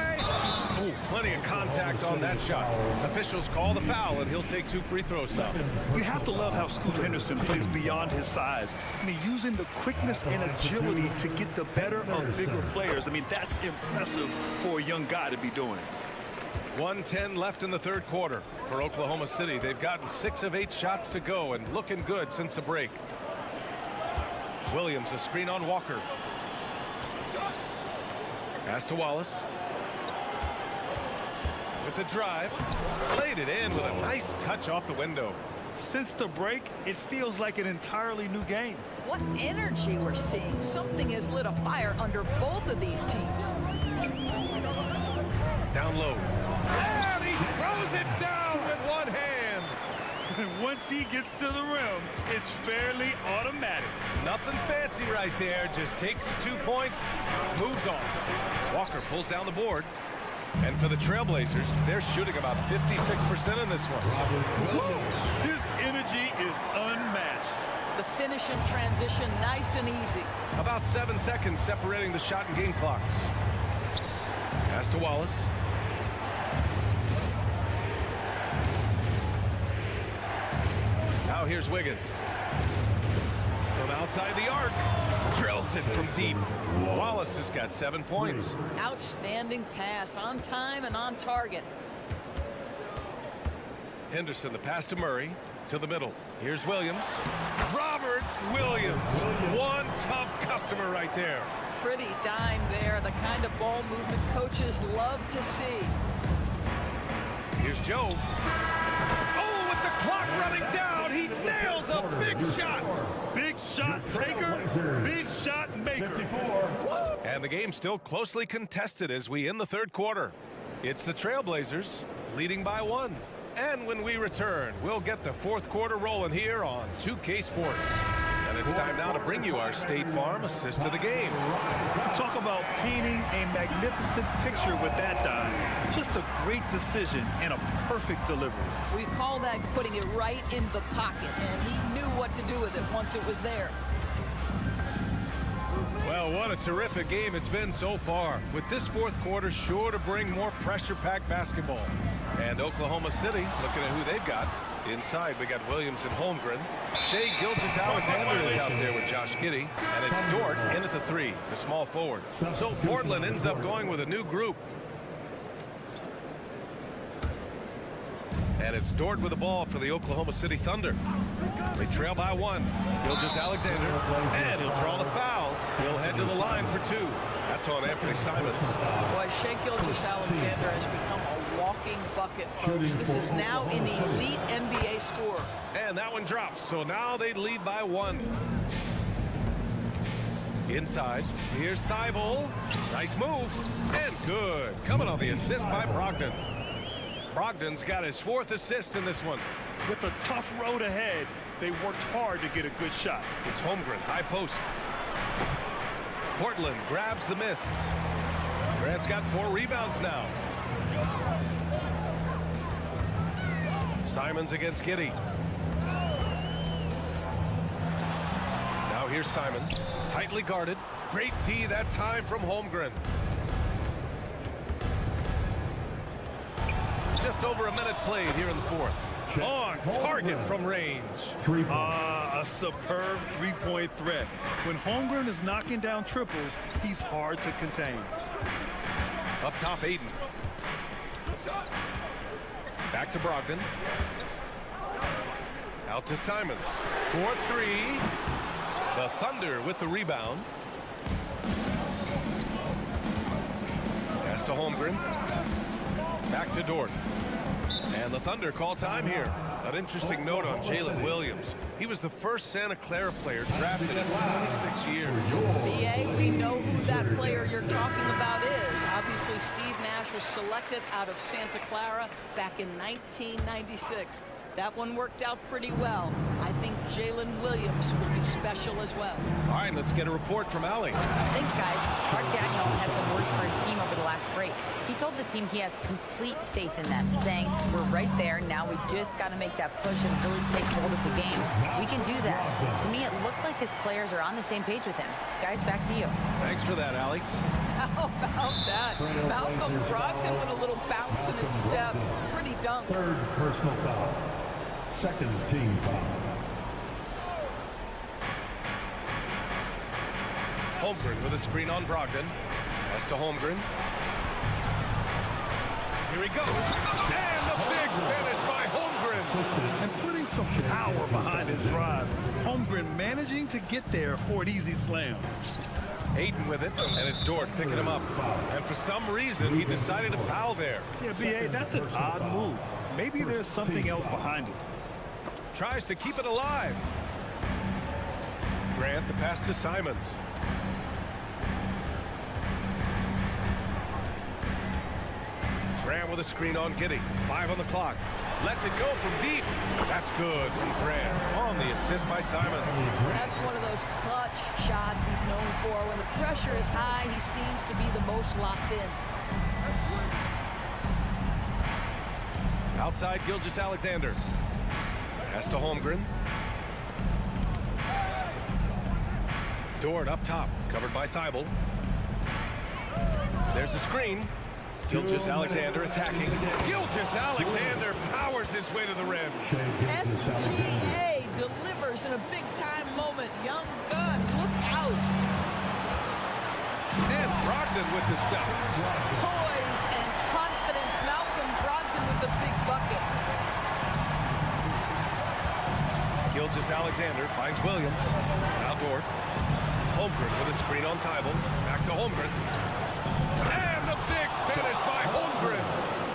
Oh, plenty of contact on that shot. Officials call the foul, and he'll take 2 free throws now. You have to love how Scoot Henderson plays beyond his size. I mean, using the quickness and agility to get the better of bigger players. I mean, that's impressive for a young guy to be doing. 1:10 left in the third quarter for Oklahoma City. They've gotten 6 of 8 shots to go and looking good since the break. Williams, a screen on Walker. Pass to Wallace. With the drive, played it in with a nice touch off the window. Since the break, it feels like an entirely new game. What energy we're seeing. Something has lit a fire under both of these teams. Down low. And he throws it down with one hand. And once he gets to the rim, it's fairly automatic. Nothing fancy right there. Just takes his 2 points, moves on. Walker pulls down the board. And for the Trail Blazers, they're shooting about 56% in this one. His energy is unmatched. The finish in transition, nice and easy. About 7 seconds separating the shot and game clocks. Pass to Wallace. Now here's Wiggins. From outside the arc. Drills it from deep. Wallace has got 7 points. Outstanding pass, on time and on target. Henderson, the pass to Murray. To the middle. Here's Williams. Robert Williams. One tough customer right there. Pretty dime there, the kind of ball movement coaches love to see. Here's Joe. Oh, with the clock running down, he nails a big shot. Big shot taker, big shot maker. And the game still closely contested as we end the third quarter. It's the Trail Blazers leading by 1. And when we return, we'll get the fourth quarter rolling here on 2K Sports. And it's time now to bring you our State Farm assist to the game. Talk about painting a magnificent picture with that dive. Just a great decision and a perfect delivery. We call that putting it right in the pocket, and he knew what to do with it once it was there. Well, what a terrific game it's been so far, with this fourth quarter sure to bring more pressure-packed basketball. And Oklahoma City, looking at who they've got. Inside, we got Williams and Holmgren. Skijesss is out there with Josh Giddey. And it's Dort in at the 3, the small forward. So Portland ends up going with a new group. And it's Dort with the ball for the Oklahoma City Thunder. They trail by 1. Skijesss, and he'll draw the foul. He'll head to the line for 2. That's on Anthony Simons. Boy, Skijesss has become a walking bucket, folks. This is now an elite NBA scorer. And that one drops, so now they lead by 1. Inside, here's Thibault. Nice move, and good. Coming on the assist by Brogdon. Brogdon's got his 4th assist in this one. With a tough road ahead, they worked hard to get a good shot. It's Holmgren, high post. Portland grabs the miss. Grant's got 4 rebounds now. Simons against Giddey. Now here's Simons, tightly guarded. Great D that time from Holmgren. Just over a minute played here in the fourth. On target from range. A superb three-point threat. When Holmgren is knocking down triples, he's hard to contain. Up top, Aiden. Back to Brogdon. Out to Simons. 4-3. The Thunder with the rebound. Pass to Holmgren. Back to Dort. And the Thunder call time here. An interesting note on Jalen Williams. He was the first Santa Clara player drafted in 26 years. BA, we know who that player you're talking about is. Obviously, Steve Nash was selected out of Santa Clara back in 1996. That one worked out pretty well. I think Jalen Williams will be special as well. All right, let's get a report from Allie. Thanks, guys. Mark Daniel had some words for his team over the last break. He told the team he has complete faith in them, saying, we're right there. Now we just got to make that push and really take hold of the game. We can do that. To me, it looked like his players are on the same page with him. Guys, back to you. Thanks for that, Allie. How about that? Malcolm Brogdon with a little bounce in his step. Pretty dunk. Third personal foul. Second team foul. Holmgren with a screen on Brogdon. Pass to Holmgren. Here he goes. And the big finish by Holmgren. And putting some power behind his drive. Holmgren managing to get there for an easy slam. Aiden with it, and it's Dort picking him up. And for some reason, he decided to foul there. Yeah, B.A., that's an odd move. Maybe there's something else behind it. Tries to keep it alive. Grant, the pass to Simons. Grant with a screen on Giddey. 5 on the clock. Lets it go from deep. That's good from Grant on the assist by Simons. That's one of those clutch shots he's known for. When the pressure is high, he seems to be the most locked in. Outside, Skijesss. Pass to Holmgren. Dort up top, covered by Thibault. There's a screen. Skijesss attacking. Skijesss powers his way to the rim. SGA delivers in a big-time moment. Young gun, look out. And Brogdon with the stuff. Poise and confidence. Malcolm Brogdon with the big bucket. Skijesss finds Williams. Now Dort. Holmgren with a screen on Thibault. Back to Holmgren. And the big finish by Holmgren.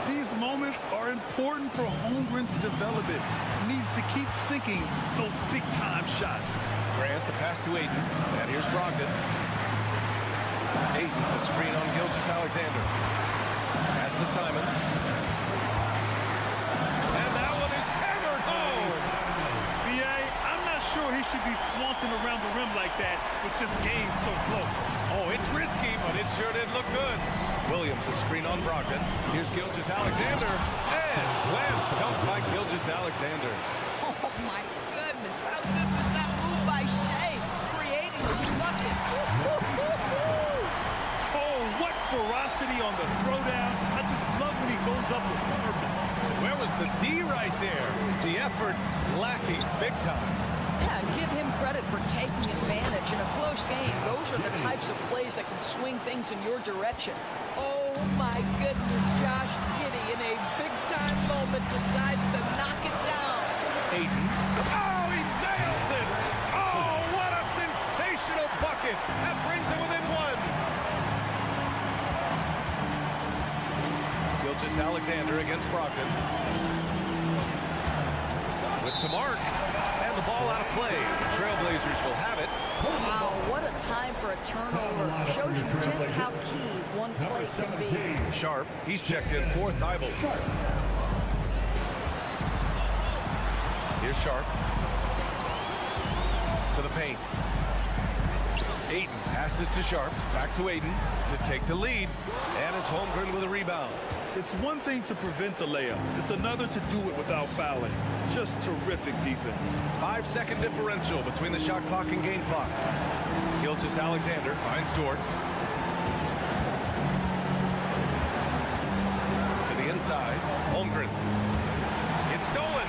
These moments are important for Holmgren's development. He needs to keep sinking those big-time shots. Grant, the pass to Ayton. And here's Brogdon. Ayton, the screen on Skijesss. Pass to Simons. And that one is hammered home. B.A., I'm not sure he should be flaunting around the rim like that with this game so close. Oh, it's risky, but it sure did look good. Williams, a screen on Brogdon. Here's Skijesss. And slam dunk by Skijesss. Oh, my goodness. How good was that move by Shea? Creating the bucket. Oh, what ferocity on the throwdown. I just love when he goes up with purpose. Where was the D right there? The effort lacking big time. Yeah, give him credit for taking advantage in a close game. Those are the types of plays that can swing things in your direction. Oh, my goodness, Josh Giddey in a big-time moment decides to knock it down. Ayton. Oh, he nails it! Oh, what a sensational bucket! That brings him within one. Skijesss against Brogdon. With some arc. And the ball out of play. The Trail Blazers will have it. Wow, what a time for a turnover. Shows you just how key one play can be. Sharp, he's checked in for Thibault. Here's Sharp. To the paint. Ayton passes to Sharp. Back to Ayton to take the lead. And it's Holmgren with a rebound. It's one thing to prevent the layup. It's another to do it without fouling. Just terrific defense. 5-second differential between the shot clock and game clock. Skijesss finds Dort. To the inside. Holmgren. It's stolen.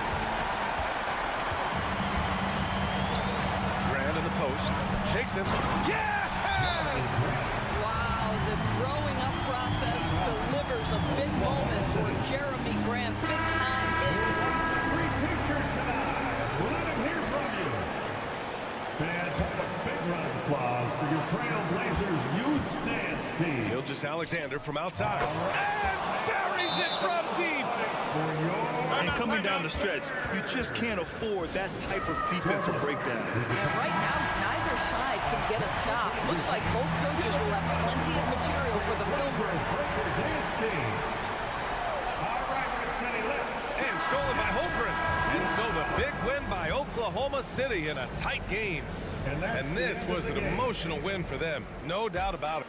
Grant in the post. Shakes him. Yes! Wow, the growing up process delivers a big moment for Jeremy Grant. Big time hit. Free t-shirt tonight. Let him hear from you. Fans, have a big round of applause for your Trail Blazers youth dance team. Skijesss from outside. And buries it from deep. And coming down the stretch, you just can't afford that type of defensive breakdown. Yeah, right now, neither side can get a stop. Looks like both coaches will have plenty of material for the film room. Dance team. All right, Rick City, let's. And stolen by Holmgren. And so the big win by Oklahoma City in a tight game. And this was an emotional win for them. No doubt about it.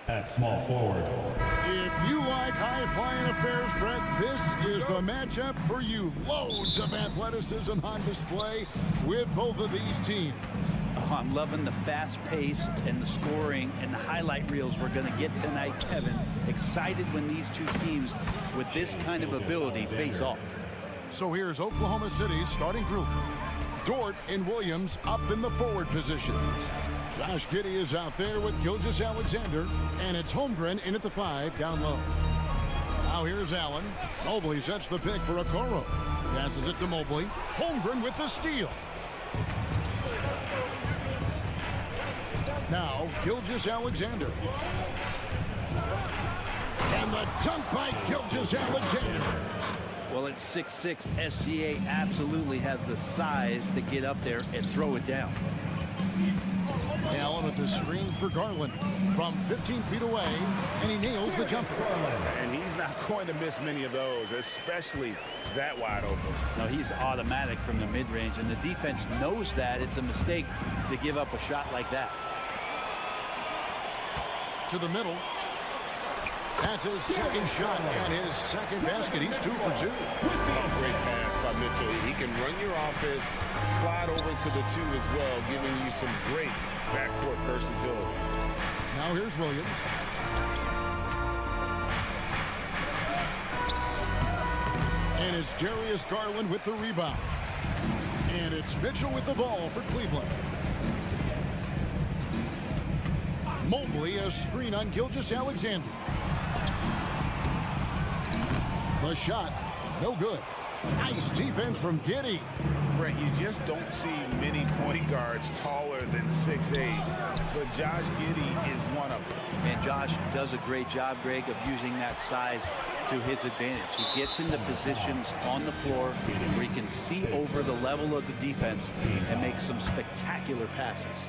At small forward. If you like high-flying affairs, Brett, this is the matchup for you. Loads of athleticism on display with both of these teams. Oh, I'm loving the fast pace and the scoring and the highlight reels we're going to get tonight, Kevin. Excited when these two teams with this kind of ability face off. So here's Oklahoma City's starting group. Dort and Williams up in the forward positions. Josh Giddey is out there with Skijesss Alexander, and it's Holmgren in at the 5 down low. Now here's Allen. Mobley sets the pick for Okoro. Passes it to Mobley. Holmgren with the steal. Now Skijesss Alexander. And the dunk by Skijesss Alexander. Well, at 6'6", SGA absolutely has the size to get up there and throw it down. Allen with the screen for Garland from 15 feet away, and he nails the jumper. And he's not going to miss many of those, especially that wide open. No, he's automatic from the mid-range, and the defense knows that. It's a mistake to give up a shot like that. To the middle. That's his second shot and his second basket. He's 2 for 2. Oh, great pass by Mitchell. He can run your offense, slide over to the 2 as well, giving you some great backcourt versatility. Now here's Williams. And it's Darius Garland with the rebound. And it's Mitchell with the ball for Cleveland. Mobley, a screen on Skijesss Alexander. The shot, no good. Nice defense from Giddey. Brett, you just don't see many point guards taller than 6'8", but Josh Giddey is one of them. And Josh does a great job, Greg, of using that size to his advantage. He gets into positions on the floor where he can see over the level of the defense and make some spectacular passes.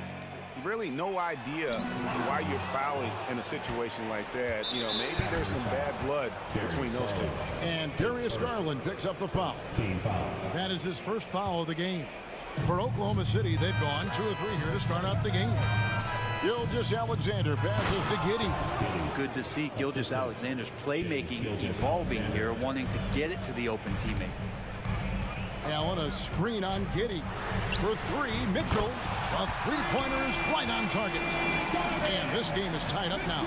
Really no idea why you're fouling in a situation like that. You know, maybe there's some bad blood between those two. And Darius Garland picks up the foul. That is his first foul of the game. For Oklahoma City, they've gone 2 of 3 here to start out the game. Skijesss Alexander passes to Giddey. Good to see Skijesss Alexander's playmaking evolving here, wanting to get it to the open teammate. Allen, a screen on Giddey. For 3, Mitchell. A three-pointer is right on target. And this game is tied up now.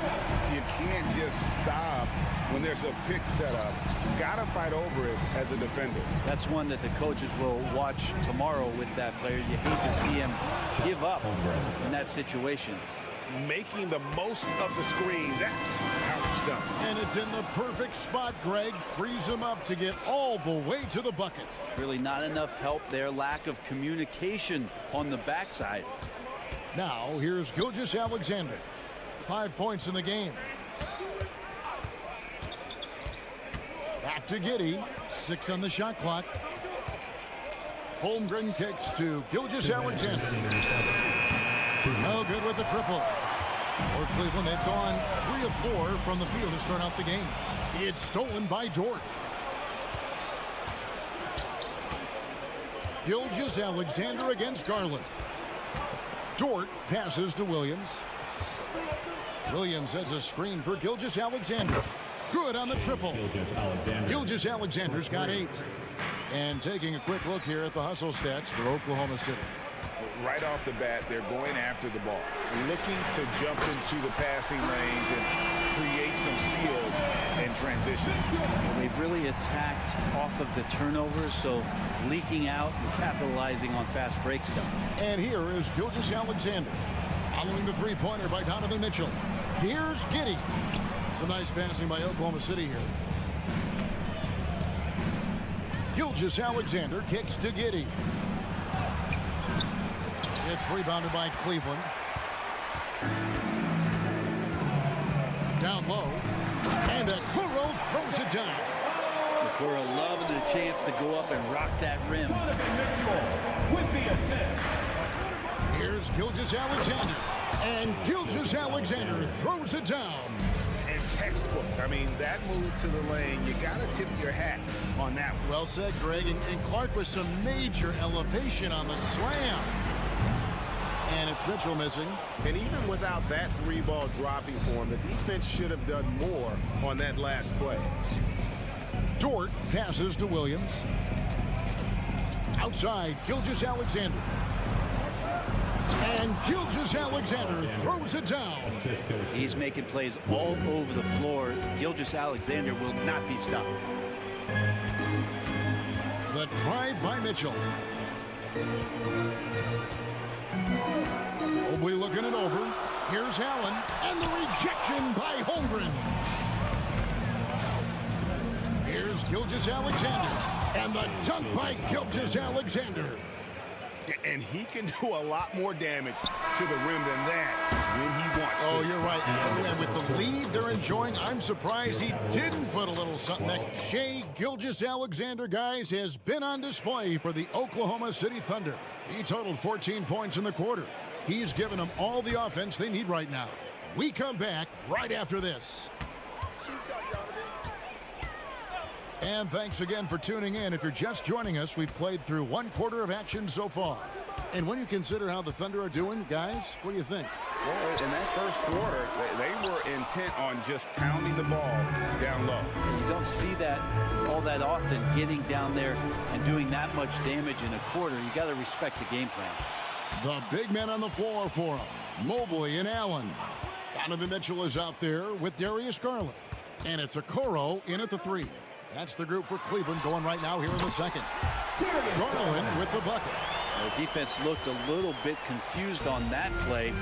You can't just stop when there's a pick set up. Got to fight over it as a defender. That's one that the coaches will watch tomorrow with that player. You hate to see him give up in that situation. Making the most of the screen, that's how it's done. And it's in the perfect spot, Greg. Frees him up to get all the way to the bucket. Really not enough help there. Lack of communication on the backside. Now, here's Skijesss Alexander. 5 points in the game. Back to Giddey. 6 on the shot clock. Holmgren kicks to Skijesss Alexander. No good with the triple. For Cleveland, they've gone 3 of 4 from the field to start out the game. It's stolen by Dort. Skijesss Alexander against Garland. Dort passes to Williams. Williams has a screen for Skijesss Alexander. Good on the triple. Skijesss Alexander's got 8. And taking a quick look here at the hustle stats for Oklahoma City. Right off the bat, they're going after the ball, looking to jump into the passing lanes and create some steals and transition. They've really attacked off of the turnovers, so leaking out and capitalizing on fast break stuff. And here is Skijesss Alexander, following the three-pointer by Donovan Mitchell. Here's Giddey. Some nice passing by Oklahoma City here. Skijesss Alexander kicks to Giddey. It's rebounded by Cleveland. Down low. And Okoro throws it down. Okoro loving the chance to go up and rock that rim. With the assist. Here's Skijesss Alexander. And Skijesss Alexander throws it down. And textbook. I mean, that move to the lane, you got to tip your hat on that one. Well said, Greg. And Clark with some major elevation on the slam. And it's Mitchell missing. And even without that 3-ball dropping for him, the defense should have done more on that last play. Dort passes to Williams. Outside, Skijesss. And Skijesss throws it down. He's making plays all over the floor. Skijesss will not be stopped. The drive by Mitchell. Mobley looking it over. Here's Allen. And the rejection by Holmgren. Here's Skijesss. And the dunk by Skijesss. And he can do a lot more damage to the rim than that when he wants to. Oh, you're right. And with the lead they're enjoying, I'm surprised he didn't put a little something back. Skijesss, guys, has been on display for the Oklahoma City Thunder. He totaled 14 points in the quarter. He's given them all the offense they need right now. We come back right after this. And thanks again for tuning in. If you're just joining us, we've played through 1/4 of action so far. And when you consider how the Thunder are doing, guys, what do you think? Well, in that first quarter, they were intent on just pounding the ball down low. You don't see that all that often, getting down there and doing that much damage in a quarter. You got to respect the game plan. The big men on the floor for him. Mobley and Allen. Donovan Mitchell is out there with Darius Garland. And it's Okoro in at the 3. That's the group for Cleveland going right now here in the second. Garland with the bucket. The defense looked a little bit confused on that play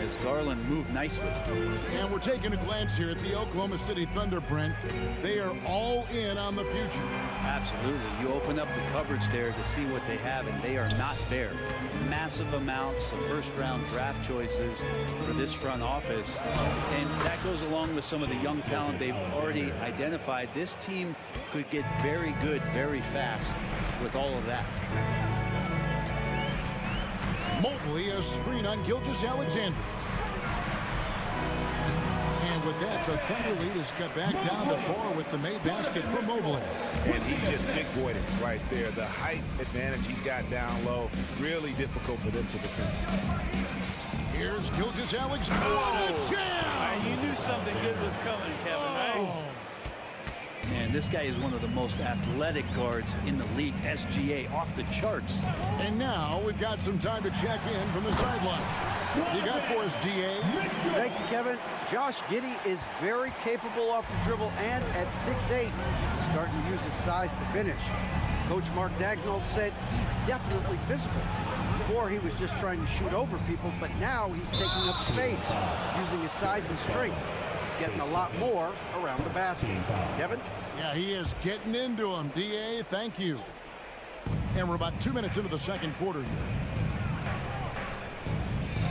as Garland moved nicely. And we're taking a glance here at the Oklahoma City Thunder, Brent. They are all in on the future. Absolutely. You open up the cupboards there to see what they have, and they are not there. Massive amounts of first-round draft choices for this front office. And that goes along with some of the young talent they've already identified. This team could get very good very fast with all of that. Mobley, a screen on Skijesss. And with that, the Thunder lead is cut back down to 4 with the made basket for Mobley. And he just big boyed it right there. The height advantage he's got down low, really difficult for them to defend. Here's Skijesss. Oh, jam! You knew something good was coming, Kevin, right? And this guy is one of the most athletic guards in the league. SGA off the charts. And now we've got some time to check in from the sideline. You got for us, DA? Thank you, Kevin. Josh Giddey is very capable off the dribble, and at 6'8", he's starting to use his size to finish. Coach Mark Daigneault said he's definitely physical. Before, he was just trying to shoot over people, but now he's taking up space, using his size and strength. He's getting a lot more around the basket. Kevin? Yeah, he is getting into him. DA, thank you. And we're about 2 minutes into the second quarter here.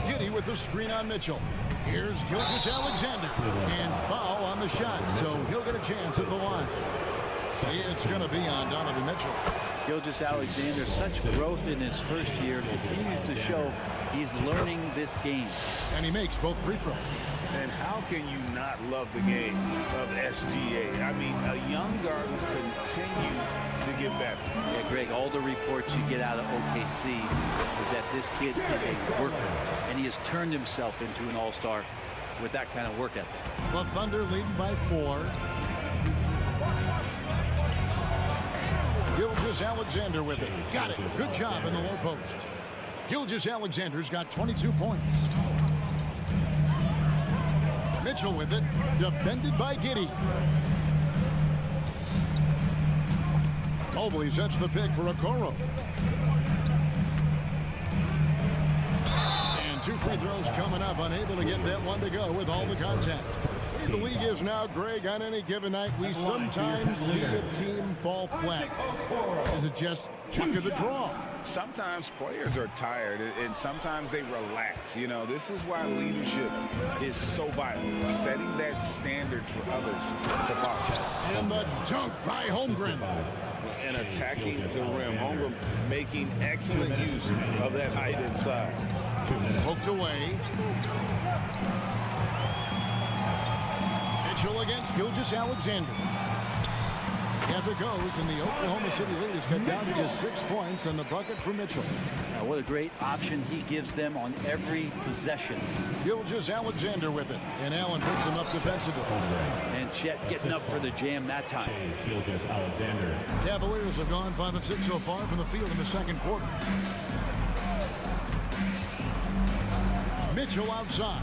Giddey with the screen on Mitchell. Here's Skijesss. And foul on the shot, so he'll get a chance at the line. It's going to be on Donovan Mitchell. Skijesss, such growth in his first year, continues to show he's learning this game. And he makes both free throws. And how can you not love the game of SGA? I mean, a young guard will continue to get better. Yeah, Greg, all the reports you get out of OKC is that this kid is a worker, and he has turned himself into an all-star with that kind of work ethic. The Thunder leading by 4. Skijesss with it. Got it. Good job in the low post. Skijesss got 22 points. Mitchell with it, defended by Giddey. Mobley sets the pick for Okoro. And 2 free throws coming up, unable to get that one to go with all the contact. The league is now, Greg, on any given night, we sometimes see a team fall flat. Is it just luck of the draw? Sometimes players are tired, and sometimes they relax. You know, this is why leadership is so vital, setting that standard for others to follow. And the dunk by Holmgren. And attacking the rim. Holmgren making excellent use of that height inside. Poked away. Mitchell against Skijesss. Half it goes, and the Oklahoma City lead is cut down to just 6 points on the bucket for Mitchell. Now, what a great option he gives them on every possession. Gilgeous-Alexander with it, and Allen picks him up defensively. And Chet getting up for the jam that time. Gilgeous-Alexander. Cavaliers have gone 5 of 6 so far from the field in the second quarter. Mitchell outside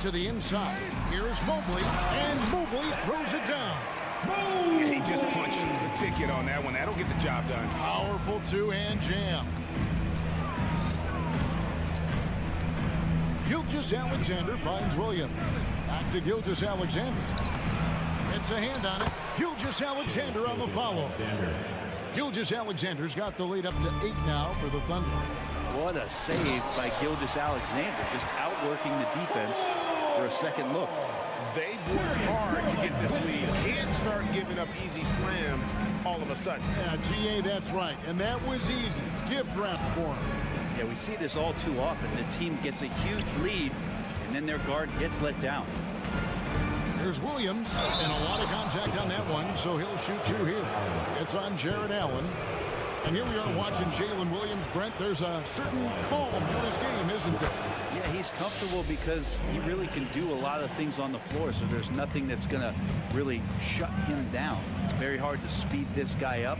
to the inside. Here's Mobley, and Mobley throws it down. Yeah, he just punched the ticket on that one. That'll get the job done. Powerful two-hand jam. Gilgeous-Alexander finds Williams. Back to Gilgeous-Alexander. It's a hand on it. Gilgeous-Alexander on the follow. Gilgeous-Alexander's got the lead up to 8 now for the Thunder. What a save by Gilgeous-Alexander, just outworking the defense for a second look. They worked hard to get this lead. Can't start giving up easy slams all of a sudden. Yeah, GA, that's right. And that was easy. Gift wrap for him. Yeah, we see this all too often. The team gets a huge lead, and then their guard gets let down. There's Williams, and a lot of contact on that one, so he'll shoot 2 here. It's on Jared Allen. And here we are watching Jalen Williams. Brent, there's a certain calm to his game, isn't there? Yeah, he's comfortable because he really can do a lot of things on the floor, so there's nothing that's going to really shut him down. It's very hard to speed this guy up.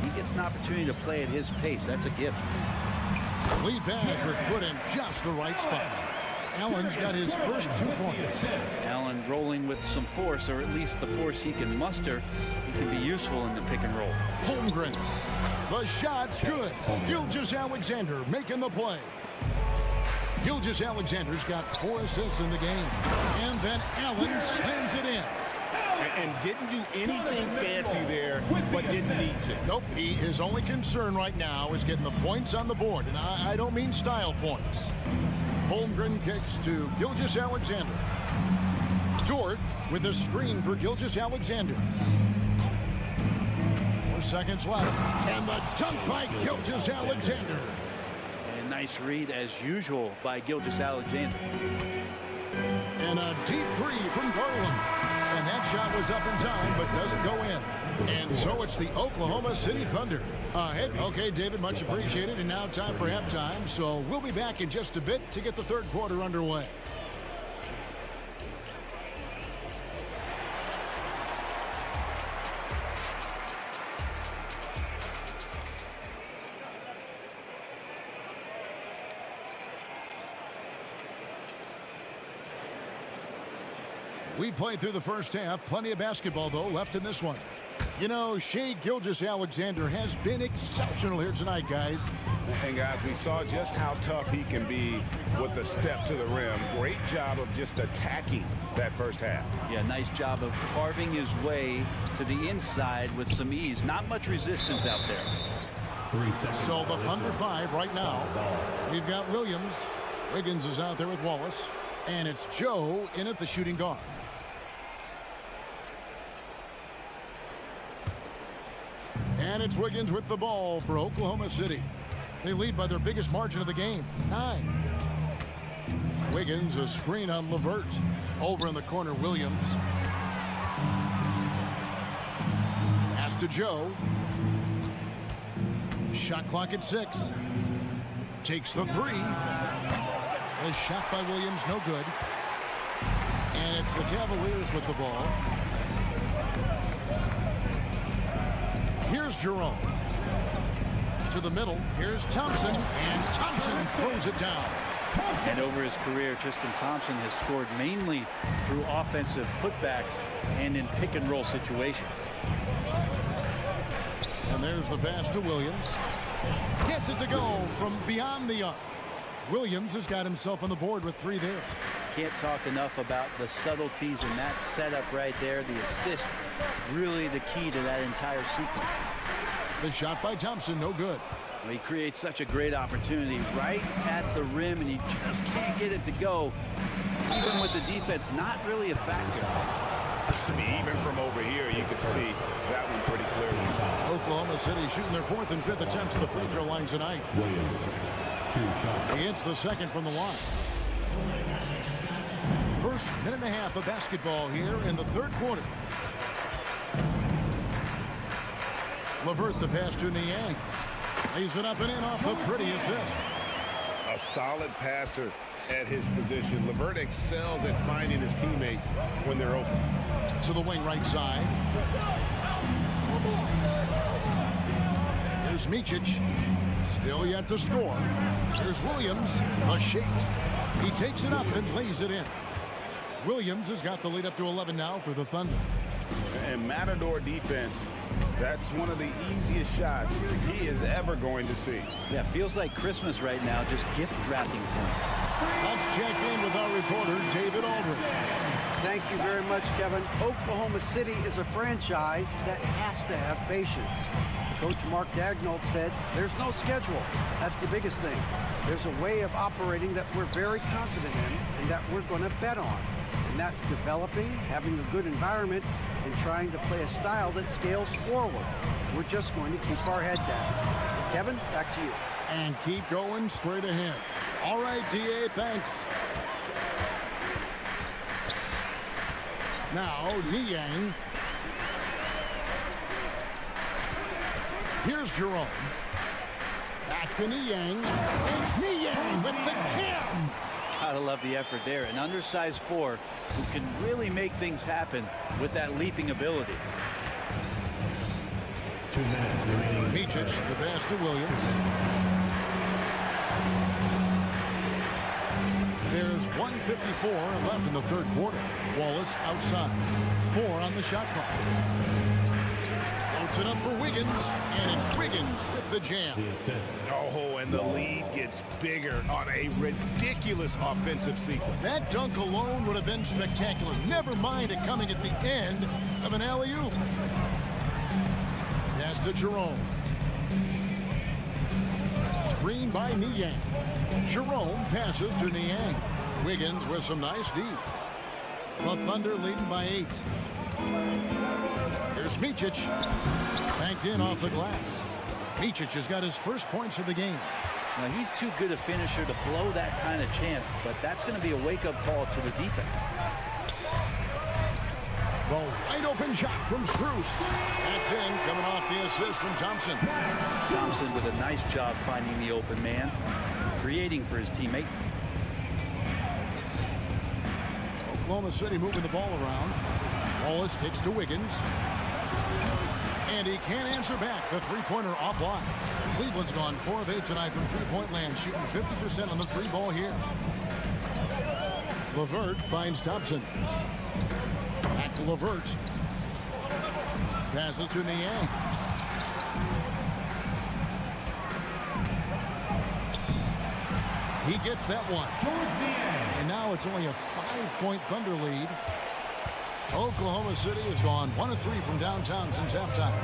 He gets an opportunity to play at his pace. That's a gift. Lead pass was put in just the right spot. Allen's got his first 2 points. Allen rolling with some force, or at least the force he can muster. He can be useful in the pick and roll. Holmgren. The shot's good. Gilgeous-Alexander making the play. Gilgeous-Alexander's got 4 assists in the game. And then Allen slams it in. And didn't do anything fancy there, but didn't need to. Nope, his only concern right now is getting the points on the board. And I don't mean style points. Holmgren kicks to Gilgeous-Alexander. Dort with a screen for Gilgeous-Alexander. 4 seconds left. And the dunk by Gilgeous-Alexander. And nice read, as usual, by Gilgeous-Alexander. And a deep 3 from Garland. And that shot was up in time, but doesn't go in. And so it's the Oklahoma City Thunder ahead. Okay, David, much appreciated. And now time for halftime. So we'll be back in just a bit to get the third quarter underway. We played through the first half. Plenty of basketball, though, left in this one. You know, Shai Gilgeous-Alexander has been exceptional here tonight, guys. And, guys, we saw just how tough he can be with the step to the rim. Great job of just attacking that first half. Yeah, nice job of carving his way to the inside with some ease. Not much resistance out there. 3 seconds. So the Thunder 5 right now. We've got Williams. Wiggins is out there with Wallace. And it's Joe in at the shooting guard. And it's Wiggins with the ball for Oklahoma City. They lead by their biggest margin of the game, 9. Wiggins, a screen on LeVert. Over in the corner, Williams. Pass to Joe. Shot clock at 6. Takes the 3. A shot by Williams, no good. And it's the Cavaliers with the ball. Here's Jerome. To the middle. Here's Thompson. And Thompson throws it down. And over his career, Tristan Thompson has scored mainly through offensive putbacks and in pick and roll situations. And there's the pass to Williams. Gets it to go from beyond the arc. Williams has got himself on the board with 3 there. Can't talk enough about the subtleties in that setup right there. The assist, really the key to that entire sequence. The shot by Thompson, no good. Well, he creates such a great opportunity right at the rim, and he just can't get it to go. Even with the defense, not really a factor. I mean, even from over here, you could see that one pretty clearly. Oklahoma City shooting their 4th and 5th attempts at the free throw line tonight. Williams, 2 shots. He hits the second from the line. First minute and a half of basketball here in the third quarter. LeVert the pass to Niang. Lays it up and in off the pretty assist. A solid passer at his position. LeVert excels at finding his teammates when they're open. To the wing right side. Here's Micic. Still yet to score. Here's Williams. A shake. He takes it up and lays it in. Williams has got the lead up to 11 now for the Thunder. And Matador defense, that's one of the easiest shots he is ever going to see. Yeah, feels like Christmas right now, just gift wrapping points. Let's check in with our reporter, David Aldridge. Thank you very much, Kevin. Oklahoma City is a franchise that has to have patience. Coach Mark Daigneault said there's no schedule. That's the biggest thing. There's a way of operating that we're very confident in and that we're going to bet on. And that's developing, having a good environment, and trying to play a style that scales forward. We're just going to keep our head down. Kevin, back to you. And keep going straight ahead. All right, D.A., thanks. Now, Niang. Here's Jerome. Back to Niang. And Niang with the jam. Gotta love the effort there. An undersized four who can really make things happen with that leaping ability. 2 minutes remaining. Micic, the pass to Williams. There's 1:54 left in the third quarter. Wallace outside. 4 on the shot clock. Floats it up for Wiggins, and it's Wiggins with the jam. Oh, and the lead gets bigger on a ridiculous offensive sequence. That dunk alone would have been spectacular. Never mind it coming at the end of an alley-oop. Pass to Jerome. Screen by Niang. Jerome passes to Niang. Wiggins with some nice D. The Thunder leading by 8. Here's Micic. Banked in off the glass. Micic has got his first points of the game. Now, he's too good a finisher to blow that kind of chance, but that's going to be a wake-up call to the defense. The wide open shot from Strus. That's in, coming off the assist from Thompson. Thompson with a nice job finding the open man, creating for his teammate. Oklahoma City moving the ball around. Wallace kicks to Wiggins. And he can't answer back. The three-pointer offline. Cleveland's gone 4 of 8 tonight from three-point land, shooting 50% on the free ball here. LeVert finds Thompson. Back to LeVert. Passes to Niang. He gets that one. And now it's only a 5-point Thunder lead. Oklahoma City has gone 1 of 3 from downtown since halftime.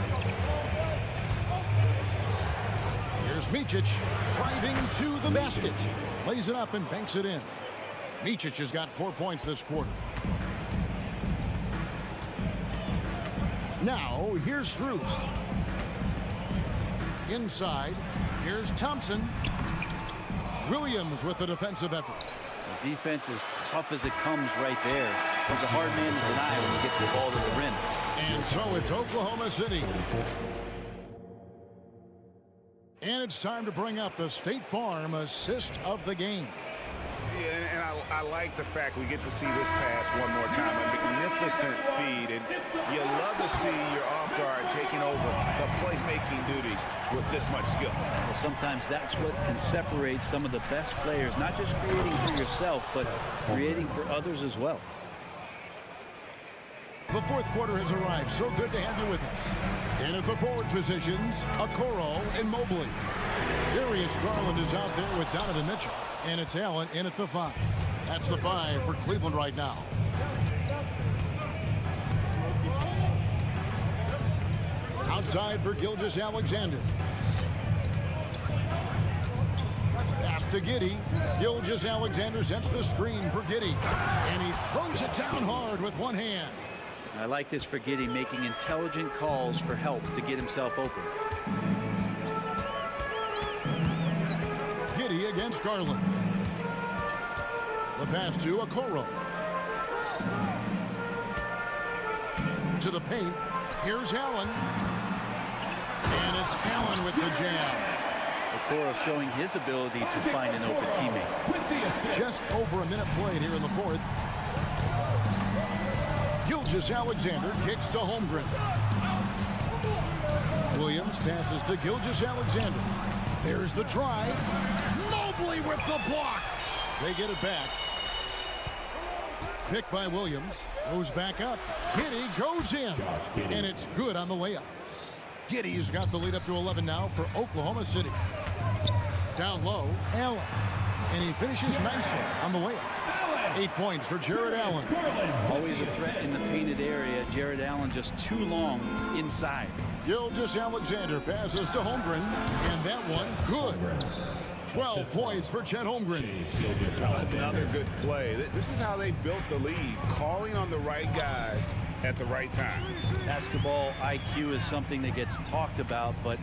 Here's Micic driving to the basket. Lays it up and banks it in. Micic has got 4 points this quarter. Now, here's Strus. Inside, here's Thompson. Williams with the defensive effort. The defense is tough as it comes right there. He's a hard man to deny when he gets the ball to the rim. And so it's Oklahoma City. And it's time to bring up the State Farm assist of the game. Yeah, and I like the fact we get to see this pass one more time. A magnificent feed, and you love to see your off guard taking over the playmaking duties with this much skill. Well, sometimes that's what can separate some of the best players, not just creating for yourself, but creating for others as well. The fourth quarter has arrived. So good to have you with us. And at the forward positions, Okoro and Mobley. Darius Garland is out there with Donovan Mitchell. And it's Allen in at the 5. That's the 5 for Cleveland right now. Outside for Gilgeous-Alexander. Pass to Giddey. Gilgeous-Alexander sets the screen for Giddey. And he throws it down hard with one hand. I like this for Giddey, making intelligent calls for help to get himself open. Giddey against Garland. The pass to Okoro. To the paint. Here's Allen. And it's Allen with the jam. Okoro showing his ability to find an open teammate. Just over a minute played here in the fourth. Gilgeous-Alexander kicks to Holmgren. Williams passes to Gilgeous-Alexander. There's the drive. Mobley with the block. They get it back. Picked by Williams. Goes back up. Giddey goes in. And it's good on the layup. Giddey's got the lead up to 11 now for Oklahoma City. Down low, Allen. And he finishes nicely on the layup. 8 points for Jared Allen. Always a threat in the painted area. Jared Allen just too long inside. Gilgeous-Alexander passes to Holmgren. And that one, good. 12 points for Chet Holmgren. Another good play. This is how they built the lead, calling on the right guys at the right time. Basketball IQ is something that gets talked about, but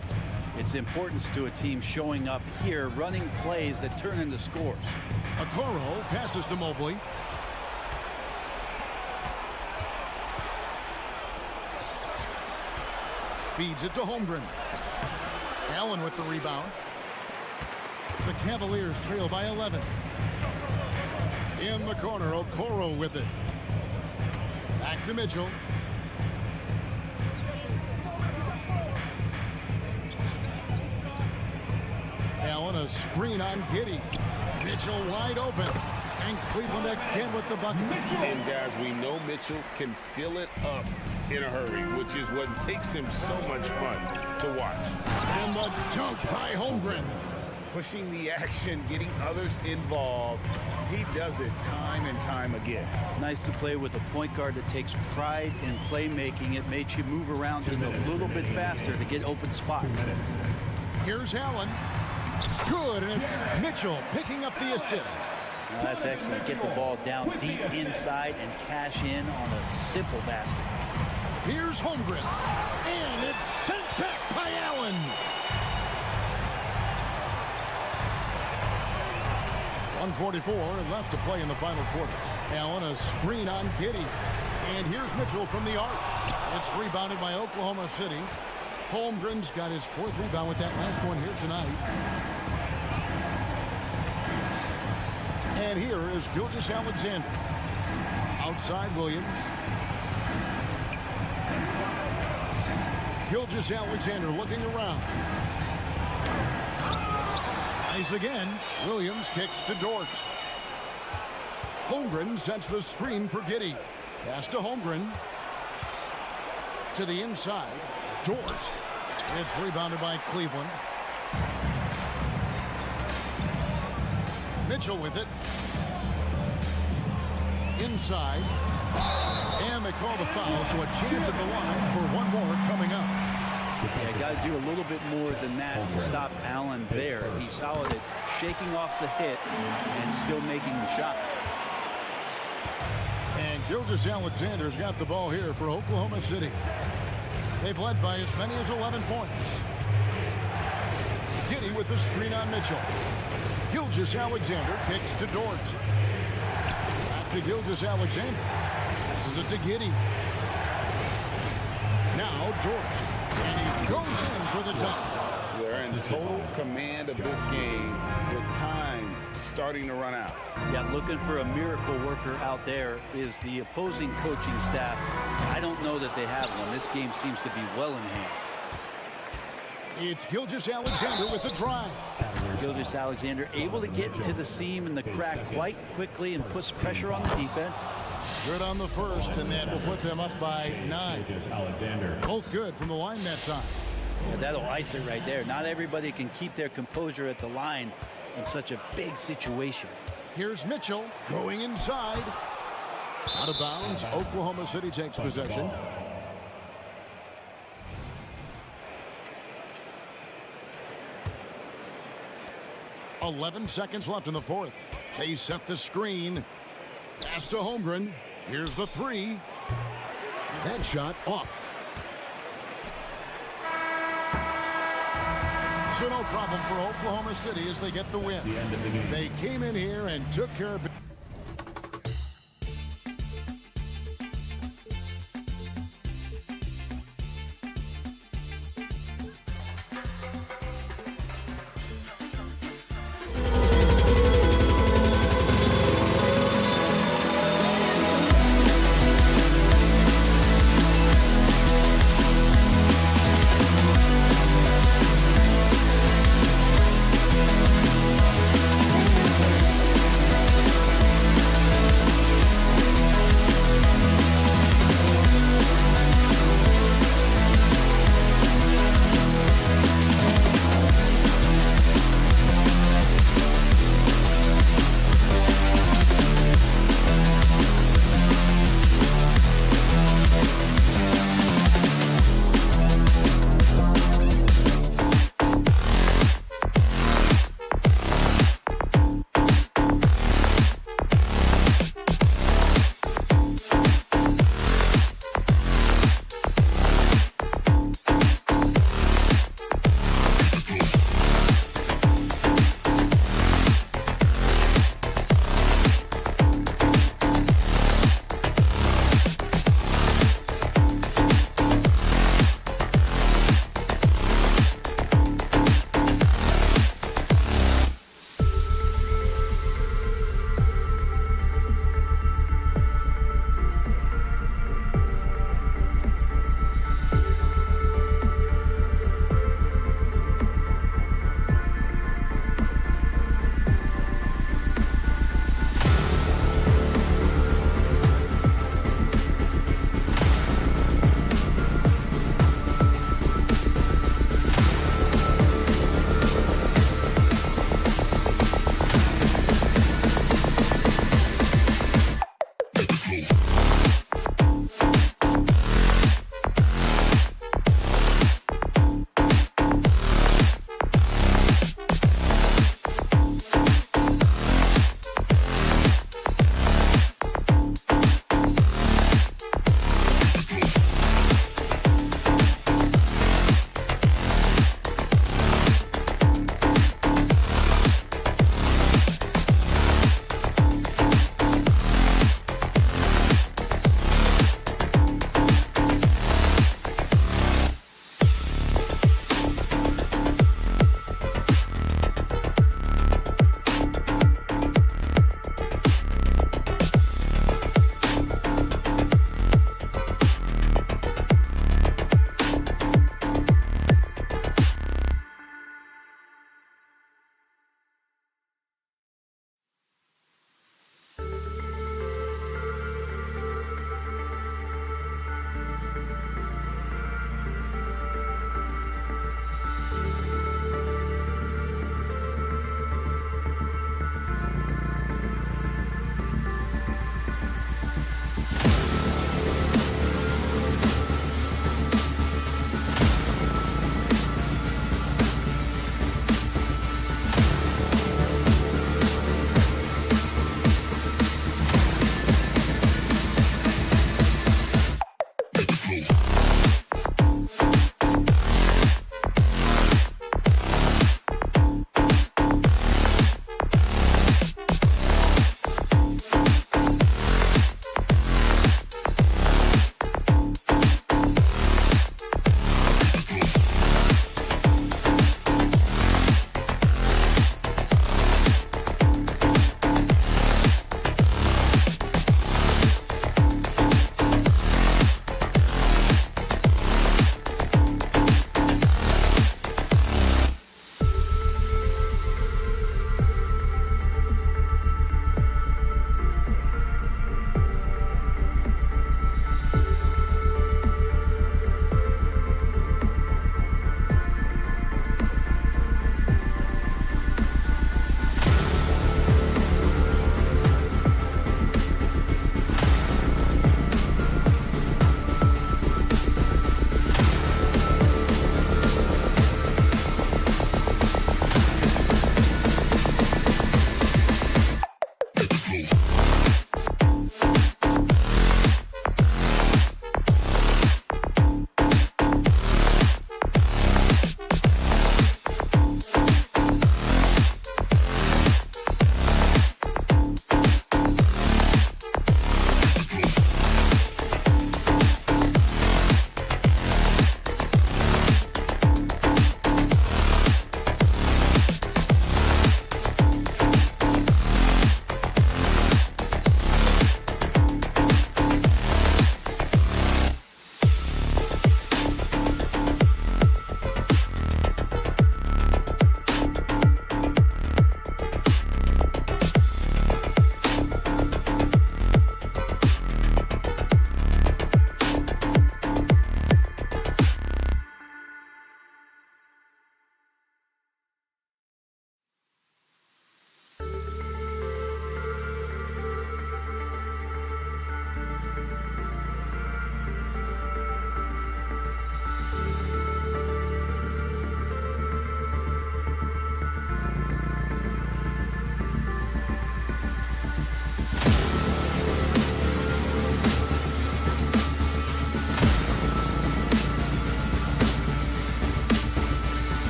its importance to a team showing up here, running plays that turn into scores. Okoro passes to Mobley. Feeds it to Holmgren. Allen with the rebound. The Cavaliers trail by 11. In the corner, Okoro with it. Back to Mitchell. Allen, a screen on Giddey. Mitchell wide open. And Cleveland again with the bucket. And guys, we know Mitchell can fill it up in a hurry, which is what makes him so much fun to watch. And the dunk by Holmgren. Pushing the action, getting others involved. He does it time and time again. Nice to play with a point guard that takes pride in playmaking. It makes you move around just a little bit faster to get open spots. Here's Allen. Good, and it's Mitchell picking up the assist. Now that's excellent. Get the ball down deep inside and cash in on a simple basket. Here's Holmgren. And it's sent back by Allen. .144 left to play in the final quarter. Allen, a screen on Giddey. And here's Mitchell from the arc. It's rebounded by Oklahoma City. Holmgren's got his fourth rebound with that last one here tonight. And here is Gilgeous-Alexander. Outside Williams. Gilgeous-Alexander looking around. Tries again. Williams kicks to Dort. Holmgren sets the screen for Giddey. Pass to Holmgren. To the inside. Dort. It's rebounded by Cleveland. Mitchell with it. Inside. And they call the foul, so a chance at the line for one more coming up. Yeah, got to do a little bit more than that to stop Allen there. He's solid at shaking off the hit and still making the shot. And Gilgeous-Alexander's got the ball here for Oklahoma City. They've led by as many as 11 points. Giddey with the screen on Mitchell. Gilgeous-Alexander kicks to Dort. Back to Gilgeous-Alexander. Passes it to Giddey. Now Dort. And he goes in for the dunk. They're in total command of this game with time starting to run out. Yeah, looking for a miracle worker out there is the opposing coaching staff. I don't know that they have one. This game seems to be well in hand. It's Gilgeous-Alexander with the drive. Gilgeous-Alexander able to get to the seam and the crack quite quickly and puts pressure on the defense. Good on the first, and that will put them up by 9. Both good from the line that time. Yeah, that'll ice it right there. Not everybody can keep their composure at the line in such a big situation. Here's Mitchell going inside. Out of bounds. Oklahoma City takes possession. .11 seconds left in the fourth. They set the screen. Pass to Holmgren. Here's the three. That shot off. So no problem for Oklahoma City as they get the win. They came in here and took care of business.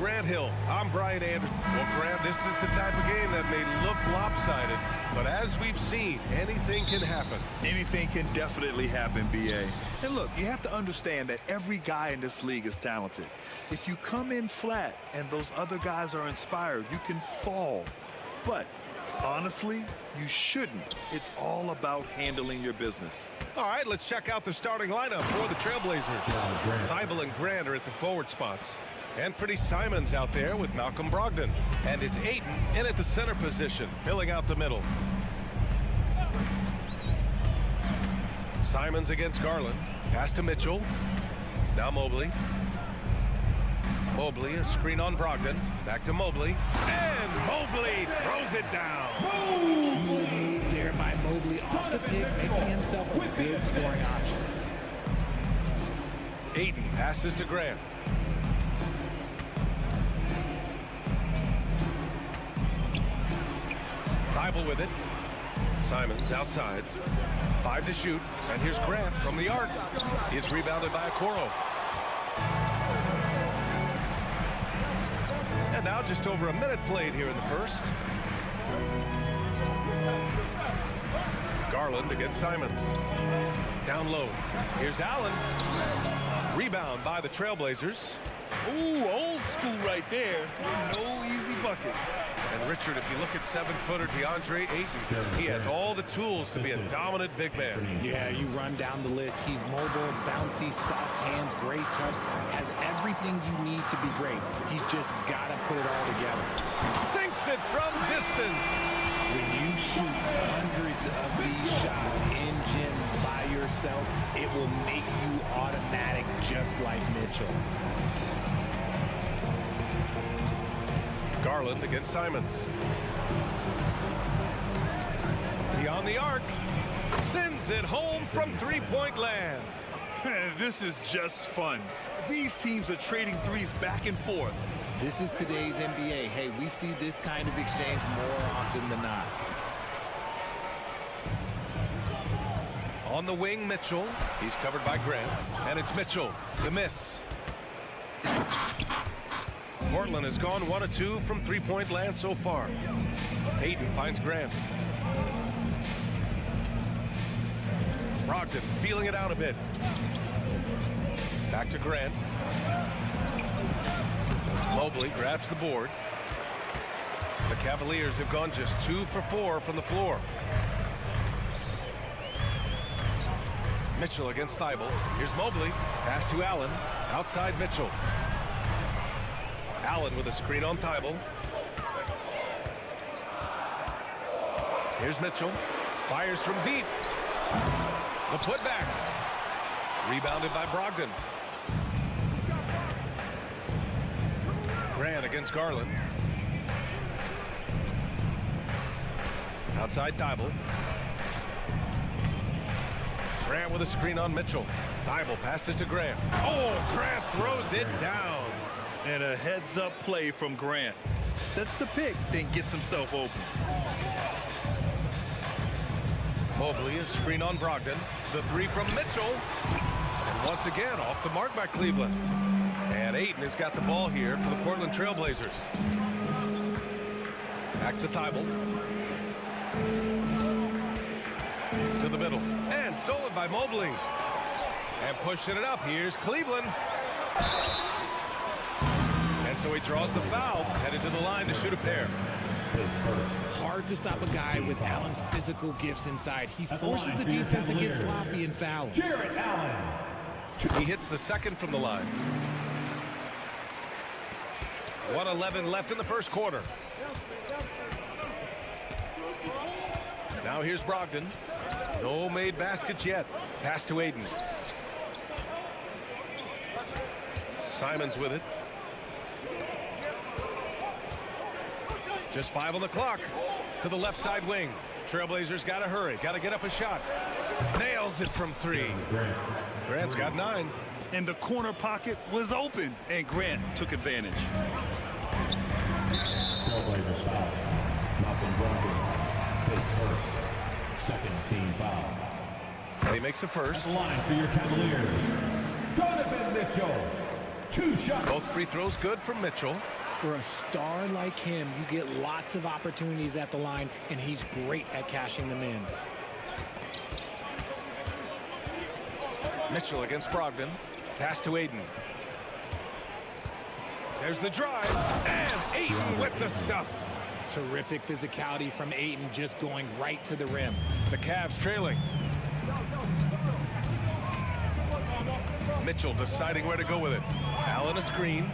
Grant Hill. I'm Brian Anderson. Well, Grant, this is the type of game that may look lopsided, but as we've seen, anything can happen. Anything can definitely happen, BA. And look, you have to understand that every guy in this league is talented. If you come in flat and those other guys are inspired, you can fall. But honestly, you shouldn't. It's all about handling your business. All right, let's check out the starting lineup for the Trailblazers. Thibault and Grant are at the forward spots. Anthony Simons out there with Malcolm Brogdon. And it's Ayton in at the center position, filling out the middle. Simons against Garland. Pass to Mitchell. Now Mobley. Mobley, a screen on Brogdon. Back to Mobley. And Mobley throws it down. Smooth move there by Mobley off the pick, making himself a good scoring option. Ayton passes to Grant. Thibault with it. Simons outside. 5 to shoot. And here's Grant from the arc. He's rebounded by Okoro. And now just over a minute played here in the first. Garland against Simons. Down low. Here's Allen. Rebound by the Trailblazers. Ooh, old school right there. No easy buckets. And Richard, if you look at 7-footer DeAndre Ayton, he has all the tools to be a dominant big man. Yeah, you run down the list. He's mobile, bouncy, soft hands, great touch, has everything you need to be great. He's just got to put it all together. Sinks it from distance. When you shoot hundreds of these shots in gyms by yourself, it will make you automatic just like Mitchell. Garland against Simons. Beyond the arc. Sends it home from three-point land. This is just fun. These teams are trading threes back and forth. This is today's NBA. Hey, we see this kind of exchange more often than not. On the wing, Mitchell. He's covered by Grant. And it's Mitchell. The miss. Portland has gone 1 of 2 from three-point land so far. Ayton finds Grant. Brogdon feeling it out a bit. Back to Grant. Mobley grabs the board. The Cavaliers have gone just 2 for 4 from the floor. Mitchell against Thibault. Here's Mobley. Pass to Allen. Outside Mitchell. Allen with a screen on Thibault. Here's Mitchell. Fires from deep. The putback. Rebounded by Brogdon. Grant against Garland. Outside Thibault. Grant with a screen on Mitchell. Thibault passes to Grant. Oh, Grant throws it down. And a heads-up play from Grant. Sets the pick, then gets himself open. Mobley, a screen on Brogdon. The three from Mitchell. And once again, off the mark by Cleveland. And Ayton has got the ball here for the Portland Trailblazers. Back to Thibault. To the middle. And stolen by Mobley. And pushing it up. Here's Cleveland. And so he draws the foul, headed to the line to shoot a pair. Hard to stop a guy with Allen's physical gifts inside. He forces the defense to get sloppy and foul. Jarrett Allen. He hits the second from the line. 1:11 left in the first quarter. Now here's Brogdon. No made baskets yet. Pass to Aiden. Simons with it. Just 5 on the clock. To the left side wing. Trailblazers got to hurry. Got to get up a shot. Nails it from 3. Grant's got 9. And the corner pocket was open, and Grant took advantage. Trailblazers foul. Malcolm Brogdon. His first. Second team foul. And he makes the first. At the line for your Cavaliers. Donovan Mitchell. 2 shots. Both free throws good from Mitchell. For a star like him, you get lots of opportunities at the line, and he's great at cashing them in. Mitchell against Brogdon. Pass to Aiden. There's the drive. And Aiden with the stuff. Terrific physicality from Aiden, just going right to the rim. The Cavs trailing. Mitchell deciding where to go with it. Allen a screen.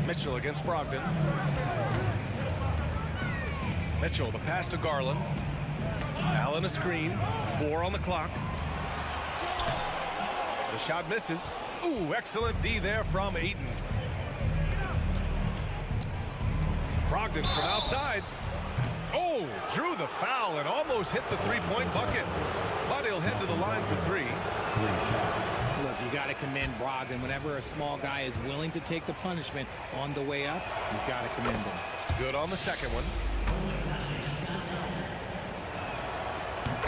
Mitchell against Brogdon. Mitchell, the pass to Garland. Allen a screen. 4 on the clock. The shot misses. Ooh, excellent D there from Aiden. Brogdon from outside. Oh, drew the foul and almost hit the three-point bucket. But he'll head to the line for 3. Look, you got to commend Brogdon. Whenever a small guy is willing to take the punishment on the way up, you got to commend him. Good on the second one.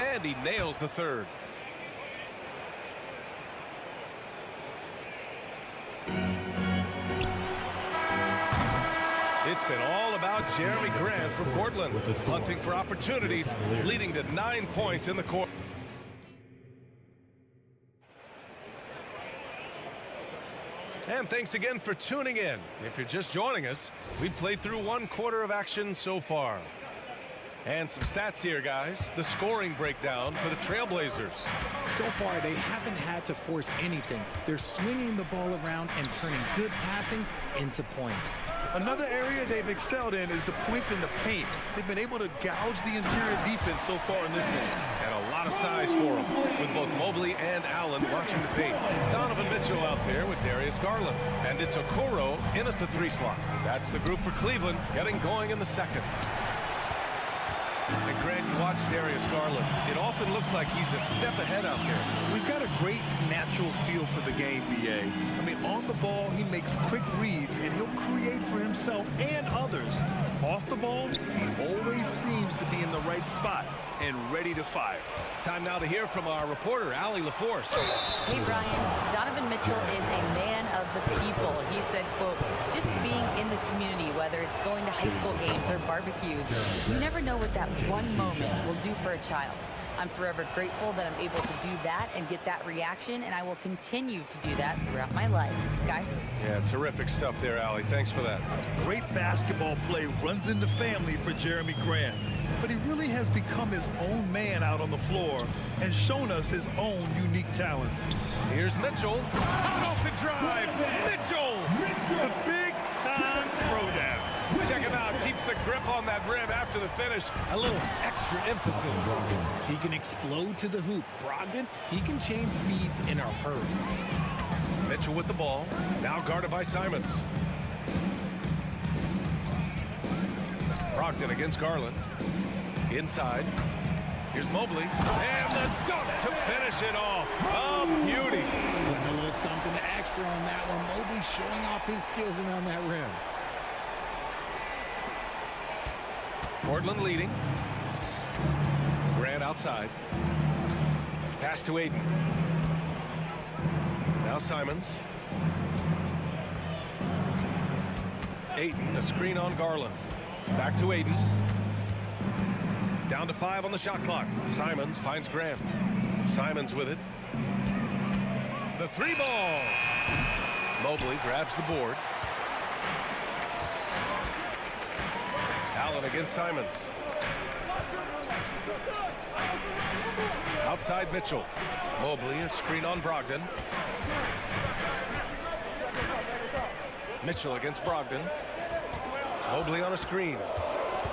And he nails the third. It's been all about Jeremy Grant for Portland, hunting for opportunities, leading to 9 points in the court. And thanks again for tuning in. If you're just joining us, we've played through 1 quarter of action so far. And some stats here, guys. The scoring breakdown for the Trailblazers. So far, they haven't had to force anything. They're swinging the ball around and turning good passing into points. Another area they've excelled in is the points in the paint. They've been able to gouge the interior defense so far in this game. And a lot of size for them, with both Mobley and Allen watching the paint. Donovan Mitchell out there with Darius Garland. And it's Okoro in at the 3 slot. That's the group for Cleveland, getting going in the second. And Grant, you watch Darius Garland. It often looks like he's a step ahead out there. He's got a great natural feel for the game, B.A. I mean, on the ball, he makes quick reads, and he'll create for himself and others. Off the ball, he always seems to be in the right spot and ready to fire. Time now to hear from our reporter, Allie LaForce. Hey, Brian, Donovan Mitchell is a man of the people. He said, quote, just being in the community, whether it's going to high school games or barbecues, you never know what that one moment will do for a child. I'm forever grateful that I'm able to do that and get that reaction, and I will continue to do that throughout my life. Guys? Yeah, terrific stuff there, Allie. Thanks for that. Great basketball play runs into family for Jeremy Grant. But he really has become his own man out on the floor and shown us his own unique talents. Here's Mitchell. Out off the drive. Mitchell. The big-time throwdown. Check him out. Keeps the grip on that rim after the finish. A little extra emphasis. He can explode to the hoop. Brogdon, he can change speeds in a hurry. Mitchell with the ball. Now guarded by Simons. Brogdon against Garland. Inside. Here's Mobley. And the dunk to finish it off. A beauty. Putting a little something extra on that one. Mobley showing off his skills around that rim. Portland leading. Grant outside. Pass to Aiden. Now Simons. Aiden, a screen on Garland. Back to Aiden. Down to 5 on the shot clock. Simons finds Grant. Simons with it. The 3 ball. Mobley grabs the board. Allen against Simons. Outside Mitchell. Mobley, a screen on Brogdon. Mitchell against Brogdon. Mobley on a screen.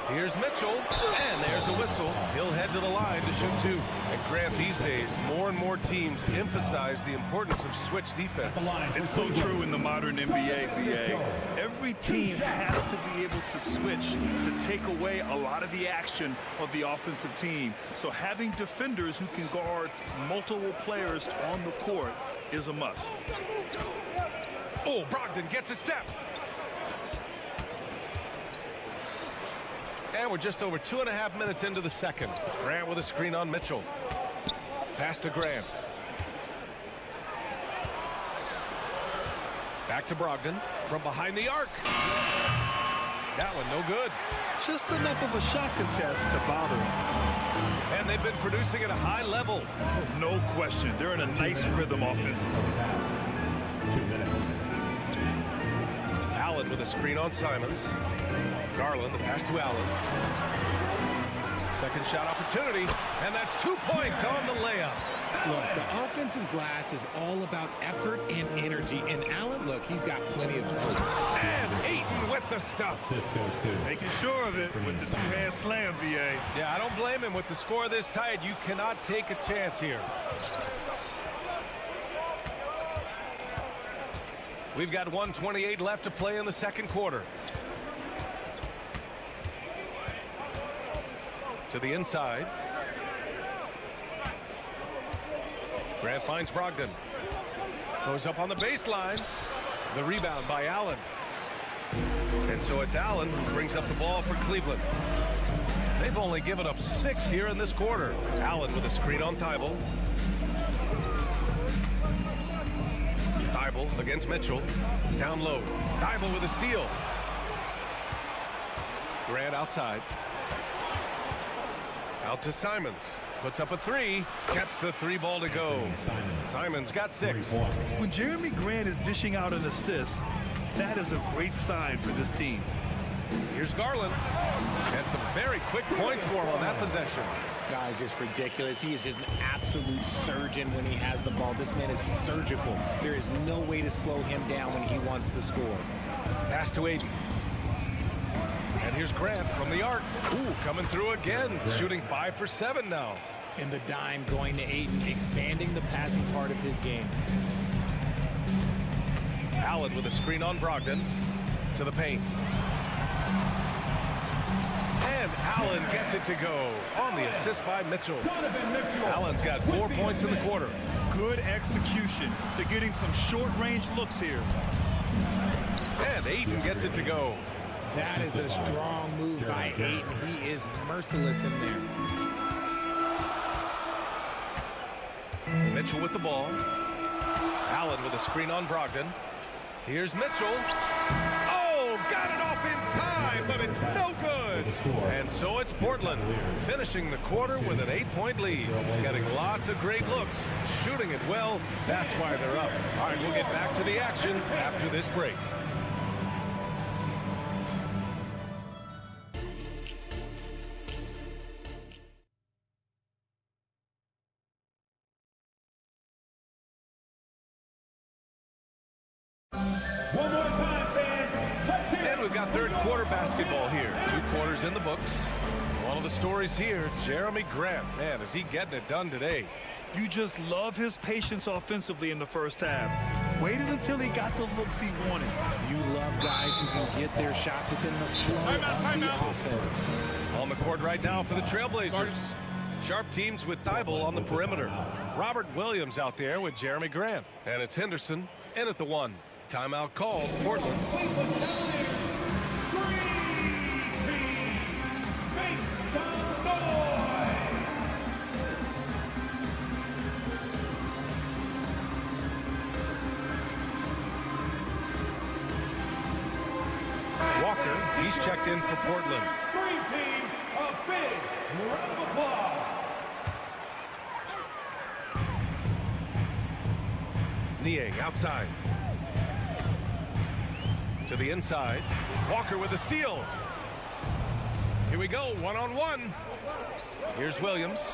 Here's Mitchell, and there's a whistle. He'll head to the line to shoot two. And Grant, these days, more and more teams emphasize the importance of switch defense. It's so true in the modern NBA, BA. Every team has to be able to switch to take away a lot of the action of the offensive team. So having defenders who can guard multiple players on the court is a must. Oh, Brogdon gets a step. And we're just over 2.5 minutes into the second. Grant with a screen on Mitchell. Pass to Grant. Back to Brogdon from behind the arc. That one no good. Just enough of a shot contest to bother him. And they've been producing at a high level. No question. They're in a nice rhythm offensively. 2 minutes. Allen with a screen on Simons. Garland, the pass to Allen. Second shot opportunity, and that's 2 points on the layup. Look, the offensive glass is all about effort and energy, and Allen, look, he's got plenty of both. And Ayton with the stuff. Making sure of it with the two-hand slam, VA. Yeah, I don't blame him. With the score this tight, you cannot take a chance here. We've got 1:28 left to play in the second quarter. To the inside. Grant finds Brogdon. Goes up on the baseline. The rebound by Allen. And so it's Allen who brings up the ball for Cleveland. They've only given up 6 here in this quarter. Allen with a screen on Thibault. Thibault against Mitchell. Down low. Thibault with a steal. Grant outside. Out to Simons. Puts up a three. Gets the 3 ball to go. Simons got 6. When Jeremy Grant is dishing out an assist, that is a great sign for this team. Here's Garland. And some very quick points for him on that possession. Guy's just ridiculous. He is just an absolute surgeon when he has the ball. This man is surgical. There is no way to slow him down when he wants to score. Pass to Ayton. And here's Grant from the arc. Ooh, coming through again. Shooting 5 for 7 now. And the dime going to Ayton, expanding the passing part of his game. Allen with a screen on Brogdon. To the paint. And Allen gets it to go on the assist by Mitchell. Allen's got 4 points in the quarter. Good execution. They're getting some short-range looks here. And Ayton gets it to go. That is a strong move by Ayton. He is merciless in there. Mitchell with the ball. Allen with a screen on Brogdon. Here's Mitchell. Oh, got it off in time, but it's no good. And so it's Portland finishing the quarter with an 8-point lead. Getting lots of great looks. Shooting it well. That's why they're up. All right, we'll get back to the action after this break. One more time, fans. And we've got third quarter basketball here. 2 quarters in the books. One of the stories here, Jeremy Grant. Man, is he getting it done today. You just love his patience offensively in the first half. Waited until he got the looks he wanted. You love guys who can get their shot within the flow of the offense. On the court right now for the Trail Blazers. Sharp teams with Thibault on the perimeter. Robert Williams out there with Jeremy Grant. And it's Henderson in at the 1. Timeout called, Portland. Walker, he's checked in for Portland. Green team, a big round of applause. Niang outside. To the inside. Walker with a steal. Here we go, one-on-one. Here's Williams.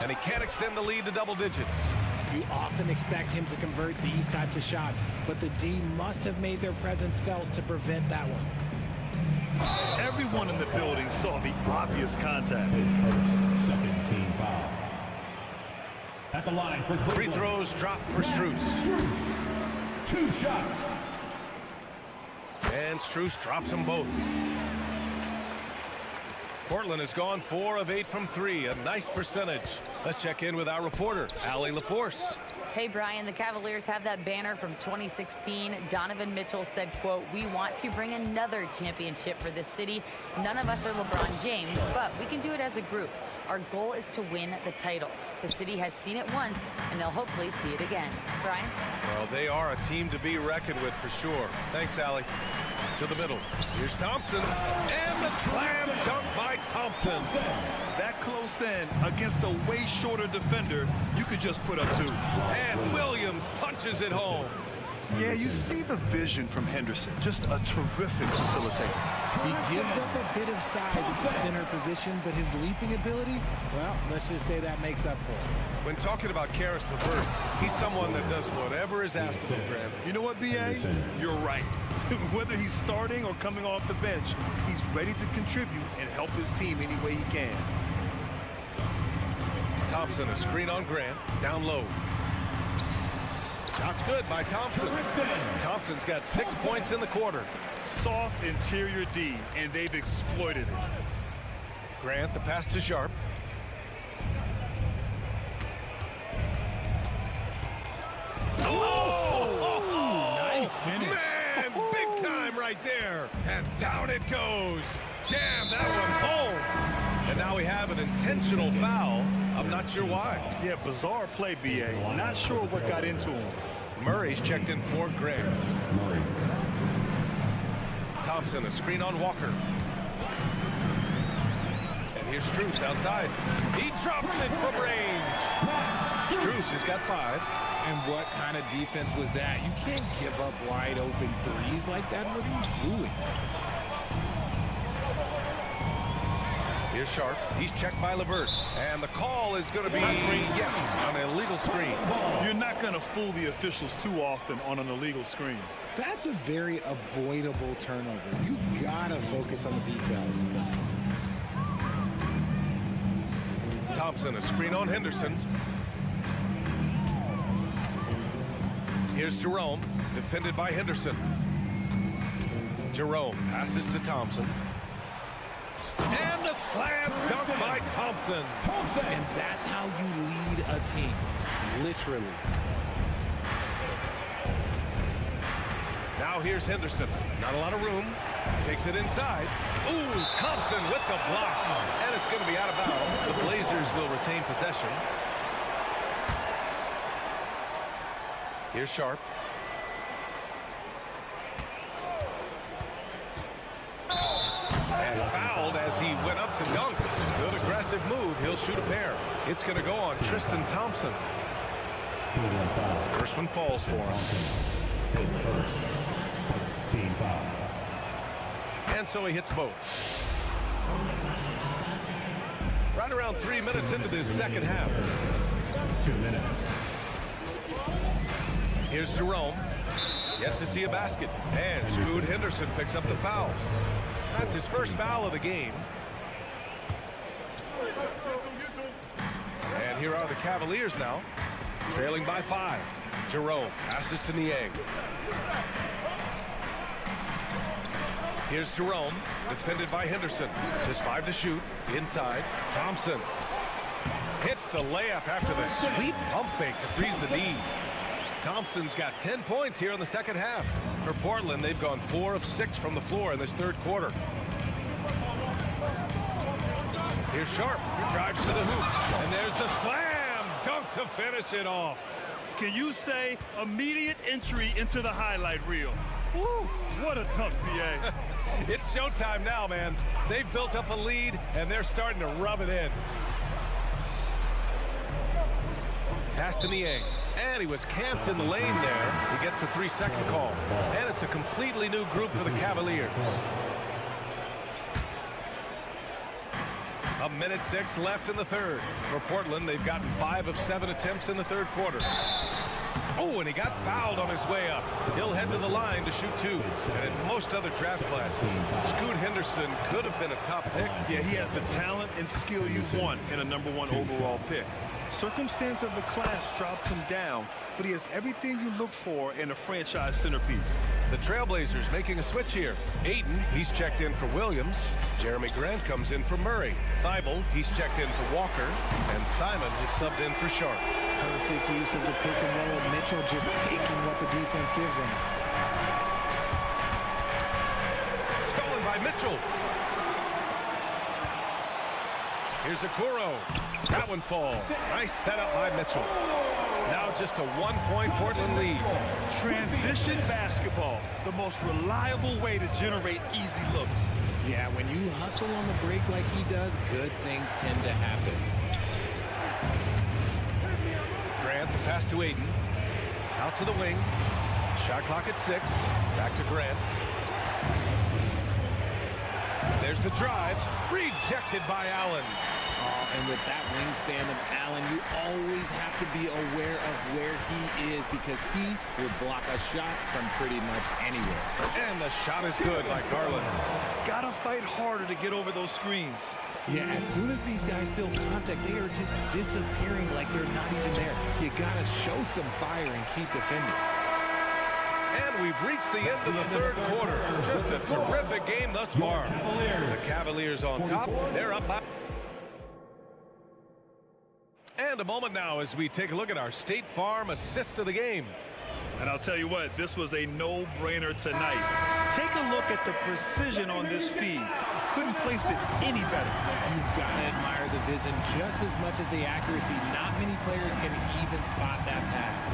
And he can't extend the lead to double digits. You often expect him to convert these types of shots, but the D must have made their presence felt to prevent that one. Everyone in the building saw the obvious contact. His first, second team foul. At the line for Free throws drop for Strus. Strus. 2 shots. And Strus drops them both. Portland has gone 4 of 8 from 3, a nice percentage. Let's check in with our reporter, Allie LaForce. Hey, Brian, the Cavaliers have that banner from 2016. Donovan Mitchell said, quote, "We want to bring another championship for this city. None of us are LeBron James, but we can do it as a group. Our goal is to win the title. The city has seen it once, and they'll hopefully see it again." Brian? Well, they are a team to be reckoned with for sure. Thanks, Allie. To the middle. Here's Thompson. And the slam dunk by Thompson. That close in against a way shorter defender, you could just put up 2. And Williams punches it home. Yeah, you see the vision from Henderson. Just a terrific facilitator. He gives up a bit of size at the center position, but his leaping ability, well, let's just say that makes up for it. When talking about Caris LeVert, he's someone that does whatever is asked of him, Graham. You know what, B.A.? You're right. Whether he's starting or coming off the bench, he's ready to contribute and help his team any way he can. Thompson, a screen on Grant, down low. Shot's good by Thompson. Thompson's got 6 points in the quarter. Soft interior D, and they've exploited it. Grant, the pass to Sharp. Oh! Nice finish. Man, big time right there. And down it goes. Jam that one home. And now we have an intentional foul. I'm not sure why. Yeah, bizarre play, B.A. Not sure what got into him. Murray's checked in for Grant. Murray. Thompson, a screen on Walker. And here's Strus outside. He drops it from range. Strus has got 5. And what kind of defense was that? You can't give up wide open threes like that. What are you doing? Here's Sharp. He's checked by LeVert. And the call is going to be, yes, on an illegal screen. You're not going to fool the officials too often on an illegal screen. That's a very avoidable turnover. You gotta focus on the details. Thompson, a screen on Henderson. Here's Jerome, defended by Henderson. Jerome passes to Thompson. And the slam dunk by Thompson. And that's how you lead a team, literally. Now here's Henderson. Not a lot of room. Takes it inside. Ooh, Thompson with the block. And it's going to be out of bounds. The Blazers will retain possession. Here's Sharp. And fouled as he went up to dunk. Good aggressive move. He'll shoot a pair. It's going to go on Tristan Thompson. First one falls for him. His first team foul. And so he hits both. Right around 3 minutes into this second half. 2 minutes. Here's Jerome. Yet to see a basket. And Scoot Henderson picks up the foul. That's his first foul of the game. And here are the Cavaliers now, trailing by 5. Jerome passes to Niang. Here's Jerome, defended by Henderson. Just 5 to shoot. Inside, Thompson hits the layup after the sweet pump fake to freeze the D. Thompson's got 10 points here in the second half. For Portland, they've gone 4 of 6 from the floor in this third quarter. Here's Sharp, drives to the hoop, and there's the slam dunk to finish it off. Can you say immediate entry into the highlight reel? Woo, what a tough BA. It's showtime now, man. They've built up a lead, and they're starting to rub it in. Pass to Niang. And he was camped in the lane there. He gets a 3-second call. And it's a completely new group for the Cavaliers. A minute 6 left in the third. For Portland, they've gotten 5 of 7 attempts in the third quarter. Oh, and he got fouled on his way up. He'll head to the line to shoot 2. And in most other draft classes, Scoot Henderson could have been a top pick. Yeah, he has the talent and skill you want in a #1 overall pick. Circumstance of the class drops him down, but he has everything you look for in a franchise centerpiece. The Trail Blazers making a switch here. Ayton, he's checked in for Williams. Jeremy Grant comes in for Murray. Thibault, he's checked in for Walker. And Simon is subbed in for Sharp. Perfect use of the pick and roll. Mitchell just taking what the defense gives him. Stolen by Mitchell. Here's Okoro. That one falls. Nice setup by Mitchell. Now just a 1-point Portland lead. Transition basketball, the most reliable way to generate easy looks. Yeah, when you hustle on the break like he does, good things tend to happen. Grant, the pass to Ayton. Out to the wing. Shot clock at 6. Back to Grant. There's the drive. Rejected by Allen. And with that wingspan of Allen, you always have to be aware of where he is because he will block a shot from pretty much anywhere. And the shot is good by Garland. Gotta fight harder to get over those screens. Yeah, as soon as these guys feel contact, they are just disappearing like they're not even there. You gotta show some fire and keep defending. And we've reached the end of the third quarter. Just a terrific game thus far. The Cavaliers on top. They're up by... And a moment now as we take a look at our State Farm assist of the game. And I'll tell you what, this was a no-brainer tonight. Take a look at the precision on this feed. Couldn't place it any better. You've got to admire the vision just as much as the accuracy. Not many players can even spot that pass.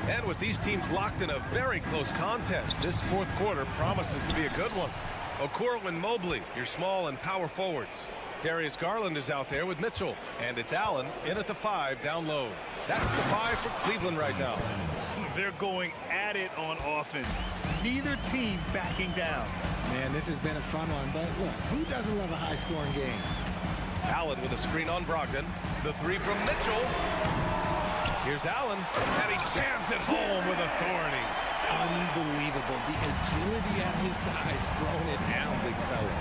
And with these teams locked in a very close contest, this fourth quarter promises to be a good one. Okoro and Mobley, your small and power forwards. Darius Garland is out there with Mitchell. And it's Allen in at the 5 down low. That's the 5 for Cleveland right now. They're going at it on offense. Neither team backing down. Man, this has been a fun one, but look, who doesn't love a high-scoring game? Allen with a screen on Brogdon. The 3 from Mitchell. Here's Allen, and he jams it home with authority. Unbelievable. The agility at his size, throwing it down, big fella.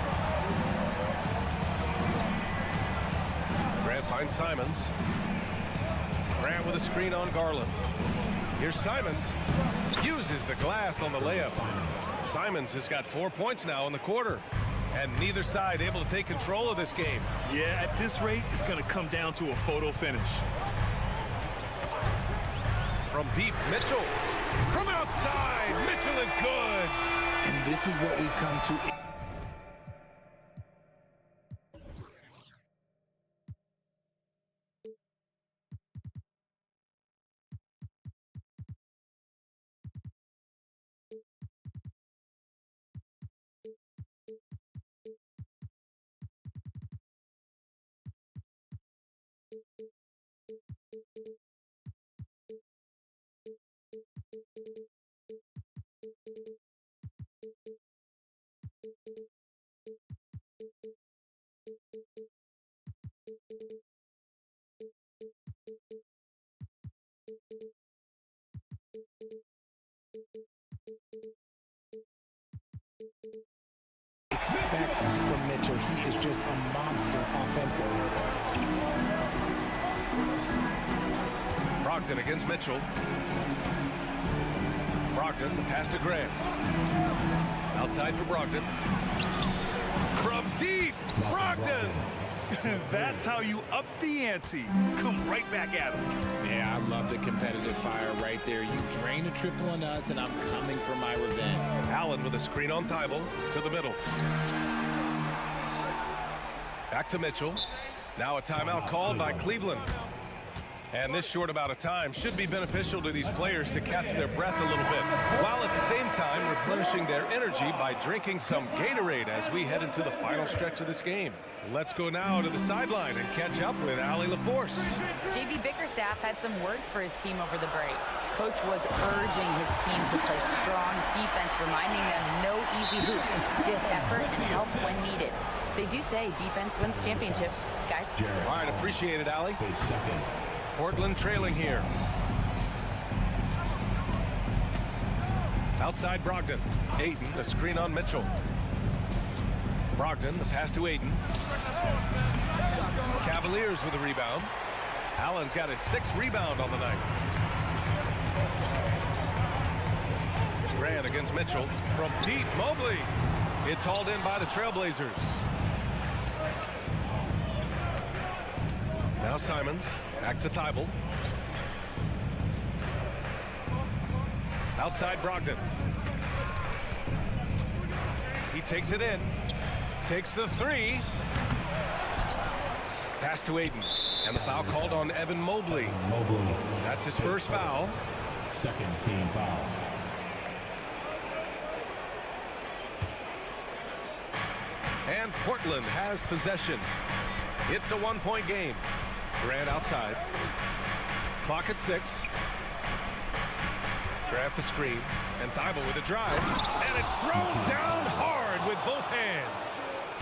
Grant finds Simons. Grant with a screen on Garland. Here's Simons. Uses the glass on the layup. Simons has got 4 points now in the quarter. And neither side able to take control of this game. Yeah, at this rate, it's going to come down to a photo finish. From deep, Mitchell. From outside, Mitchell is good. And this is what we've come to. Expect from Mitchell. He is just a monster offensively. Brogdon against Mitchell. Brogdon, the pass to Grant. Outside for Brogdon. From deep, Brogdon! That's how you up the ante. Come right back at him. Yeah, I love the competitive fire right there. You drain a triple on us, and I'm coming for my revenge. Allen with a screen on Thibault to the middle. Back to Mitchell. Now a timeout called by Cleveland. And this short amount of time should be beneficial to these players to catch their breath a little bit, while at the same time replenishing their energy by drinking some Gatorade as we head into the final stretch of this game. Let's go now to the sideline and catch up with Allie LaForce. JB Bickerstaff had some words for his team over the break. Coach was urging his team to play strong defense, reminding them no easy hoops, give effort and help when needed. They do say defense wins championships, guys. All right, appreciate it, Allie. Portland trailing here. Outside Brogdon. Ayton, the screen on Mitchell. Brogdon, the pass to Ayton. Cavaliers with a rebound. Allen's got his 6th rebound on the night. Grant against Mitchell. From deep, Mobley. It's hauled in by the Trail Blazers. Now Simons. Back to Thibault. Outside Brogdon. He takes it in. Takes the 3. Pass to Ayton. And the foul called on Evan Mobley. That's his first foul. 2nd team foul. And Portland has possession. It's a 1-point game. Grant outside. Clock at 6. Grant the screen. And Thibault with a drive. And it's thrown down hard with both hands.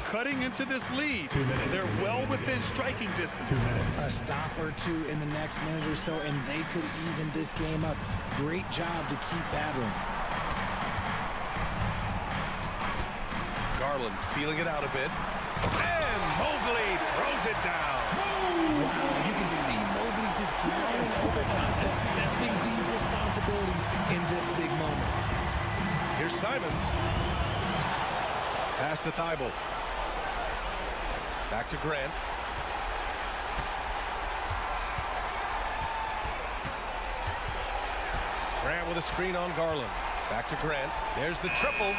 Cutting into this lead. They're well within striking distance. A stop or two in the next minute or so, and they could even this game up. Great job to keep battling. Garland feeling it out a bit. And Mobley throws it down. Wow, you can see Mobley just growing over time, accepting these responsibilities in this big moment. Here's Simons. Pass to Thibault. Back to Grant. Grant with a screen on Garland. Back to Grant. There's the triple.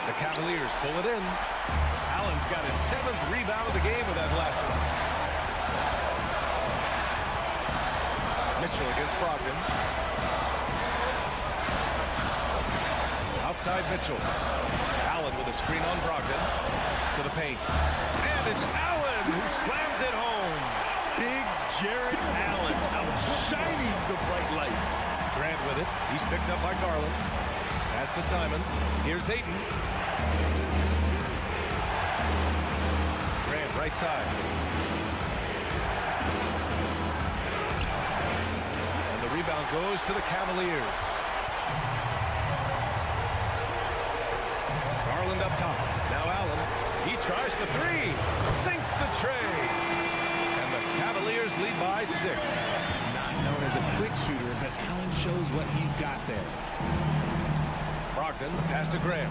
The Cavaliers pull it in. Allen's got his 7th rebound of the game with that last one. Mitchell against Brogdon. Outside Mitchell. Allen with a screen on Brogdon. To the paint. And it's Allen who slams it home. Big Jared Allen outshining the bright lights. Grant with it. He's picked up by Garland. Pass to Simons. Here's Ayton. Grant right side. And the rebound goes to the Cavaliers. Garland up top. Now Allen. He tries for 3. Sinks the tray. And the Cavaliers lead by 6. Not known as a quick shooter, but Allen shows what he's got there. Brogdon, pass to Graham.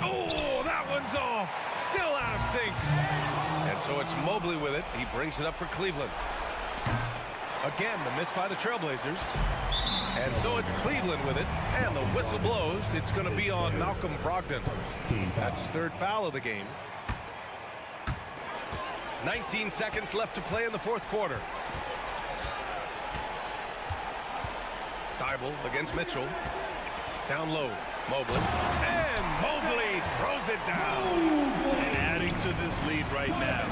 Oh, that one's off. Still out of sync. And so it's Mobley with it. He brings it up for Cleveland. Again, the miss by the Trailblazers. And so it's Cleveland with it. And the whistle blows. It's going to be on Malcolm Brogdon. That's his 3rd foul of the game. 19 seconds left to play in the 4th quarter. Thibault against Mitchell. Down low. Mobley. And Mobley throws it down. And adding to this lead right now.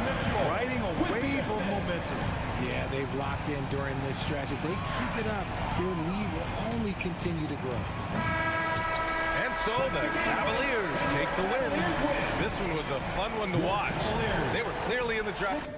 Riding a wave of momentum. Yeah, they've locked in during this stretch. If they keep it up, their lead will only continue to grow. And so the Cavaliers take the win. This one was a fun one to watch. They were clearly in the draft.